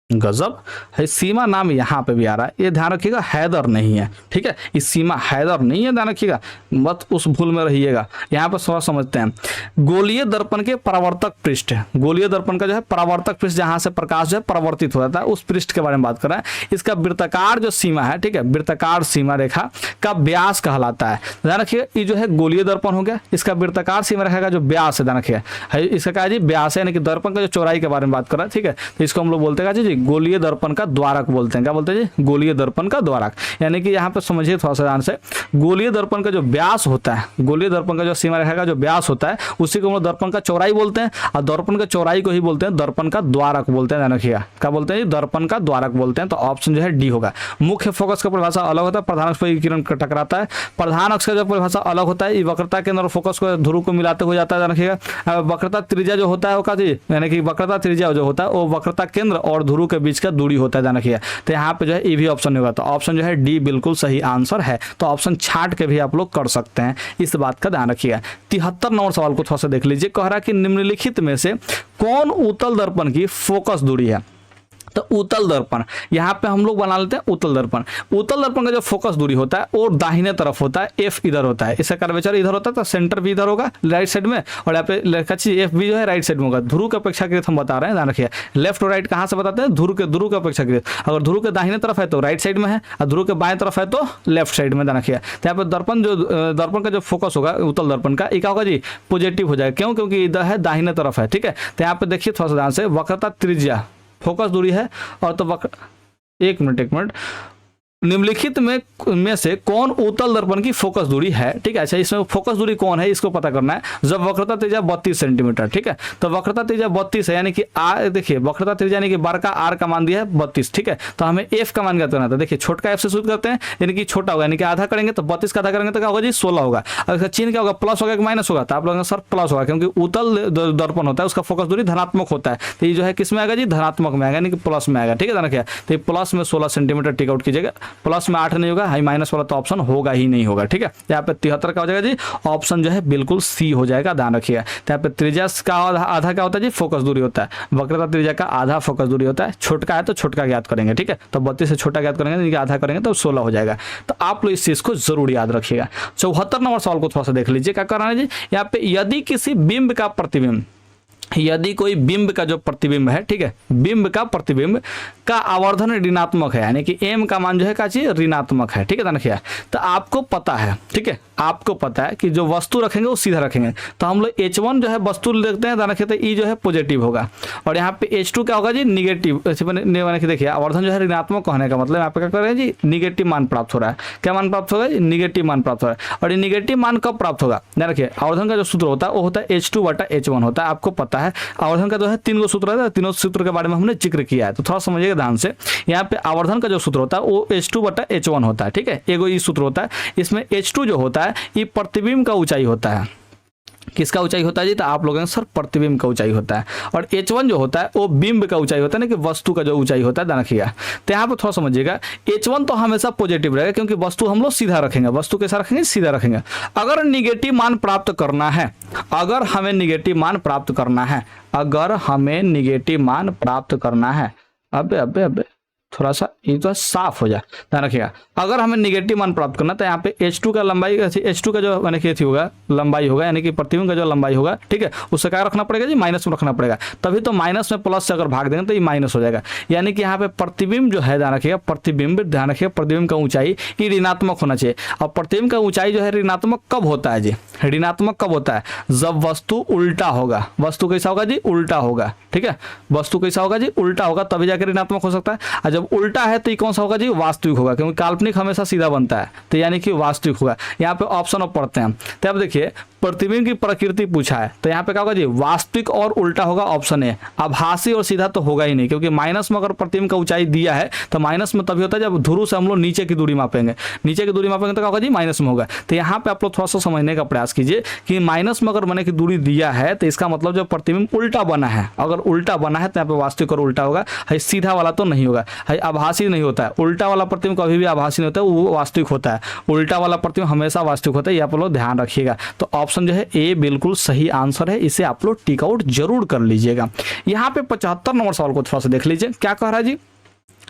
गजब है, सीमा नाम यहाँ पे भी आ रहा है, ये ध्यान रखिएगा हैदर नहीं है, ठीक है, इस सीमा हैदर नहीं है, ध्यान रखिएगा, मत उस भूल में रहिएगा। यहाँ पे थोड़ा समझते हैं, गोलीय दर्पण के परावर्तक पृष्ठ, गोलीय दर्पण का जो है परावर्तक पृष्ठ जहाँ से प्रकाश जो है परावर्तित हो जाता है उस पृष्ठ के बारे में बात कर रहा है। इसका वृत्ताकार जो सीमा है, ठीक है, वृत्ताकार सीमा रेखा का व्यास कहलाता है। ध्यान रखिएगा, ये जो है गोलीय दर्पण हो गया, इसका वृत्ताकार सीमा रेखा का जो व्यास है, ध्यान रखिएगा, इसका क्या जी व्यास है, यानी कि दर्पण का जो चौड़ाई के बारे में बात कर रहा है, ठीक है, तो इसको हम लोग बोलते हैं जी गोलीय दर्पण का द्वारक बोलते हैं। क्या बोलते हैं जी? गोलीय दर्पण का द्वारक। यानी कि यहाँ पे समझिए थोड़ा सा ध्यान से, गोलीय दर्पण का जो व्यास होता है, गोलीय दर्पण का जो सीमा रेखा का जो व्यास होता है उसी को हम लोग दर्पण का चौड़ाई बोलते हैं, और दर्पण का चौड़ाई को ही बोलते हैं दर्पण का द्वारक बोलते हैं। ध्यान रखिएगा, क्या बोलते हैं? दर्पण का द्वारक बोलते हैं। तो ऑप्शन जो है डी होगा। मुख्य फोकस का परिभाषा अलग होता है, प्रधान अक्ष पर किरण टकराता है, प्रधान अक्ष का जो परिभाषा अलग होता है, वक्रता के अंदर फोकस को ध्रुव को मिलाते हो जाता है। ध्यान रखिएगा, वक्रता त्रिज्या जो होता है वो क्या चीज, यानी कि वक्रता त्रिज्या जो होता है वो वक्रता केंद्र और ध्रुव के बीच का दूरी होता है। ध्यान रखिए, तो यहाँ पे जो है ये भी ऑप्शन होगा, तो ऑप्शन जो है डी बिल्कुल सही आंसर है। तो ऑप्शन छाट के भी आप लोग कर सकते हैं, इस बात का ध्यान रखिएगा। 73 नंबर सवाल को थोड़ा सा देख लीजिए। कह रहा है कि निम्नलिखित में से कौन उत्तल दर्पण की फोकस दूरी है? तो उत्तल दर्पण, यहाँ पे हम लोग बना लेते हैं उत्तल दर्पण। उत्तल दर्पण का जो फोकस दूरी होता है वो दाहिने तरफ होता है, एफ इधर होता है, इसका कर्वेचर इधर होता है, तो सेंटर भी इधर होगा राइट साइड में, और यहाँ पे एफ भी जो है राइट साइड में होगा। ध्रुव के अपेक्षाकृत हम बता रहे हैं, ध्यान रखिए, लेफ्ट और राइट कहाँ से बताते हैं? ध्रुव के अपेक्षाकृत। अगर ध्रुव के दाहिने तरफ है तो राइट साइड में है, और ध्रुव के बाएं तरफ है तो लेफ्ट साइड में। ध्यान रखिए, तो यहाँ पे दर्पण का जो फोकस होगा उत्तल दर्पण का, क्या होगा जी? पॉजिटिव हो जाएगा। क्यों? क्योंकि इधर है दाहिने तरफ है, ठीक है। तो यहाँ पे देखिए थोड़ा सा ध्यान से, वक्रता त्रिज्या फोकस दूरी है, और तो एक मिनट, निम्नलिखित में से कौन उत्तल दर्पण की फोकस दूरी है? ठीक है, अच्छा इसमें फोकस दूरी कौन है इसको पता करना है। जब वक्रता त्रिज्या 32 सेंटीमीटर, ठीक है, तो वक्रता त्रिज्या 32 है, यानी कि आर, देखिए वक्रता त्रिज्या यानी कि बार का आर का मान दिया है 32, ठीक है, तो हमें एफ का मान क्या करना था? देखिए छोटा एफ से शुरू करते हैं, यानी कि छोटा होगा, यानी कि आधा करेंगे तो 32 का आधा करेंगे तो क्या होगा जी? 16 होगा। अगर चिन्ह क्या होगा? प्लस होगा कि माइनस होगा? तो आप लोगों का सर प्लस होगा, क्योंकि उत्तल दर्पण होता है उसका फोकस दूरी धनात्मक होता है, तो ये जो है किस में आएगा जी? धनात्मक में आएगा, यानी कि प्लस में आएगा, ठीक है। ध्यान रखिए, तो ये प्लस में 16 सेंटीमीटर टिक आउट कीजिएगा, प्लस में 8 नहीं होगा, हाई माइनस वाला तो ऑप्शन होगा ही नहीं होगा, ठीक है। यहाँ पे 73 का हो जाएगा जी, ऑप्शन जो है बिल्कुल सी हो जाएगा, ध्यान रखिएगा। तो यहाँ पे त्रिज्या का आधा क्या होता है जी? फोकस दूरी होता है। वक्रता त्रिज्या का आधा फोकस दूरी होता है, छोटका है तो छोटका ज्ञात करेंगे, ठीक है, तो 32 से छोटा ज्ञात करेंगे, आधा करेंगे तो 16 हो जाएगा। तो आप लोग इस चीज को जरूर याद रखिएगा। 74 नंबर सवाल को थोड़ा सा देख लीजिए, क्या करना है जी? यहाँ पे यदि किसी बिंब का प्रतिबिंब, यदि कोई बिंब का जो प्रतिबिंब है, ठीक है, बिंब का प्रतिबिंब का आवर्धन ऋणात्मक है, यानी कि एम का मान जो है क्या चीज? ऋणात्मक है, ठीक है। देखिए, तो आपको पता है, ठीक है, आपको पता है कि जो वस्तु रखेंगे वो सीधा रखेंगे, तो हम लोग H1 जो है वस्तु देखते हैं, रखे तो ई जो है पॉजिटिव होगा, और यहाँ पे H2 क्या होगा जी? निगेटिव। देखिए आवर्धन जो है ऋणात्मक होने का मतलब यहाँ पे क्या कर रहे हैं जी? निगेटिव मान प्राप्त हो रहा है। क्या मान प्राप्त होगा? निगेटिव मान प्राप्त हो रहा है। और ये निगेटिव मान कब प्राप्त होगा? ध्यान रखिए, आवर्धन का जो सूत्र होता है वो होता है H2/H1 होता है, आपको पता है। आवर्धन का जो है 3 सूत्र है, तीनों सूत्र के बारे में हमने जिक्र किया है, तो थोड़ा समझिएगा ध्यान से। यहाँ पे आवर्धन का जो सूत्र होता है वो H2/H1 होता है, ठीक है, एगो ये सूत्र होता है। इसमें H2 जो होता है ये प्रतिबिंब का ऊंचाई होता है। किसका ऊंचाई होता है जी? तो आप लोगों का सर प्रतिबिंब का ऊंचाई होता है। और H1 जो होता है वो बिंब का ऊंचाई होता है, ना कि वस्तु का जो ऊंचाई होता है। ध्यान रखिएगा, तो यहाँ पे थोड़ा समझिएगा, H1 तो हमेशा पॉजिटिव रहेगा, क्योंकि वस्तु हम लोग सीधा रखेंगे। वस्तु कैसा रखेंगे? सीधा रखेंगे। अगर निगेटिव मान प्राप्त करना है, अगर हमें निगेटिव मान प्राप्त करना है, अगर हमें निगेटिव मान प्राप्त करना है, अबे थोड़ा सा ये तो साफ हो जाए, ध्यान रखिएगा। अगर हमें निगेटिव मान प्राप्त करना तो यहाँ पे H2 का लंबाई, H2 का जो मैंने कि होगा लंबाई होगा, यानी कि प्रतिबिंब का जो लंबाई होगा, ठीक है, उससे क्या रखना पड़ेगा जी? माइनस में रखना पड़ेगा, तभी तो माइनस में प्लस से अगर भाग देंगे तो ये माइनस हो जाएगा। यानी कि यहाँ पे प्रतिबिंब जो है, ध्यान रखिएगा, प्रतिबिंब, ध्यान रखिएगा, प्रतिबिंब का ऊंचाई ये ऋणात्मक होना चाहिए। और प्रतिबिंब का ऊंचाई जो है ऋणात्मक कब होता है जी? ऋणात्मक कब होता है? जब वस्तु उल्टा होगा। वस्तु कैसा होगा जी? उल्टा होगा, ठीक है, वस्तु कैसा होगा जी? उल्टा होगा, तभी जाकर ऋणात्मक हो सकता है। और जब उल्टा है तो ये कौन सा होगा जी? वास्तविक होगा, क्योंकि काल्पनिक हमेशा सीधा बनता है, तो यानी कि वास्तविक होगा। यहाँ पे ऑप्शन अब पढ़ते हैं, तो अब देखिए प्रतिबिंब की प्रकृति पूछा है, तो यहाँ पे क्या होगा जी? वास्तविक और उल्टा होगा, ऑप्शन ए। आभासी और सीधा तो होगा ही नहीं, क्योंकि माइनस में अगर प्रतिबिंब का ऊंचाई दिया है तो माइनस में तभी होता है जब ध्रुव से हम लोग नीचे की दूरी मापेंगे, नीचे की दूरी मापेंगे तो क्या होगा जी? माइनस में होगा। तो यहाँ पे आप लोग थोड़ा सा समझने का प्रयास कीजिए कि माइनस में अगर मैंने की दूरी दिया है तो इसका मतलब जो प्रतिबिंब उल्टा बना है, अगर उल्टा बना है तो यहाँ पे वास्तविक और उल्टा होगा, है सीधा वाला तो नहीं होगा, है आभासी नहीं होता है। उल्टा वाला प्रतिबिंब कभी भी आभासी नहीं होता है, वो वास्तविक होता है। उल्टा वाला प्रतिबिंब हमेशा वास्तविक होता है, ये आप लोग ध्यान रखिएगा। तो ऑप्शन जो है ए बिल्कुल सही आंसर है, इसे आप लोग टिक आउट जरूर कर लीजिएगा। यहाँ पे 75 नंबर सवाल को थोड़ा सा देख लीजिए, क्या कह रहा है जी,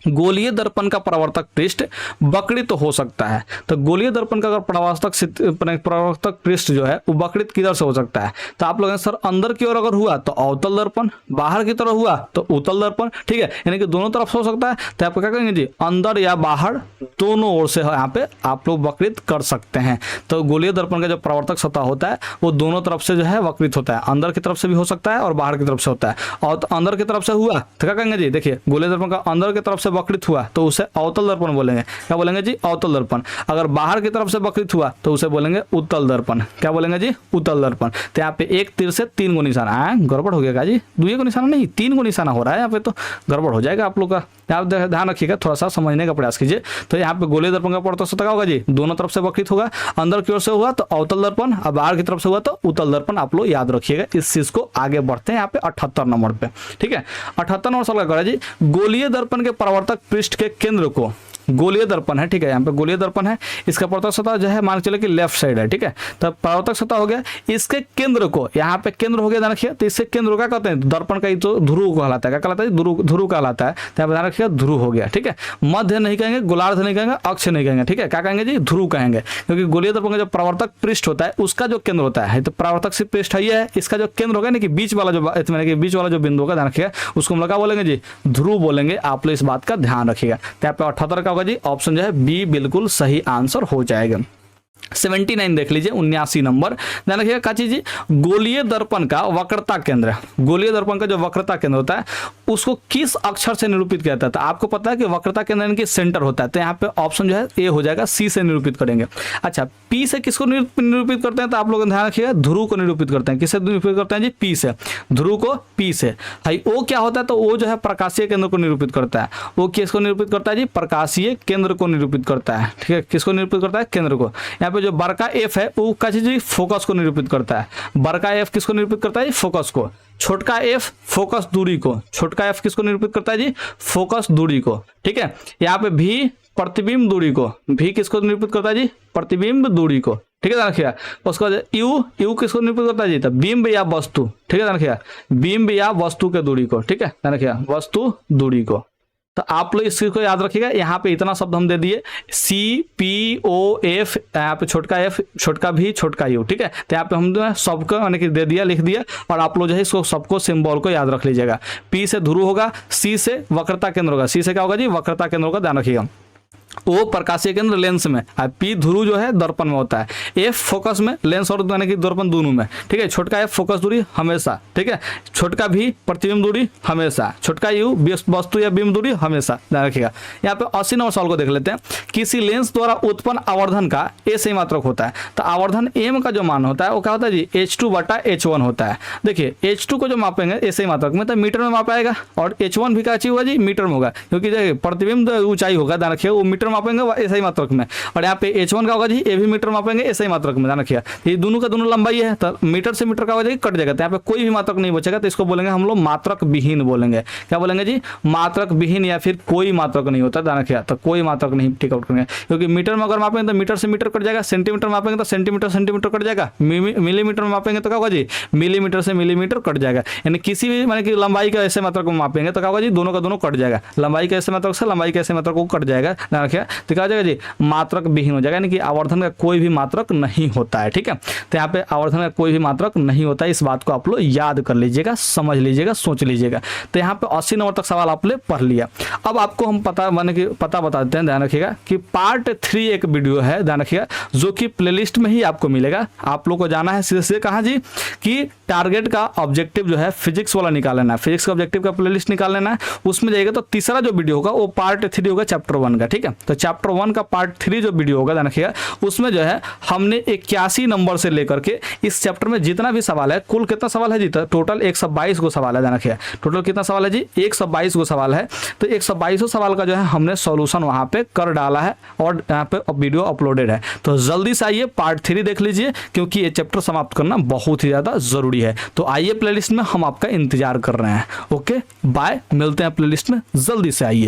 गोलीय दर्पण का परावर्तक पृष्ठ वक्रित हो सकता है। तो गोलीय दर्पण का अगर परावर्तक पृष्ठ जो है वो वक्रित किधर से हो सकता है, तो आप लोग सर अंदर की ओर अगर हुआ तो अवतल दर्पण, बाहर की तरफ हुआ तो उत्तल दर्पण, ठीक है, यानी कि दोनों तरफ से हो सकता है। तो आप क्या करेंगे जी, अंदर या बाहर दोनों ओर से यहाँ पे आप लोग वक्रित कर सकते हैं। तो गोलीय दर्पण का जो परावर्तक सतह होता है वो दोनों तरफ से जो है वक्रित होता है, अंदर की तरफ से भी हो सकता है और बाहर की तरफ से होता है। और अंदर की तरफ से हुआ तो क्या कहेंगे जी, देखिए गोलीय दर्पण का अंदर की तरफ से वक्रित हुआ तो उसे अवतल दर्पण बोलेंगे, क्या बोलेंगे जी, अवतल दर्पण। अगर बाहर की तरफ से वक्रित हुआ तो उसे बोलेंगे उत्तल दर्पण, क्या बोलेंगे जी, उत्तल दर्पण। तो यहाँ पे एक तीर से 3 गो निशाना है, गड़बड़ हो गया जी, 2 गो निशाना नहीं 3 गो निशाना हो रहा है यहाँ पे, तो गड़बड़ हो जाएगा आप लोग का, आप ध्यान रखिएगा, थोड़ा सा समझने का प्रयास कीजिए। तो यहाँ पे गोलीय दर्पण का परावर्तक सतह होगा जी, दोनों तरफ से वक्रित होगा, अंदर की ओर से हुआ तो अवतल दर्पण और बाहर की तरफ से हुआ तो उत्तल दर्पण। आप लोग याद रखिएगा इस चीज को। आगे बढ़ते हैं यहाँ पे 78 नंबर पे, ठीक है। 78 नंबर सवाल क्या जी, गोलीय दर्पण के परावर्तक पृष्ठ के केंद्र को, गोलीय दर्पण है, ठीक है, यहाँ पे गोलीय दर्पण है, इसका परावर्तक सतह जो है मान चले कि लेफ्ट साइड है, ठीक है। तो परावर्तक सतह हो गया, इसके केंद्र को, यहाँ पे केंद्र हो गया, ध्यान रखिए। तो इससे केंद्र क्या कहते हैं, दर्पण का तो ध्रुव कहलाता है, क्या कहलाता है, ध्रुव कहलाता है। तो यहाँ पे ध्यान रखिएगा ध्रुव हो गया, ठीक है। मध्य नहीं कहेंगे, गोलार्ध नहीं कहेंगे, अक्ष नहीं कहेंगे, ठीक है, क्या कहेंगे जी, ध्रुव कहेंगे, क्योंकि गोलीय दर्पण का जो परावर्तक पृष्ठ होता है उसका जो केंद्र होता है, तो परावर्तक से पृष्ठ है, इसका जो केंद्र होगा, कि बीच वाला जो बिंदु होगा, ध्यान रखिएगा, उसको हम लोग क्या बोलेंगे जी, ध्रुव बोलेंगे। आप लोग इस बात का ध्यान रखिएगा। तो यहाँ पे 78 का होगा जी, ऑप्शन जो है बी बिल्कुल सही आंसर हो जाएगा। 79 देख लीजिए, 79 नंबर, ध्यान रखिएगा क्या चीज, गोलीय दर्पण का वक्रता केंद्र, गोलीय दर्पण का जो वक्रता केंद्र होता है उसको किस अक्षर से निरूपित किया जाता है। तो आपको पता है कि वक्रता केंद्र इनके सेंटर होता है, तो यहाँ पे ऑप्शन जो है ए हो जाएगा, सी से निरूपित करेंगे। अच्छा, पी से किसको निरूपित करते हैं, तो आप लोग ध्यान रखिएगा ध्रुव को निरूपित करते हैं। किससे निरूपित करते हैं जी, पी से, ध्रुव को पी से। भाई ओ क्या होता है, तो वो जो है प्रकाशीय केंद्र को निरूपित करता है। वो किसको निरूपित करता है जी, प्रकाशीय केंद्र को निरूपित करता है, ठीक है, किसको निरूपित करता है, केंद्र को। यहाँ पे जो बड़का एफ है वो क्या चीज, फोकस को निरूपित करता है। बड़का एफ किसको निरूपित करता है, फोकस को। छोटका एफ फोकस दूरी को, छोटका एफ किसको निरूपित करता है जी, फोकस दूरी को, ठीक है। यहाँ पे भी प्रतिबिंब दूरी को, भी किसको निरूपित करता है जी, प्रतिबिंब दूरी को, ठीक है, ध्यान रखिएगा। उसके बाद यू किसको निरूपित करता है जी, तो बिंब या वस्तु, ठीक है, ध्यान रखिएगा, बिंब या वस्तु के दूरी को, ठीक है, ध्यान रखिएगा, वस्तु दूरी को। तो आप लोग इस चीज को याद रखिएगा। यहाँ पे इतना शब्द हम दे दिए, सी पी ओ एफ, यहाँ पे छोटका एफ, छोटका भी, छोटका यू, ठीक है। तो यहाँ पे हम सबको यानी कि दे दिया, लिख दिया, और आप लोग जो है इसको सबको सिंबल को याद रख लीजिएगा। पी से ध्रुव होगा, सी से वक्रता केंद्र होगा, सी से क्या होगा जी, वक्रता केंद्र होगा, ध्यान रखिएगा। ओ प्रकाशीय केंद्र लेंस में, पी ध्रुव जो है दर्पण में होता है, एफ फोकस में, लेंस और यानी कि दर्पण दोनों में, ठीक है। छोटका एफ फोकस दूरी हमेशा, ठीक है। छोटका भी प्रतिबिंब दूरी हमेशा, छोटका यू वस्तु या बिंब दूरी हमेशा, ध्यान रखिएगा। यहाँ पे 80 नंबर सवाल को देख लेते हैं। किसी लेंस द्वारा उत्पन्न आवर्धन का ए सही मात्रक होता है, तो आवर्धन एम का जो मान होता है वो क्या होता है जी, H2/H1 होता है। देखिए H2 को जो मापेंगे ए सही मात्रक में तो मीटर में मापाएगा, और H1 भी क्या होगा जी, मीटर में होगा, क्योंकि देखिए प्रतिबिंब ऊंचाई होगा, ध्यान रखिए, वो मीटर मापेंगे ऐसा ही मात्रक में। और यहाँ पे H1 का होगा जी, ये भी मीटर मापेंगे ऐसा ही मात्रक में, ध्यान रखिए। ये दोनों का दोनों लंबाई है, तो मीटर से मीटर का हो जाएगा, कट जाएगा, तो यहाँ पे कोई भी मात्रक नहीं बचेगा, तो इसको बोलेंगे हम लोग मात्रक विहीन बोलेंगे। क्या बोलेंगे जी, मात्रक विहीन, या फिर कोई मात्रक नहीं होता, ध्यान रखिए। तो कोई मात्रक नहीं टिक आउट करेंगे, क्योंकि मीटर में अगर मापेंगे तो मीटर से मीटर कट जाएगा, सेंटीमीटर मापेंगे तो सेंटीमीटर कट जाएगा, मिलीमीटर में मापेंगे तो क्या होगा जी, मिलीमीटर से मिलीमीटर कट जाएगा। यानी किसी भी माने कि लंबाई का ऐसे मात्रक में मापेंगे तो क्या होगा जी, दोनों का दोनों कट जाएगा, लंबाई का ऐसे मात्रक से लंबाई का ऐसे मात्रक को कट जाएगा, ध्यान रखिए। तो क्या हो जाएगा जी, मात्रक विहीन हो जाएगा, यानी कि आवर्धन का कोई भी मात्रक नहीं होता है, ठीक है। तो यहाँ पे आवर्धन का कोई भी मात्रक नहीं होता है, इस बात को आप लोग याद कर लीजिएगा, समझ लीजिएगा, सोच लीजिएगा। तो यहाँ पे 80 नंबर तक सवाल आपने पढ़ लिया। अब आपको हम पता माने कि पता बता देते हैं, ध्यान रखिएगा कि पार्ट 3 एक वीडियो है, ध्यान रखिएगा, जो कि प्लेलिस्ट में ही आपको मिलेगा। आप लोग को जाना है सीधे से कहाँ जी, कि टारगेट का ऑब्जेक्टिव जो है फिजिक्स वाला निकाल लेना है, फिजिक्स का ऑब्जेक्टिव का प्लेलिस्ट निकाल लेना है, उसमें जाएगा तो तीसरा जो वीडियो होगा वो पार्ट 3 होगा चैप्टर 1 का, ठीक है। तो चैप्टर 1 का पार्ट 3 जो वीडियो होगा, ध्यान रखिएगा, उसमें जो है हमने 81 नंबर से लेकर के इस चैप्टर में जितना भी सवाल है, कुल कितना सवाल है जी, टोटल 122 गो सवाल है, ध्यान रखिएगा। टोटल कितना सवाल है जी, 122 गो सवाल है। तो 122 सवाल का जो है हमने सॉल्यूशन वहां पे कर डाला है, और यहाँ पे वीडियो अपलोडेड है। तो जल्दी से आइए पार्ट 3 देख लीजिए, क्योंकि ये चैप्टर समाप्त करना बहुत ही ज्यादा जरूरी है। तो आइए प्लेलिस्ट में, हम आपका इंतजार कर रहे हैं। ओके बाय, मिलते हैं प्लेलिस्ट में, जल्दी से आइए।